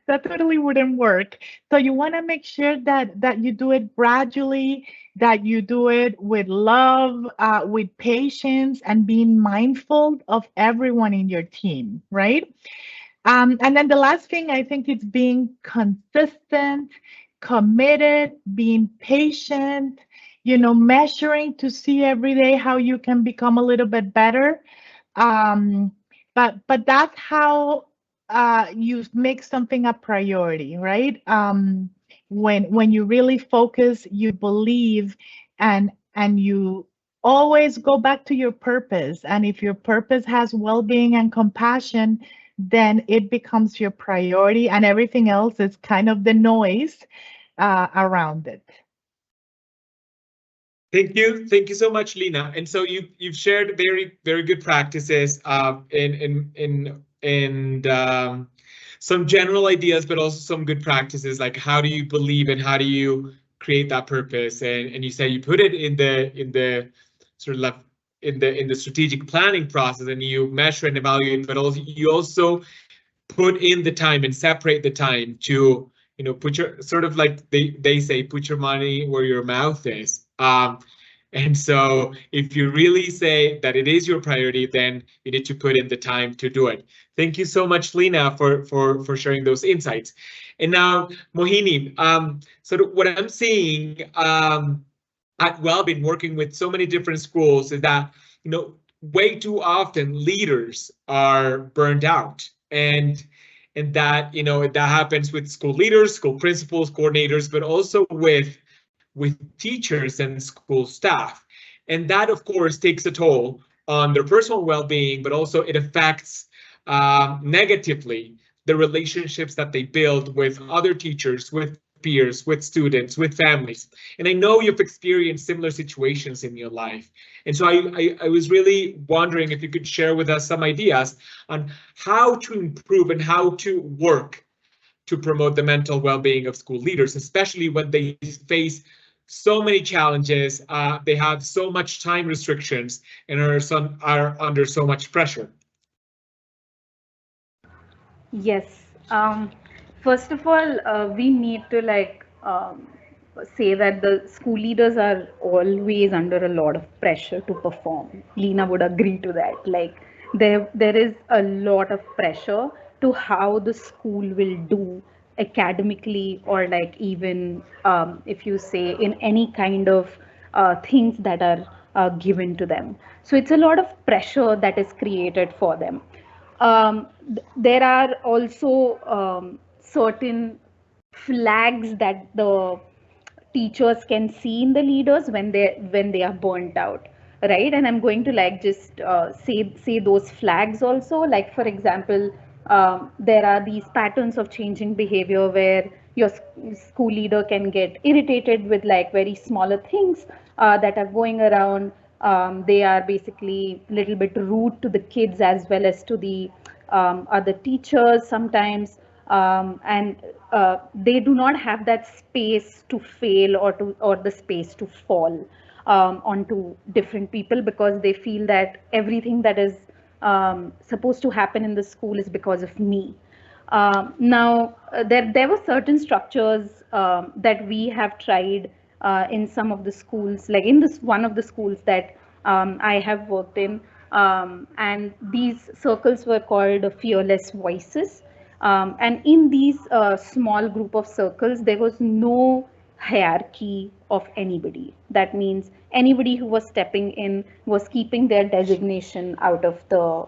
that totally wouldn't work. So you want to make sure that you do it gradually, that you do it with love, with patience, and being mindful of everyone in your team, right? And then the last thing, I think, is being consistent, committed, being patient, you know, measuring to see every day how you can become a little bit better. But that's how you make something a priority, right? When you really focus, you believe, and you always go back to your purpose. And if your purpose has well-being and compassion, then it becomes your priority, and everything else is kind of the noise around it. Thank you so much, Lina. And so you've shared very good practices and some general ideas, but also some good practices, like how do you believe and how do you create that purpose? And you say you put it in the sort of like in the strategic planning process, and you measure and evaluate, but also you also put in the time and separate the time to, you know, put your sort of like they say, put your money where your mouth is. And so if you really say that it is your priority, then you need to put in the time to do it. Thank you so much, Lina, for sharing those insights. And now, Mohini, sort of what I'm seeing at Wellbeing, working with so many different schools, is that, you know, way too often leaders are burned out, and that, you know, that happens with school leaders, school principals, coordinators, but also with teachers and school staff. And that, of course, takes a toll on their personal well-being, but also it affects negatively the relationships that they build with other teachers, with peers, with students, with families. And I know you've experienced similar situations in your life. And so I was really wondering if you could share with us some ideas on how to improve and how to work to promote the mental well-being of school leaders, especially when they face so many challenges, they have so much time restrictions, and are under so much pressure. Yes. First of all, we need to say that the school leaders are always under a lot of pressure to perform. Lina would agree to that. Like there is a lot of pressure to how the school will do academically, or like even if you say in any kind of things that are given to them. So it's a lot of pressure that is created for them. There are also certain flags that the teachers can see in the leaders when they are burnt out, right? And I'm going to like just say those flags also. Like for example, there are these patterns of changing behavior where your school leader can get irritated with like very smaller things that are going around. They are basically a little bit rude to the kids as well as to the other teachers sometimes. and they do not have that space to fail or the space to fall onto different people, because they feel that everything that is supposed to happen in the school is because of me. Now, there were certain structures that we have tried in some of the schools, like in this one of the schools that I have worked in, and these circles were called fearless voices. And in these small group of circles, there was no hierarchy of anybody. That means anybody who was stepping in was keeping their designation out of the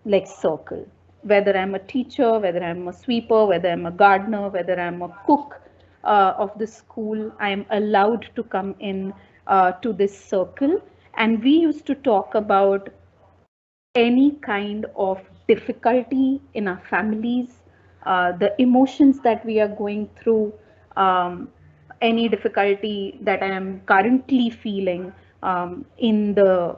like circle. Whether I'm a teacher, whether I'm a sweeper, whether I'm a gardener, whether I'm a cook of the school, I'm allowed to come in to this circle. And we used to talk about any kind of difficulty in our families, the emotions that we are going through, any difficulty that I am currently feeling in the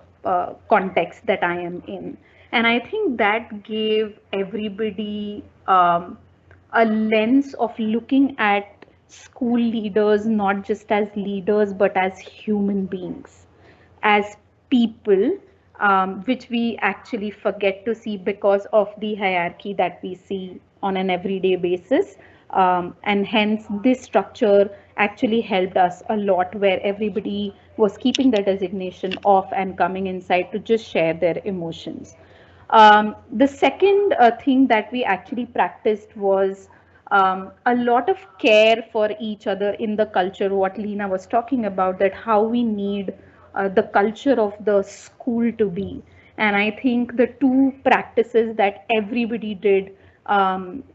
context that I am in. And I think that gave everybody a lens of looking at school leaders not just as leaders but as human beings, as people, which we actually forget to see because of the hierarchy that we see on an everyday basis. And hence this structure actually helped us a lot, where everybody was keeping their designation off and coming inside to just share their emotions. The second thing that we actually practiced was a lot of care for each other in the culture, what Lena was talking about, that how we need the culture of the school to be. And I think the two practices that everybody did,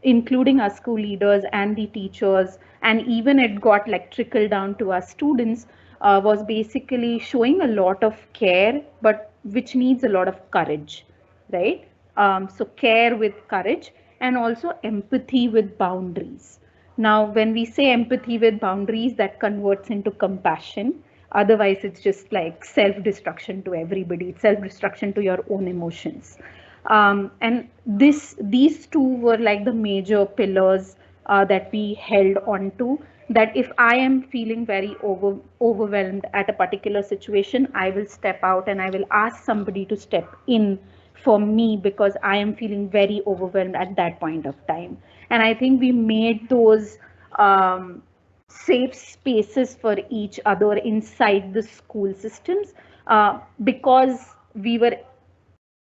including our school leaders and the teachers, and even it got like trickled down to our students, was basically showing a lot of care, but which needs a lot of courage, right? So care with courage, and also empathy with boundaries. Now, when we say empathy with boundaries, that converts into compassion. Otherwise, it's just like self-destruction to everybody. It's self-destruction to your own emotions. And these two were like the major pillars that we held on to. That if I am feeling very overwhelmed at a particular situation, I will step out and I will ask somebody to step in for me, because I am feeling very overwhelmed at that point of time. And I think we made those safe spaces for each other inside the school systems, because we were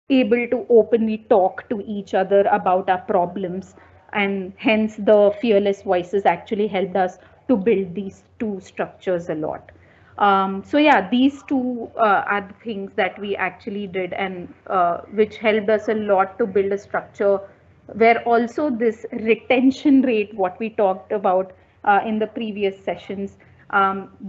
able to openly talk to each other about our problems, and hence the fearless voices actually helped us to build these two structures a lot. So yeah, these two are the things that we actually did, and which helped us a lot to build a structure where also this retention rate, what we talked about in the previous sessions,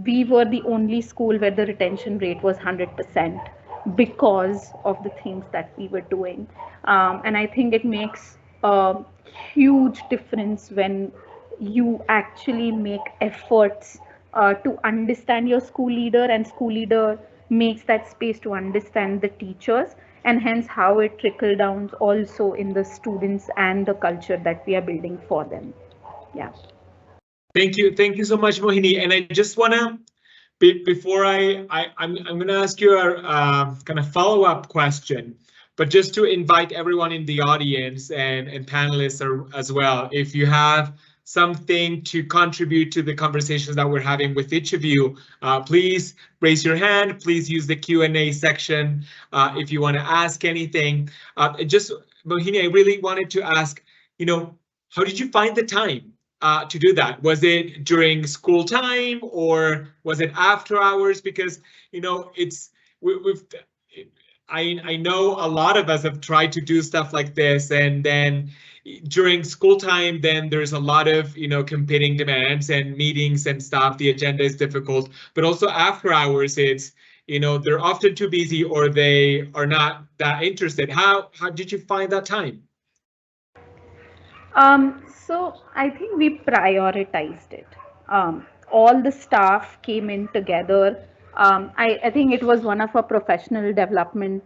we were the only school where the retention rate was 100% because of the things that we were doing. And I think it makes a huge difference when you actually make efforts to understand your school leader, and school leader makes that space to understand the teachers, and hence how it trickle down also in the students and the culture that we are building for them. Yeah. Thank you so much, Mohini. And I just want to, before I'm going to ask you a kind of follow-up question, but just to invite everyone in the audience and panelists as well, if you have something to contribute to the conversations that we're having with each of you, please raise your hand. Please use the Q&A section if you want to ask anything. Just, Mohini, I really wanted to ask, how did you find the time to do that? Was it during school time or was it after hours? Because I know a lot of us have tried to do stuff like this, and then during school time, then there's a lot of competing demands and meetings and stuff. The agenda is difficult, but also after hours, it's they're often too busy or they are not that interested. How did you find that time? So I think we prioritized it. All the staff came in together. I think it was one of our professional development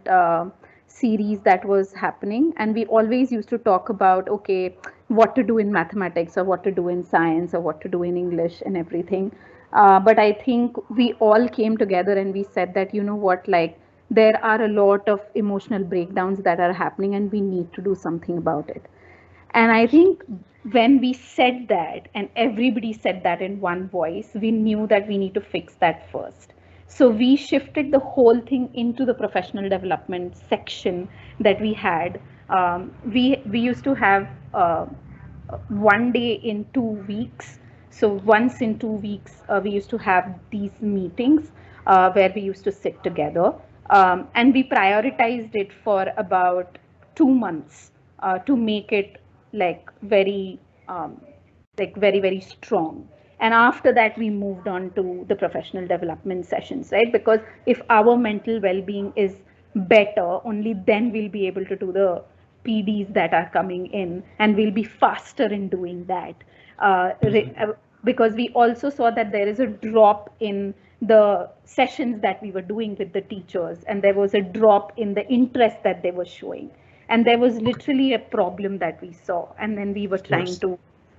series that was happening, and we always used to talk about, okay, what to do in mathematics or what to do in science or what to do in English and everything. But I think we all came together and we said that, you know what, like there are a lot of emotional breakdowns that are happening and we need to do something about it. And I think when we said that and everybody said that in one voice, we knew that we need to fix that first. So we shifted the whole thing into the professional development section that we had. We used to have 1 day in 2 weeks. So once in 2 weeks, we used to have these meetings where we used to sit together. And we prioritized it for about 2 months to make it like very very strong. And after that we moved on to the professional development sessions, right? Because if our mental well-being is better, only then we'll be able to do the PDs that are coming in, and we'll be faster in doing that. Because we also saw that there is a drop in the sessions that we were doing with the teachers, and there was a drop in the interest that they were showing. And there was literally a problem that we saw, and then we were trying to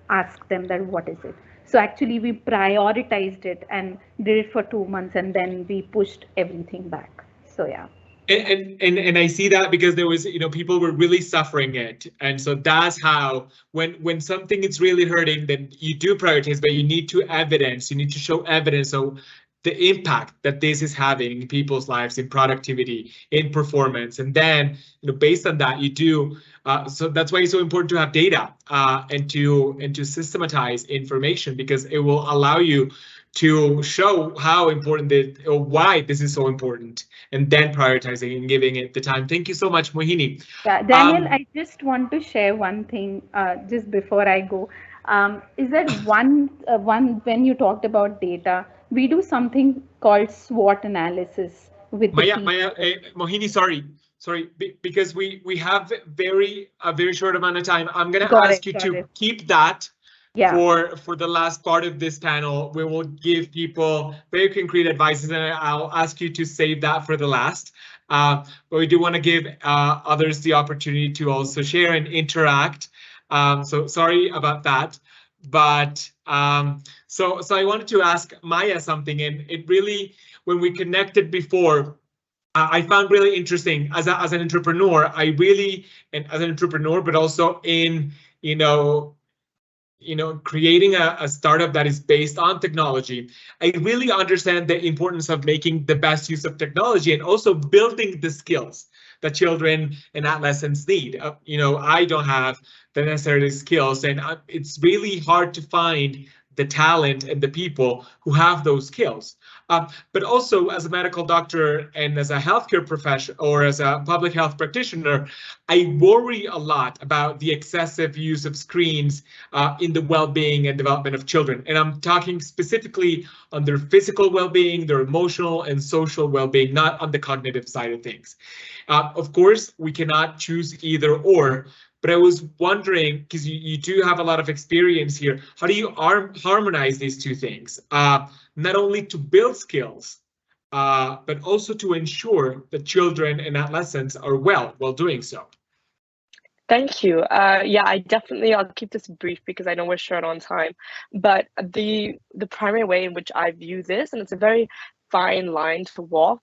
ask them that what is it. So actually we prioritized it and did it for 2 months, and then we pushed everything back. So yeah. And I see that because there was, people were really suffering it. And so that's how, when something is really hurting, then you do prioritize, but you need to show evidence. So the impact that this is having in people's lives, in productivity, in performance, and then based on that you do. So that's why it's so important to have data and to systematize information, because it will allow you to show how important or why this is so important, and then prioritizing and giving it the time. Thank you so much, Mohini. Yeah, Daniel, I just want to share one thing just before I go. Is that one when you talked about data, we do something called SWOT analysis with Mohini, sorry, because we have a very short amount of time. I'm going to ask you to keep that for the last part of this panel. We will give people very concrete advices, and I'll ask you to save that for the last. But we do want to give others the opportunity to also share and interact. So sorry about that. But so I wanted to ask Maya something, and it really, when we connected before, I found really interesting as an entrepreneur. And as an entrepreneur, but also in creating a startup that is based on technology, I really understand the importance of making the best use of technology and also building the skills that children and adolescents need. I don't have the necessary skills, and it's really hard to find the talent and the people who have those skills. But also, as a medical doctor and as a healthcare professional or as a public health practitioner, I worry a lot about the excessive use of screens in the well-being and development of children. And I'm talking specifically on their physical well-being, their emotional and social well-being, not on the cognitive side of things. Of course, we cannot choose either or. But I was wondering, because you do have a lot of experience here, how do you harmonize these two things? Not only to build skills, but also to ensure that children and adolescents are well while doing so. Thank you. I'll keep this brief because I know we're short on time. But the primary way in which I view this, and it's a very fine line to walk,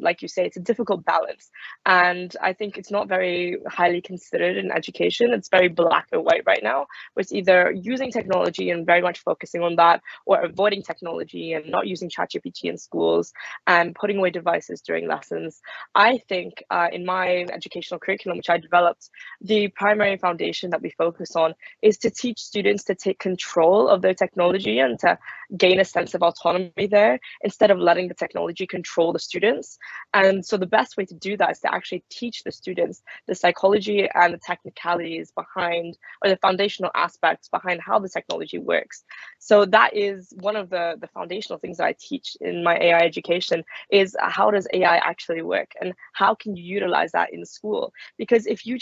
like you say, it's a difficult balance, and I think it's not very highly considered in education. It's very black and white right now, where it's either using technology and very much focusing on that, or avoiding technology and not using ChatGPT in schools and putting away devices during lessons. I think in my educational curriculum, which I developed, the primary foundation that we focus on is to teach students to take control of their technology and to gain a sense of autonomy there, instead of letting the technology control the students. And so the best way to do that is to actually teach the students the psychology and the technicalities behind, or the foundational aspects behind how the technology works. So that is one of the foundational things that I teach in my AI education, is how does AI actually work and how can you utilize that in school? Because if you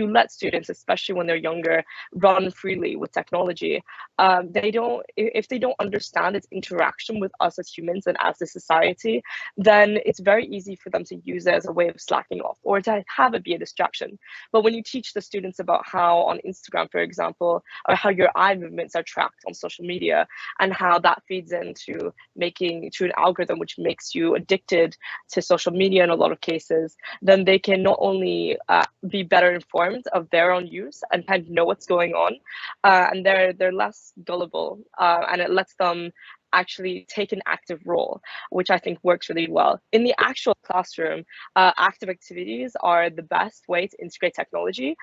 let students, especially when they're younger, run freely with technology, if they don't understand understand its interaction with us as humans and as a society, then it's very easy for them to use it as a way of slacking off or to have it be a distraction. But when you teach the students about how on Instagram, for example, or how your eye movements are tracked on social media and how that feeds into an algorithm which makes you addicted to social media in a lot of cases, then they can not only be better informed of their own use and kind of know what's going on, and they're less gullible, and it lets them actually take an active role, which I think works really well. In the actual classroom, active activities are the best way to integrate technology,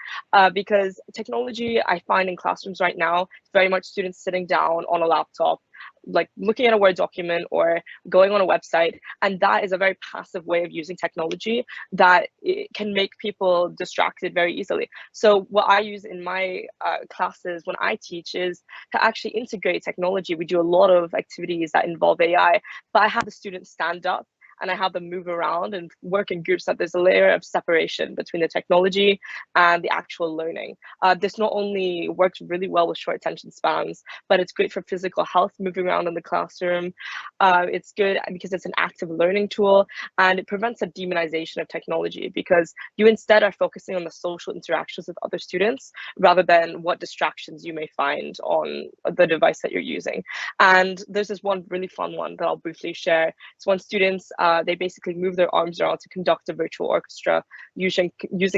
because technology, I find in classrooms right now, it's very much students sitting down on a laptop, like looking at a Word document or going on a website, and that is a very passive way of using technology that it can make people distracted very easily. So what I use in my classes when I teach is to actually integrate technology. We do a lot of activities that involve AI, but I have the students stand up and I have them move around and work in groups, that there's a layer of separation between the technology and the actual learning. This not only works really well with short attention spans, but it's great for physical health, moving around in the classroom. It's good because it's an active learning tool, and it prevents a demonization of technology, because you instead are focusing on the social interactions with other students rather than what distractions you may find on the device that you're using. And there's this one really fun one that I'll briefly share. It's when students, they basically move their arms around to conduct a virtual orchestra using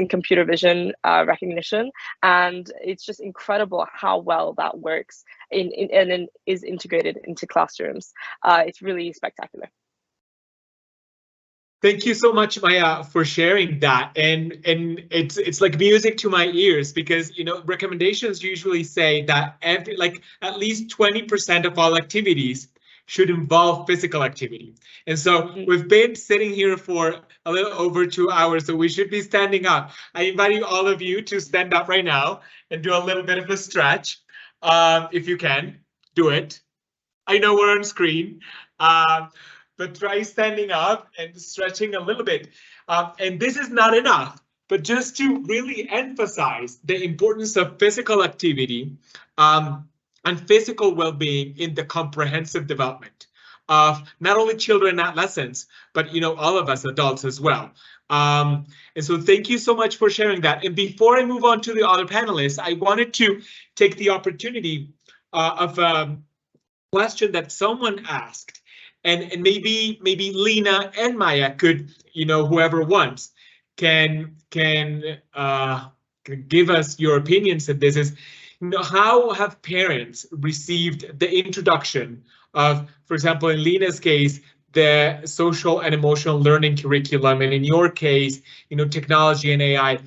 computer vision recognition, and it's just incredible how well that works and is integrated into classrooms. It's really spectacular. Thank you so much, Maya, for sharing that. And it's like music to my ears, because recommendations usually say that at least 20% of all activities should involve physical activity. And so we've been sitting here for a little over 2 hours, so we should be standing up. I invite all of you to stand up right now and do a little bit of a stretch. If you can, do it. I know we're on screen, but try standing up and stretching a little bit. And this is not enough, but just to really emphasize the importance of physical activity, and physical well-being in the comprehensive development of not only children and adolescents, but all of us adults as well. And so thank you so much for sharing that. And before I move on to the other panelists, I wanted to take the opportunity of a question that someone asked, and maybe Lena and Maya could, whoever wants, can give us your opinions of this. Is how have parents received the introduction of, for example, in Lena's case, the social and emotional learning curriculum, and in your case, technology and AI?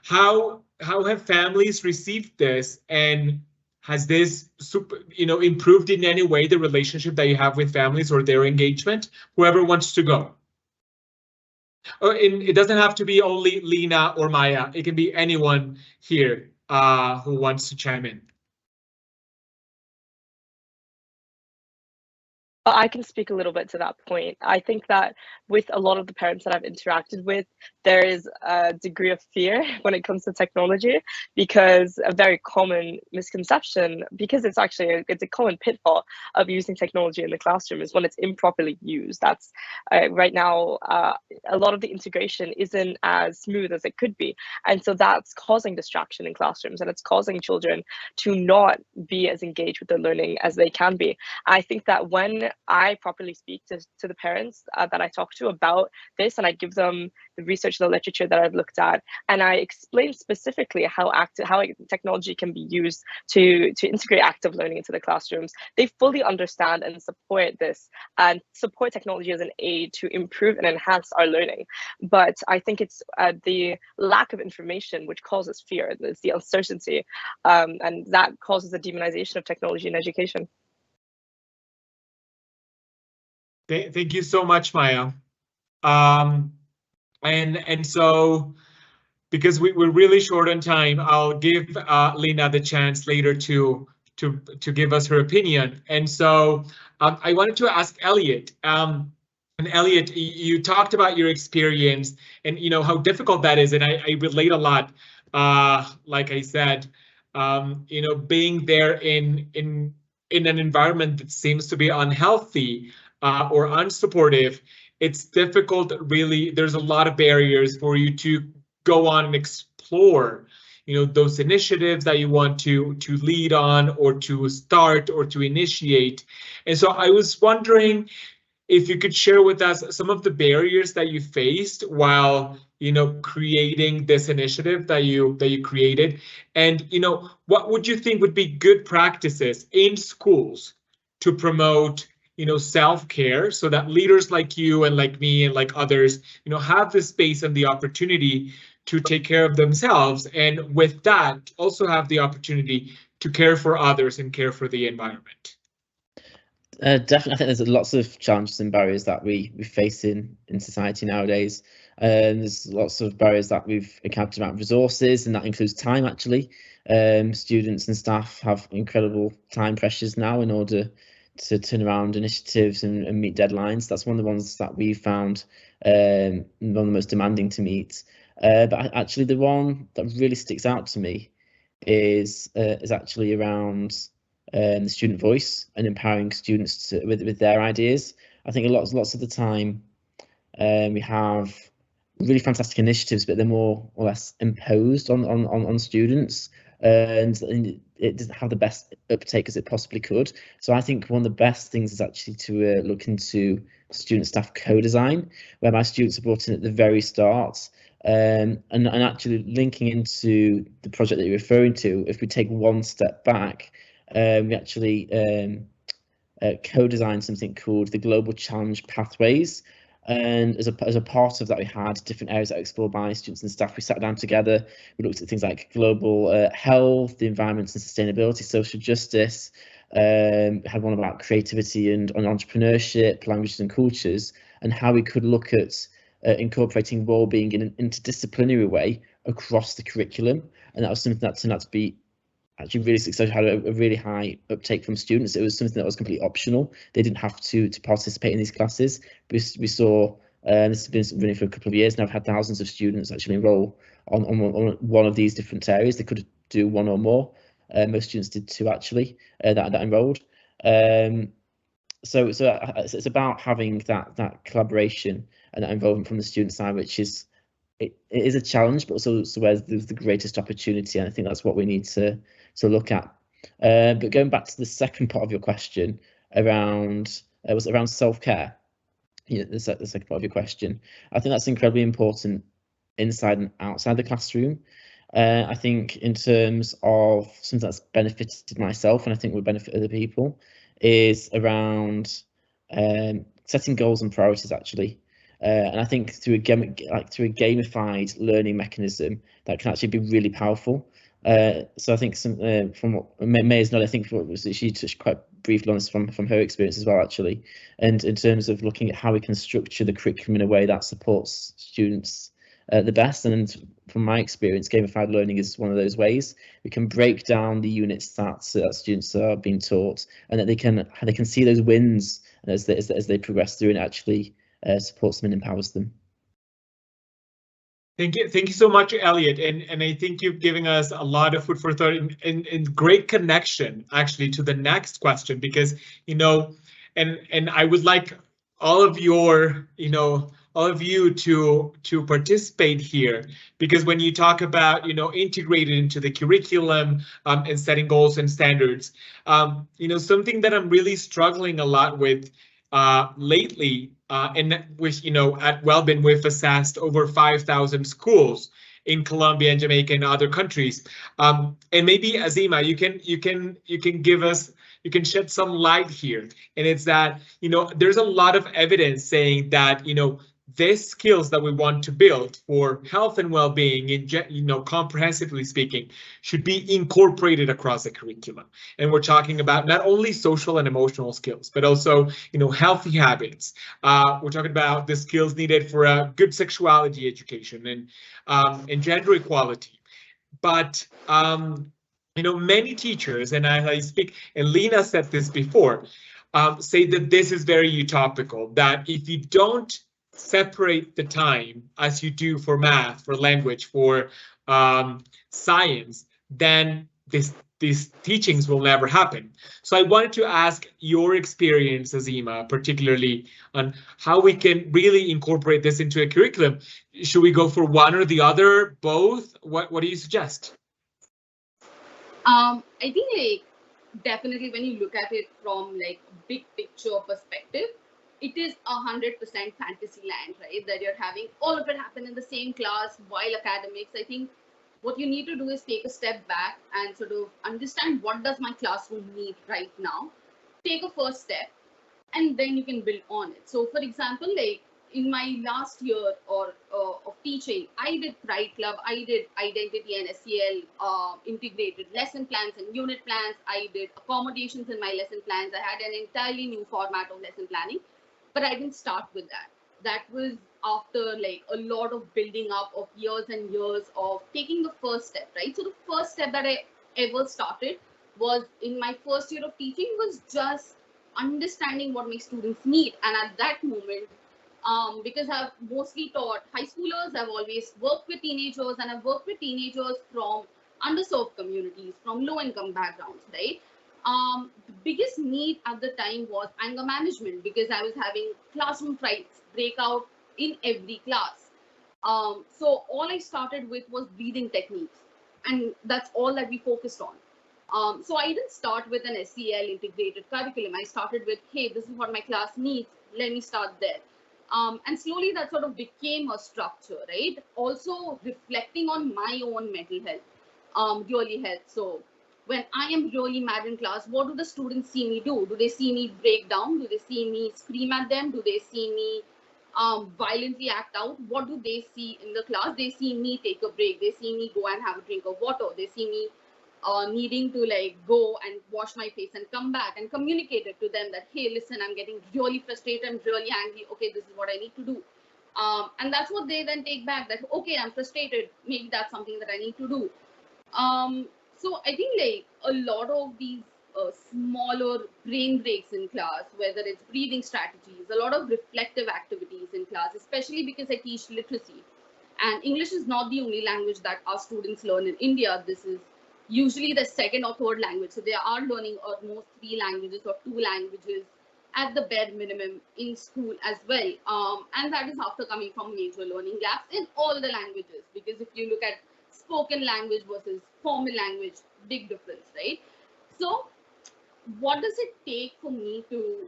How have families received this, and has this improved in any way the relationship that you have with families or their engagement? Whoever wants to go. It doesn't have to be only Lena or Maya. It can be anyone here who wants to chime in. I can speak a little bit to that point. I think that with a lot of the parents that I've interacted with, there is a degree of fear when it comes to technology, because a very common misconception, because it's a common pitfall of using technology in the classroom, is when it's improperly used. That's right now, a lot of the integration isn't as smooth as it could be. And so that's causing distraction in classrooms, and it's causing children to not be as engaged with their learning as they can be. I think that when I properly speak to the parents that I talk to about this, and I give them the research, the literature that I've looked at, and I explain specifically how technology can be used to integrate active learning into the classrooms, they fully understand and support this, and support technology as an aid to improve and enhance our learning. But I think it's the lack of information which causes fear. It's the uncertainty, and that causes a demonization of technology in education. Thank you so much, Maya. And so, because we're really short on time, I'll give Lena the chance later to give us her opinion. And so I wanted to ask Elliot. And Elliot, you talked about your experience and how difficult that is, and I relate a lot. Like I said, being there in in an environment that seems to be unhealthy or unsupportive, it's difficult. Really, there's a lot of barriers for you to go on and explore, those initiatives that you want to lead on or to start or to initiate. And so I was wondering if you could share with us some of the barriers that you faced while creating this initiative that you created, and what would you think would be good practices in schools to promote self-care, so that leaders like you and like me and like others have the space and the opportunity to take care of themselves, and with that also have the opportunity to care for others and care for the environment? Definitely, I think there's lots of challenges and barriers that we face in society nowadays. There's lots of barriers that we've encountered about resources, and that includes time. Actually, students and staff have incredible time pressures now in order to turn around initiatives and meet deadlines. That's one of the ones that we found one of the most demanding to meet. But actually, the one that really sticks out to me is actually around the student voice and empowering students with their ideas. I think lots of the time we have really fantastic initiatives, but they're more or less imposed on students, and it doesn't have the best uptake as it possibly could. So I think one of the best things is actually to look into student staff co-design, where my students are brought in at the very start. And actually linking into the project that you're referring to, if we take one step back, we actually co-designed something called the Global Challenge Pathways, and as a part of that, we had different areas that were explored by students and staff. We sat down together, we looked at things like global health, the environment and sustainability, social justice. We had one about creativity and entrepreneurship, languages and cultures, and how we could look at incorporating well-being in an interdisciplinary way across the curriculum. And that was something that turned out to be actually really successful, had a really high uptake from students. It was something that was completely optional. They didn't have to participate in these classes. We saw, this has been running for a couple of years now, I've had thousands of students actually enroll on one of these different areas. They could do one or more. Most students did two actually, that enrolled. So it's about having that collaboration and that involvement from the student side, which is it is a challenge, but also where there's the greatest opportunity, and I think that's what we need to look at. But going back to the second part of your question around was around self-care. The second part of your question, I think that's incredibly important inside and outside the classroom. I think in terms of something that's benefited myself, and I think will benefit other people, is around setting goals and priorities actually. And I think through a gamified learning mechanism that can actually be really powerful. So I think from what May's not, I think she touched quite briefly on this from her experience as well actually. And in terms of looking at how we can structure the curriculum in a way that supports students the best. And from my experience, gamified learning is one of those ways. We can break down the units that students are being taught, and that they can see those wins as they progress through, and actually supports them and empowers them. Thank you so much, Elliot, and I think you're giving us a lot of food for thought and great connection actually to the next question, because and I would like all of your all of you to participate here, because when you talk about integrated into the curriculum and setting goals and standards, something that I'm really struggling a lot with lately, and which at Wellbeing we've assessed over 5,000 schools in Colombia and Jamaica and other countries, and maybe Azima, you can give us, you can shed some light here, and it's that there's a lot of evidence saying that these skills that we want to build for health and well-being, comprehensively speaking, should be incorporated across the curriculum. And we're talking about not only social and emotional skills, but also, healthy habits. We're talking about the skills needed for a good sexuality education and gender equality. But many teachers, and I speak, and Lena said this before, say that this is very utopical, that if you don't separate the time as you do for math, for language, for science, then these teachings will never happen. So I wanted to ask your experience, Azima, particularly on how we can really incorporate this into a curriculum. Should we go for one or the other, both? What do you suggest? I think like definitely when you look at it from like big picture perspective, it is 100% fantasy land, right? That you're having all of it happen in the same class while academics. I think what you need to do is take a step back and sort of understand what does my classroom need right now. Take a first step, and then you can build on it. So, for example, like in my last year of teaching, I did Pride Club, I did Identity and SEL integrated lesson plans and unit plans. I did accommodations in my lesson plans. I had an entirely new format of lesson planning, but I didn't start with that. That was after like a lot of building up of years and years of taking the first step, right? So the first step that I ever started was in my first year of teaching was just understanding what my students need. And at that moment, because I've mostly taught high schoolers, I've always worked with teenagers, and I've worked with teenagers from underserved communities, from low income backgrounds, right? The biggest need at the time was anger management, because I was having classroom fights break out in every class. So all I started with was breathing techniques, and that's all that we focused on. So I didn't start with an SEL integrated curriculum. I started with, hey, this is what my class needs. Let me start there. And slowly that sort of became a structure, right? Also reflecting on my own mental health really helped. So when I am really mad in class, what do the students see me do? Do they see me break down? Do they see me scream at them? Do they see me violently act out? What do they see in the class? They see me take a break. They see me go and have a drink of water. They see me needing to like go and wash my face and come back and communicate it to them that, hey, listen, I'm getting really frustrated, I'm really angry. Okay, this is what I need to do. And that's what they then take back, that, okay, I'm frustrated. Maybe that's something that I need to do. So I think like a lot of these smaller brain breaks in class, whether it's breathing strategies, a lot of reflective activities in class, especially because I teach literacy. And English is not the only language that our students learn in India. This is usually the second or third language. So they are learning almost 3 languages or 2 languages at the bare minimum in school as well. And that is after coming from major learning gaps in all the languages. Because if you look at spoken language versus formal language, big difference, right? So what does it take for me to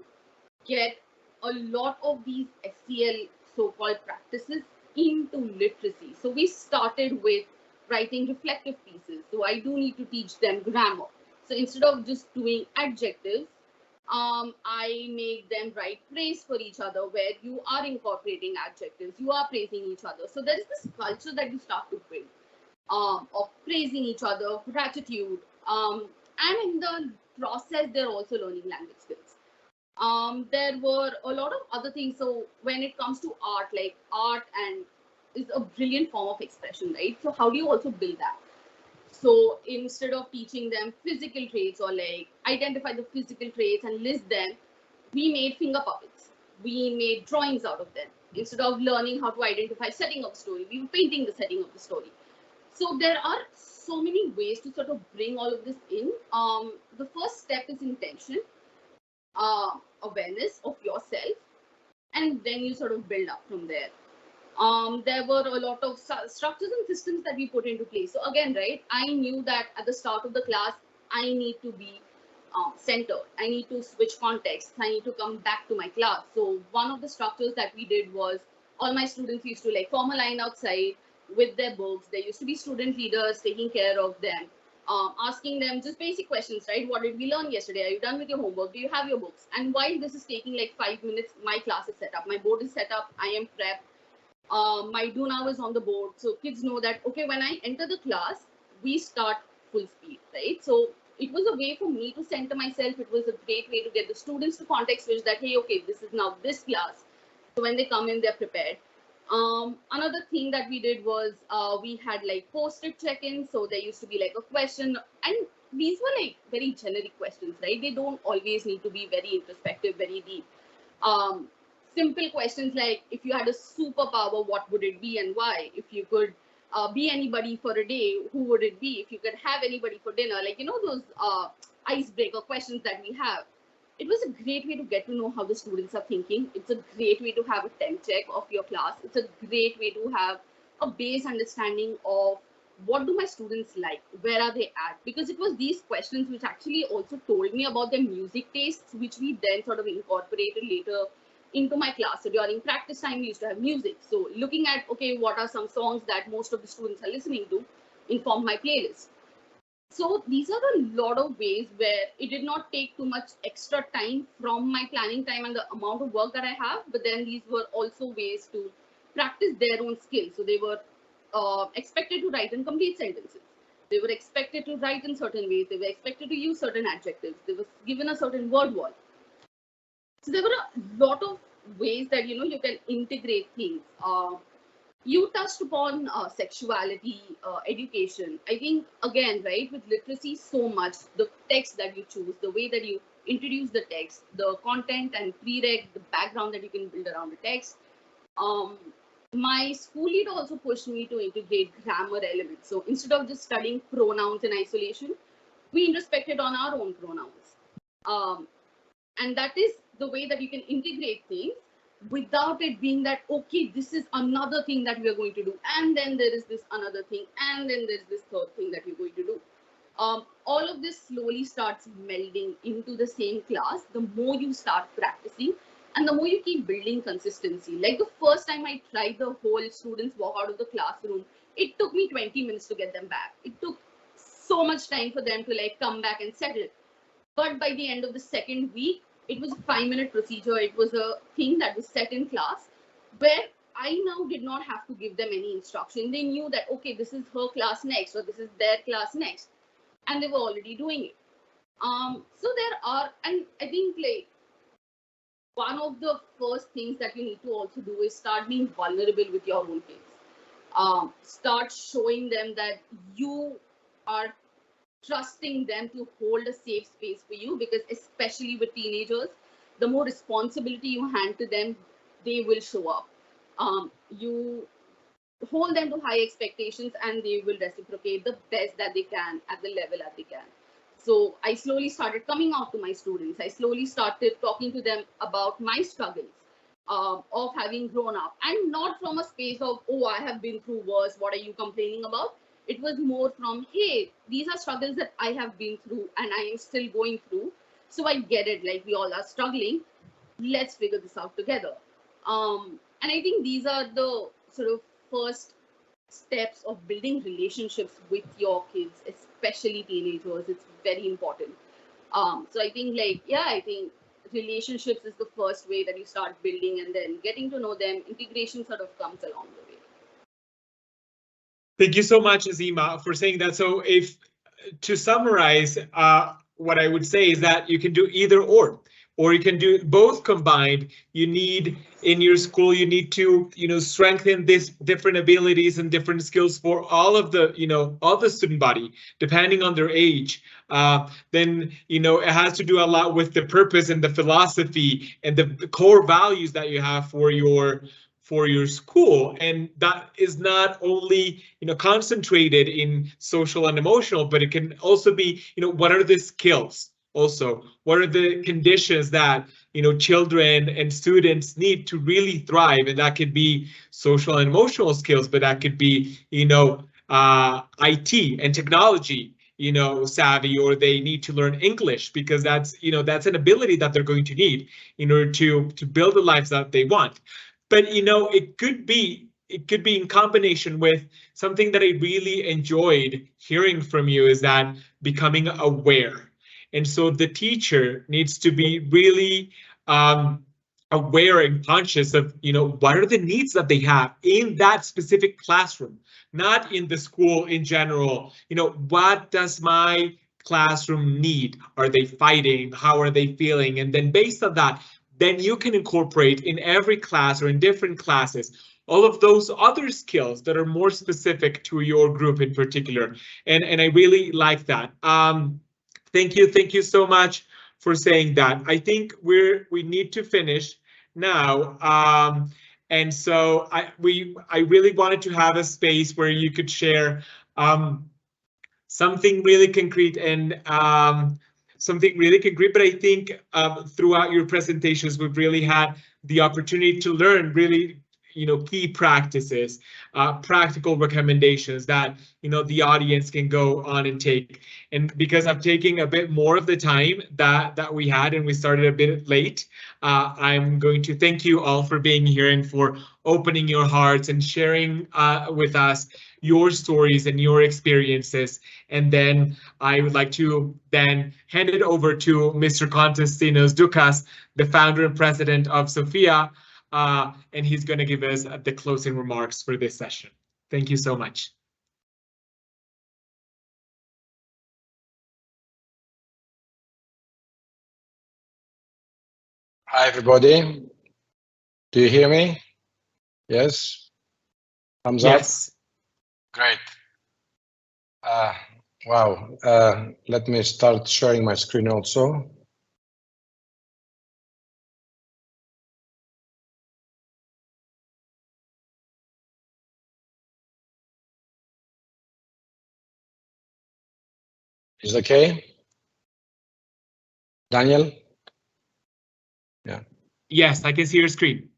get a lot of these SEL so-called practices into literacy? So we started with writing reflective pieces. So I do need to teach them grammar. So instead of just doing adjectives, I make them write praise for each other, where you are incorporating adjectives, you are praising each other. So there is this culture that you start to build of praising each other, of gratitude. And in the process, they're also learning language skills. There were a lot of other things. So when it comes to art, like art and is a brilliant form of expression, right? So how do you also build that? So instead of teaching them physical traits or like identify the physical traits and list them, we made finger puppets. We made drawings out of them. Instead of learning how to identify setting of story, we were painting the setting of the story. So there are so many ways to sort of bring all of this in. The first step is intention, awareness of yourself, and then you sort of build up from there. There were a lot of structures and systems that we put into place. So again, right, I knew that at the start of the class, I need to be centered. I need to switch contexts. I need to come back to my class. So one of the structures that we did was all my students used to like form a line outside with their books. There used to be student leaders taking care of them, asking them just basic questions, right? What did we learn yesterday? Are you done with your homework? Do you have your books? And while this is taking like 5 minutes, my class is set up. My board is set up. I am prepped. My do now is on the board, so kids know that, okay, when I enter the class, we start full speed, right? So it was a way for me to center myself. It was a great way to get the students to context switch that, hey, okay, this is now this class. So when they come in, they're prepared. Another thing that we did was we had like post-it check-ins. So there used to be like a question, and these were like very generic questions, right? They don't always need to be very introspective, very deep. Simple questions like, if you had a superpower, what would it be and why? If you could be anybody for a day, who would it be? If you could have anybody for dinner, like, you know, those icebreaker questions that we have. It was a great way to get to know how the students are thinking. It's a great way to have a temp check of your class. It's a great way to have a base understanding of what do my students like, where are they at, because it was these questions which actually also told me about their music tastes, which we then sort of incorporated later into my class. So during practice time, we used to have music. So looking at, okay, what are some songs that most of the students are listening to, inform my playlist. So these are a lot of ways where it did not take too much extra time from my planning time and the amount of work that I have, but then these were also ways to practice their own skills. So they were expected to write in complete sentences. They were expected to write in certain ways. They were expected to use certain adjectives. They were given a certain word wall. So there were a lot of ways that, you know, you can integrate things. You touched upon sexuality, education. I think, again, right, with literacy so much, the text that you choose, the way that you introduce the text, the content and prereq, the background that you can build around the text. My school leader also pushed me to integrate grammar elements. So instead of just studying pronouns in isolation, we introspected on our own pronouns. And that is the way that you can integrate things without it being that, okay, this is another thing that we are going to do, and then there is this another thing, and then there's this third thing that you're going to do. All of this slowly starts melding into the same class the more you start practicing and the more you keep building consistency. Like the first time I tried the whole students walk out of the classroom, it took me 20 minutes to get them back. It took so much time for them to like come back and settle. But by the end of the second week, it was a 5-minute procedure. It was a thing that was set in class where I now did not have to give them any instruction. They knew that, okay, this is her class next, or this is their class next. And they were already doing it. So there are, and I think like one of the first things that you need to also do is start being vulnerable with your own kids. Start showing them that you are trusting them to hold a safe space for you, because especially with teenagers, the more responsibility you hand to them, they will show up. You hold them to high expectations and they will reciprocate the best that they can at the level that they can. So I slowly started coming out to my students. I slowly started talking to them about my struggles of having grown up, and not from a space of, oh, I have been through worse, what are you complaining about? It was more from, hey, these are struggles that I have been through and I am still going through. So I get it, like we all are struggling. Let's figure this out together. And I think these are the sort of first steps of building relationships with your kids, especially teenagers. It's very important. So I think like, yeah, I think relationships is the first way that you start building, and then getting to know them, integration sort of comes along the way. Thank you so much, Azima, for saying that. So if to summarize, what I would say is that you can do either or you can do both combined. You need in your school, you need to, strengthen these different abilities and different skills for all of the, all the student body, depending on their age. Then, it has to do a lot with the purpose and the philosophy and the core values that you have for your school, and that is not only concentrated in social and emotional, but it can also be what are the skills, also what are the conditions that children and students need to really thrive, and that could be social and emotional skills, but that could be IT and technology savvy, or they need to learn English, because that's that's an ability that they're going to need in order to build the lives that they want. But it could be in combination with something that I really enjoyed hearing from you, is that becoming aware. And so the teacher needs to be really aware and conscious of what are the needs that they have in that specific classroom, not in the school in general. What does my classroom need? Are they fighting? How are they feeling? And then based on that, then you can incorporate in every class or in different classes all of those other skills that are more specific to your group in particular. And I really like that. Thank you so much for saying that. I think we need to finish now. And so I really wanted to have a space where you could share something really concrete and but I think throughout your presentations, we've really had the opportunity to learn really, key practices, practical recommendations that, the audience can go on and take. And because I'm taking a bit more of the time that we had and we started a bit late, I'm going to thank you all for being here and for opening your hearts and sharing with us your stories and your experiences. And then I would like to then hand it over to Mr. Konstantinos Doukas, the founder and president of Sophia, and he's going to give us the closing remarks for this session. Thank you so much. Hi, everybody. Do you hear me? Yes? Thumbs up? Yes. Great. Wow. Let me start sharing my screen also. Is it okay? Daniel? Yeah. Yes, I can see your screen.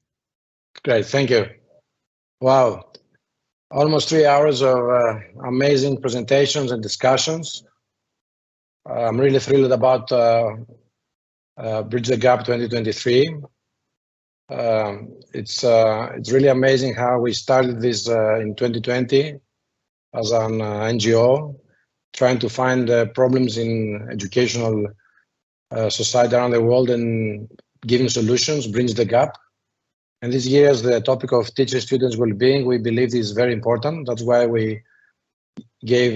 Great, thank you. Wow. Almost 3 hours of amazing presentations and discussions. I'm really thrilled about Bridge the Gap 2023. It's really amazing how we started this in 2020 as an NGO, trying to find problems in educational society around the world and giving solutions, Bridge the Gap. And this year, as the topic of teacher students well-being, we believe is very important. That's why we gave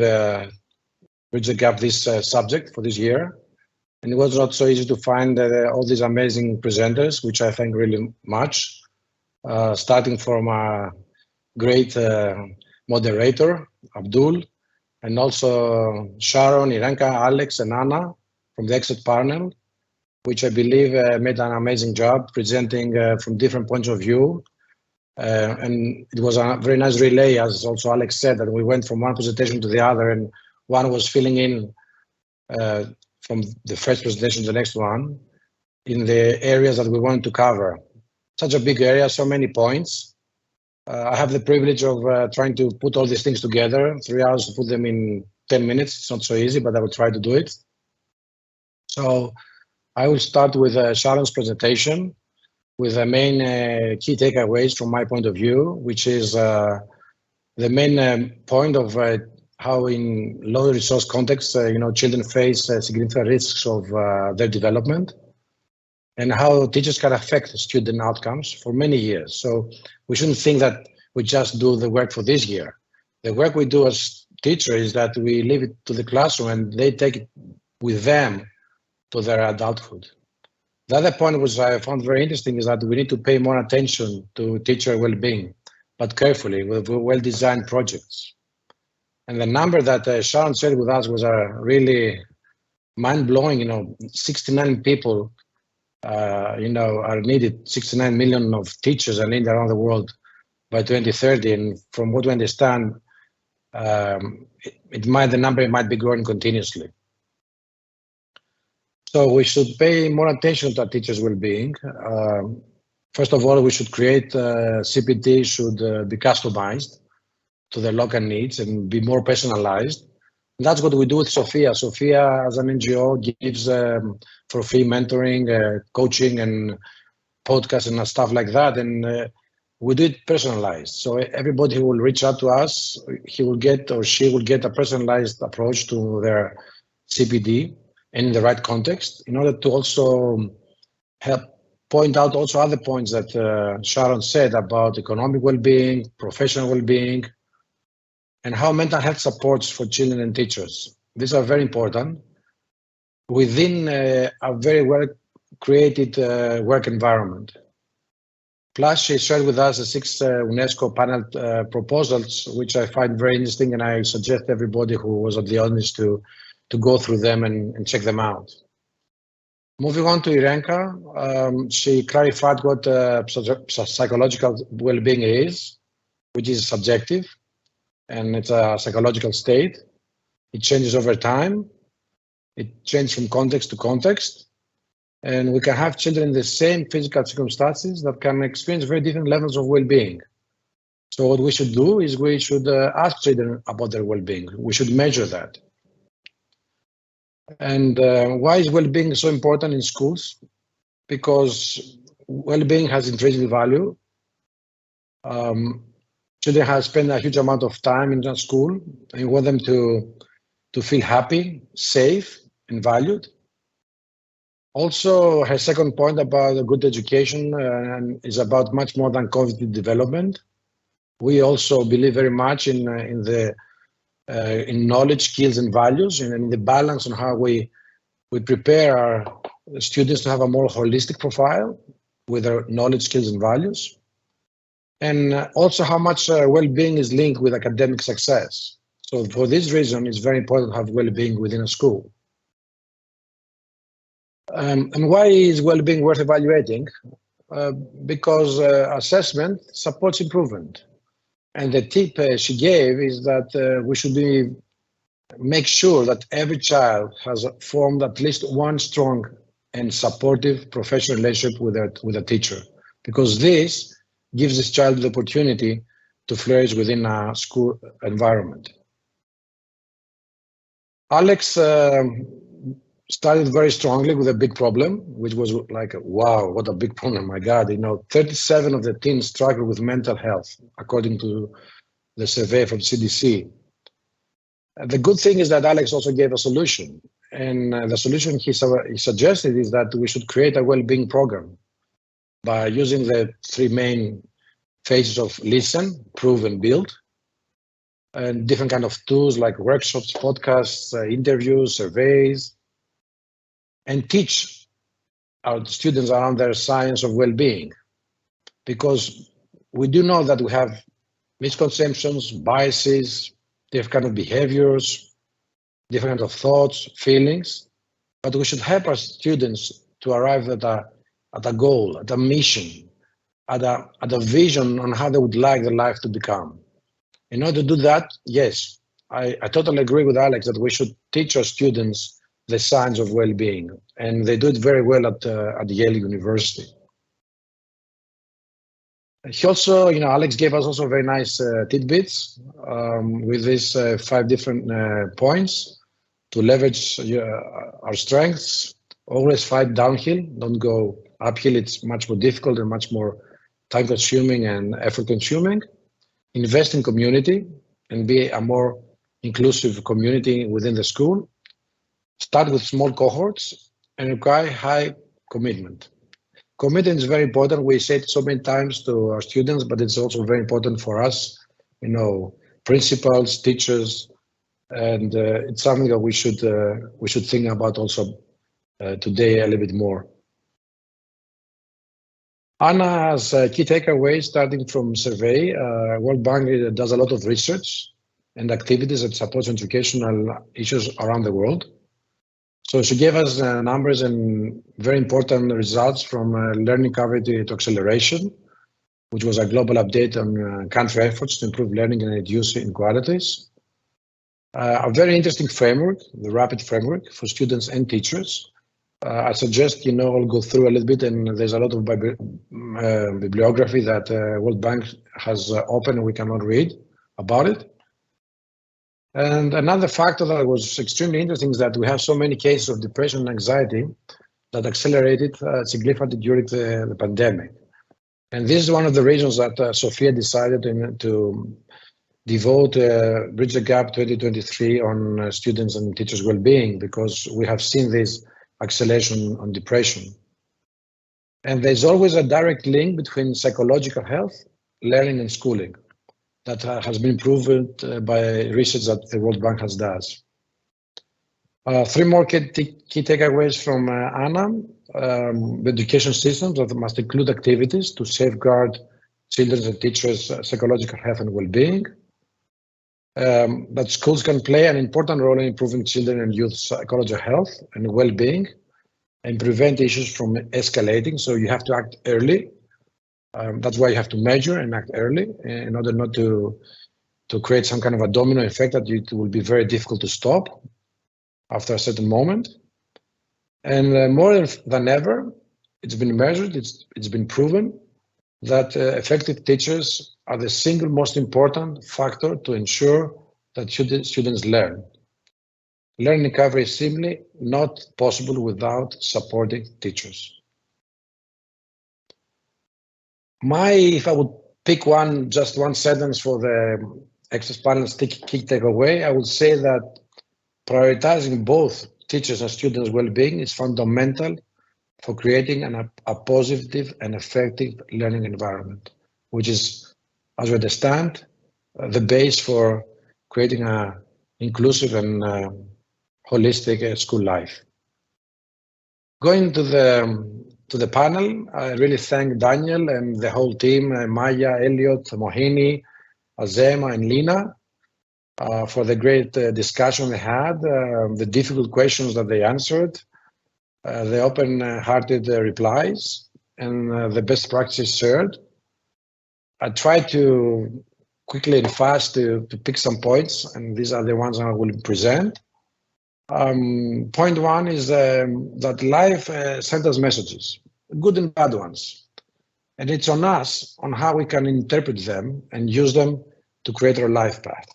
Bridge the Gap this subject for this year. And it was not so easy to find all these amazing presenters, which I thank really much, starting from a great moderator, Abdul, and also Sharon, Irenka, Alex, and Anna from the Exit panel, which I believe made an amazing job presenting from different points of view. And it was a very nice relay, as also Alex said, that we went from one presentation to the other, and one was filling in from the first presentation to the next one in the areas that we wanted to cover. Such a big area, so many points. I have the privilege of trying to put all these things together, 3 hours to put them in 10 minutes. It's not so easy, but I will try to do it. So I will start with Sharon's presentation with the main key takeaways from my point of view, which is the main point of how in low resource contexts, children face significant risks of their development, and how teachers can affect student outcomes for many years. So we shouldn't think that we just do the work for this year. The work we do as teachers is that we leave it to the classroom and they take it with them to their adulthood. The other point which I found very interesting is that we need to pay more attention to teacher well-being, but carefully with well-designed projects. And the number that Sharon shared with us was really mind-blowing. 69 people, are needed. 69 million of teachers are needed around the world by 2030. And from what we understand, the number might be growing continuously. So we should pay more attention to our teachers' well-being. First of all, we should create CPD should be customized to their local needs and be more personalized. And that's what we do with Sophia. Sophia, as an NGO, gives for free mentoring, coaching, and podcasts and stuff like that. And we do it personalized. So everybody who will reach out to us, he will get or she will get a personalized approach to their CPD and in the right context, in order to also help point out also other points that Sharon said about economic well-being, professional well-being, and how mental health supports for children and teachers. These are very important within a very well created work environment. Plus, she shared with us the 6 UNESCO panel proposals, which I find very interesting, and I suggest everybody who was at the audience to go through them and check them out. Moving on to Irenka, she clarified what psychological well-being is, which is subjective, and it's a psychological state. It changes over time. It changes from context to context. And we can have children in the same physical circumstances that can experience very different levels of well-being. So what we should do is we should ask children about their well-being. We should measure that. And why is well-being so important in schools? Because well-being has intrinsic value. Children have spent a huge amount of time in the school, and you want them to feel happy, safe, and valued. Also, her second point about a good education is about much more than cognitive development. We also believe very much in knowledge, skills, and values, and in the balance on how we prepare our students to have a more holistic profile with their knowledge, skills, and values. And also how much well-being is linked with academic success. So for this reason, it's very important to have well-being within a school. And why is well-being worth evaluating? Because assessment supports improvement. And the tip she gave is that we should make sure that every child has formed at least one strong and supportive professional relationship with a teacher, because this gives this child the opportunity to flourish within a school environment. Alex started very strongly with a big problem, which was like, wow, what a big problem, my God. 37 of the teens struggle with mental health, according to the survey from CDC. The good thing is that Alex also gave a solution. And the solution he suggested is that we should create a well-being program by using the three main phases of listen, prove, and build, and different kind of tools like workshops, podcasts, interviews, surveys, and teach our students around their science of well-being. Because we do know that we have misconceptions, biases, different kind of behaviors, different kind of thoughts, feelings, but we should help our students to arrive at a goal, at a mission, at a vision on how they would like their life to become. In order to do that, yes, I totally agree with Alex that we should teach our students the science of well-being, and they do it very well at Yale University. He also, Alex gave us also very nice tidbits with these 5 different points to leverage our strengths. Always fight downhill, don't go uphill. It's much more difficult and much more time-consuming and effort-consuming. Invest in community and be a more inclusive community within the school. Start with small cohorts and require high commitment. Commitment is very important. We say it so many times to our students, but it's also very important for us, principals, teachers, and it's something that we should think about also today a little bit more. Anna has key takeaways starting from survey. World Bank does a lot of research and activities that supports educational issues around the world. So she gave us numbers and very important results from learning coverage to acceleration, which was a global update on country efforts to improve learning and reduce inequalities. A very interesting framework, the RAPID framework for students and teachers. I suggest, I'll go through a little bit, and there's a lot of bibliography that World Bank has open and we cannot read about it. And another factor that was extremely interesting is that we have so many cases of depression and anxiety that accelerated significantly during the pandemic. And this is one of the reasons that Sophia decided to devote Bridge the Gap 2023 on students and teachers' well-being, because we have seen this acceleration on depression. And there's always a direct link between psychological health, learning, and schooling that has been proven by research that the World Bank has done. 3 more key takeaways from Anna. The education systems that must include activities to safeguard children and teachers' psychological health and well-being. That schools can play an important role in improving children and youth psychological health and well-being. and prevent issues from escalating. So you have to act early. That's why you have to measure and act early in order not to create some kind of a domino effect that it will be very difficult to stop after a certain moment. And more than ever, it's been measured, it's been proven that effective teachers are the single most important factor to ensure that students learn. Learning recovery is simply not possible without supporting teachers. If I would pick just one sentence for the Access Panel's key takeaway, I would say that prioritizing both teachers and students' well-being is fundamental for creating a positive and effective learning environment, which is, as we understand, the base for creating an inclusive and holistic school life. Going to the panel, I really thank Daniel and the whole team, Maya, Elliot, Mohini, Azema, and Lina, for the great discussion they had, the difficult questions that they answered, the open-hearted replies, and the best practices shared. I tried to quickly and fast to pick some points, and these are the ones I will present. Point one is that life sends us messages, good and bad ones. And it's on us on how we can interpret them and use them to create our life path.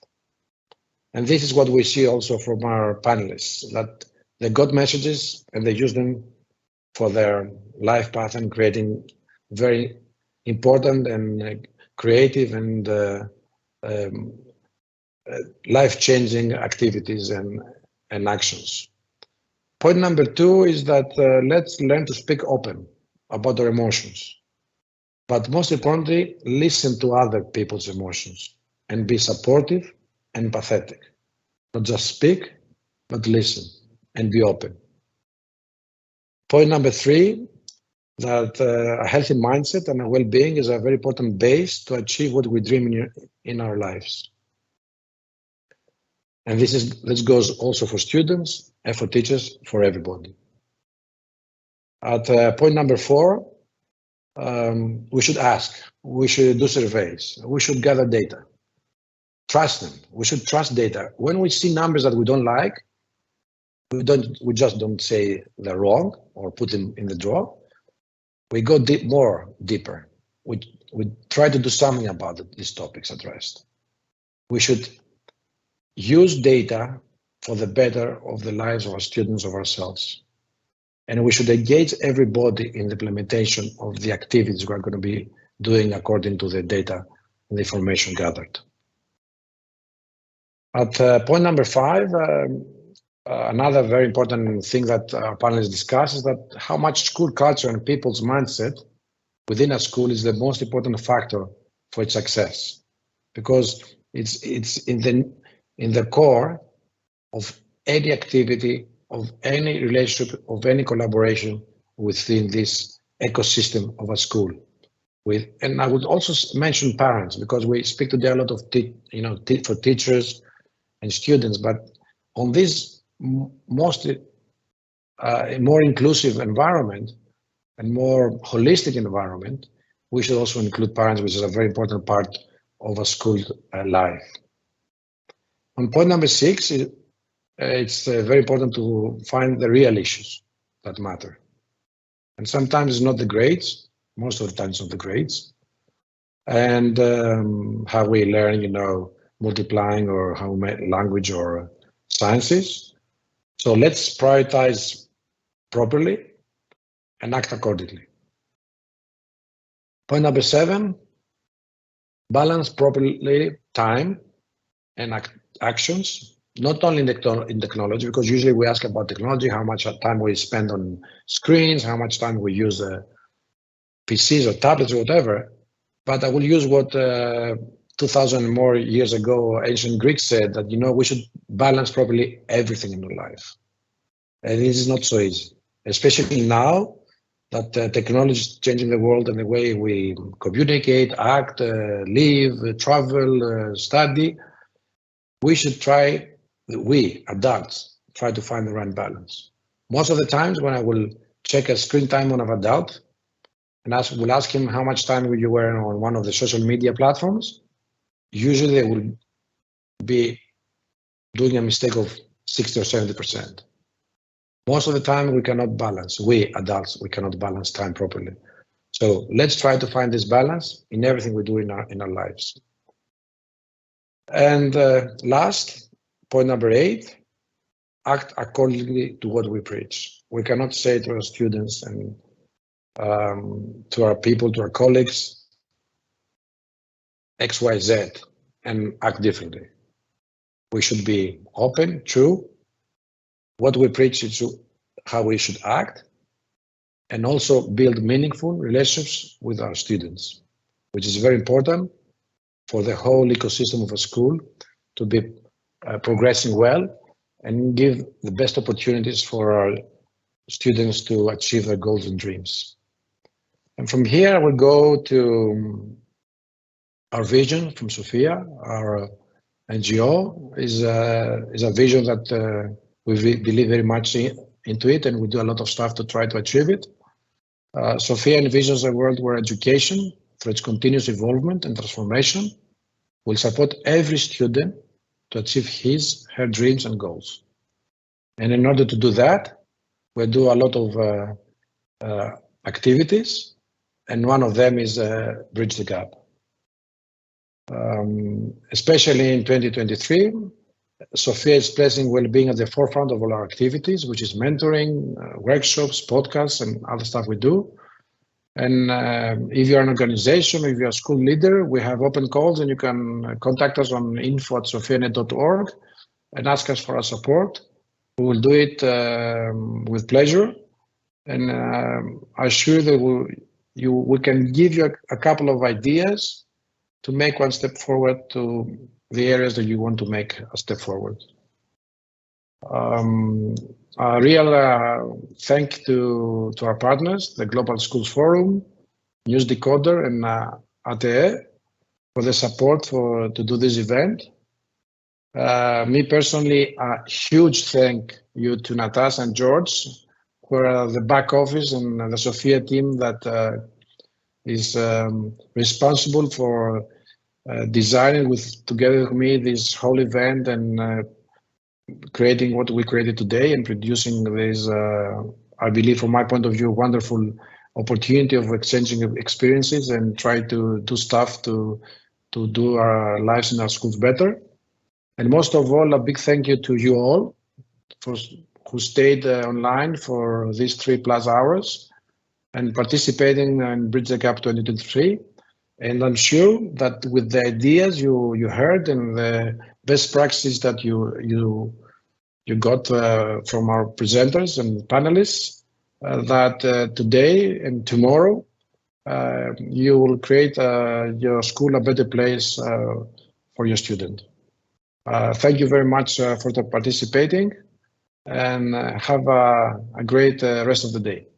And this is what we see also from our panelists, that they got messages and they use them for their life path and creating very important and creative and life-changing activities and actions. Point number two is that let's learn to speak open about our emotions. But most importantly, listen to other people's emotions and be supportive and empathetic. Not just speak, but listen and be open. Point number three, that a healthy mindset and a well-being is a very important base to achieve what we dream in our lives. And this goes also for students and for teachers, for everybody. At point number four, we should ask, we should do surveys, we should gather data. Trust them, we should trust data. When we see numbers that we don't like, we just don't say they're wrong or put them in the drawer. We go deeper. We try to do something about these topics addressed. We should use data for the better of the lives of our students, of ourselves. And we should engage everybody in the implementation of the activities we're going to be doing according to the data and the information gathered. At point number five, another very important thing that our panelists discuss is that how much school culture and people's mindset within a school is the most important factor for its success, because it's in the core of any activity, of any relationship, of any collaboration within this ecosystem of a school. And I would also mention parents, because we speak today a lot of for teachers and students, but on this more inclusive environment and more holistic environment, we should also include parents, which is a very important part of a school life. On point number six, it's very important to find the real issues that matter. And sometimes it's not the grades, most of the time it's not the grades. And how we learn, multiplying or how language or sciences. So let's prioritize properly and act accordingly. Point number seven, balance properly time and actions, not only in technology, because usually we ask about technology, how much time we spend on screens, how much time we use PCs or tablets or whatever. But I will use what 2,000 and more years ago, ancient Greeks said, that, we should balance properly everything in our life. And this is not so easy, especially now that technology is changing the world and the way we communicate, act, live, travel, study. We adults, try to find the right balance. Most of the times when I will check a screen time on an adult, and we'll ask him how much time you were on one of the social media platforms. Usually they will be doing a mistake of 60 or 70%. Most of the time we cannot balance, we adults, we cannot balance time properly. So let's try to find this balance in everything we do in our lives. And last, point number 8, act accordingly to what we preach. We cannot say to our students and to our people, to our colleagues, X, Y, Z, and act differently. We should be open, true. What we preach is how we should act, and also build meaningful relationships with our students, which is very important for the whole ecosystem of a school to be progressing well and give the best opportunities for our students to achieve their goals and dreams. And from here, I will go to our vision from Sophia. Our NGO is a vision that we believe very much into it, and we do a lot of stuff to try to achieve it. Sophia envisions a world where education, through its continuous involvement and transformation, will support every student to achieve his, her dreams and goals. And in order to do that, we do a lot of activities, and one of them is Bridge the Gap. Especially in 2023, Sophia is placing well-being at the forefront of all our activities, which is mentoring, workshops, podcasts, and other stuff we do. And if you're an organization, if you're a school leader, we have open calls, and you can contact us on info@sophianet.org and ask us for our support. We will do it with pleasure, and I assure that we can give you a couple of ideas to make one step forward to the areas that you want to make a step forward. A real thank to our partners, the Global Schools Forum, News Decoder, and ATE for the support to do this event. Me personally, a huge thank you to Natasha and George for the back office and the Sophia team that is responsible for designing together with me this whole event and creating what we created today and producing this, I believe from my point of view, wonderful opportunity of exchanging experiences and try to do stuff to do our lives in our schools better. And most of all, a big thank you to you all who stayed online for these 3+ hours and participating in Bridge the Gap 2023. And I'm sure that with the ideas you heard and the best practices that you got from our presenters and panelists, that today and tomorrow you will create your school a better place for your student. Thank you very much for participating, and have a great rest of the day.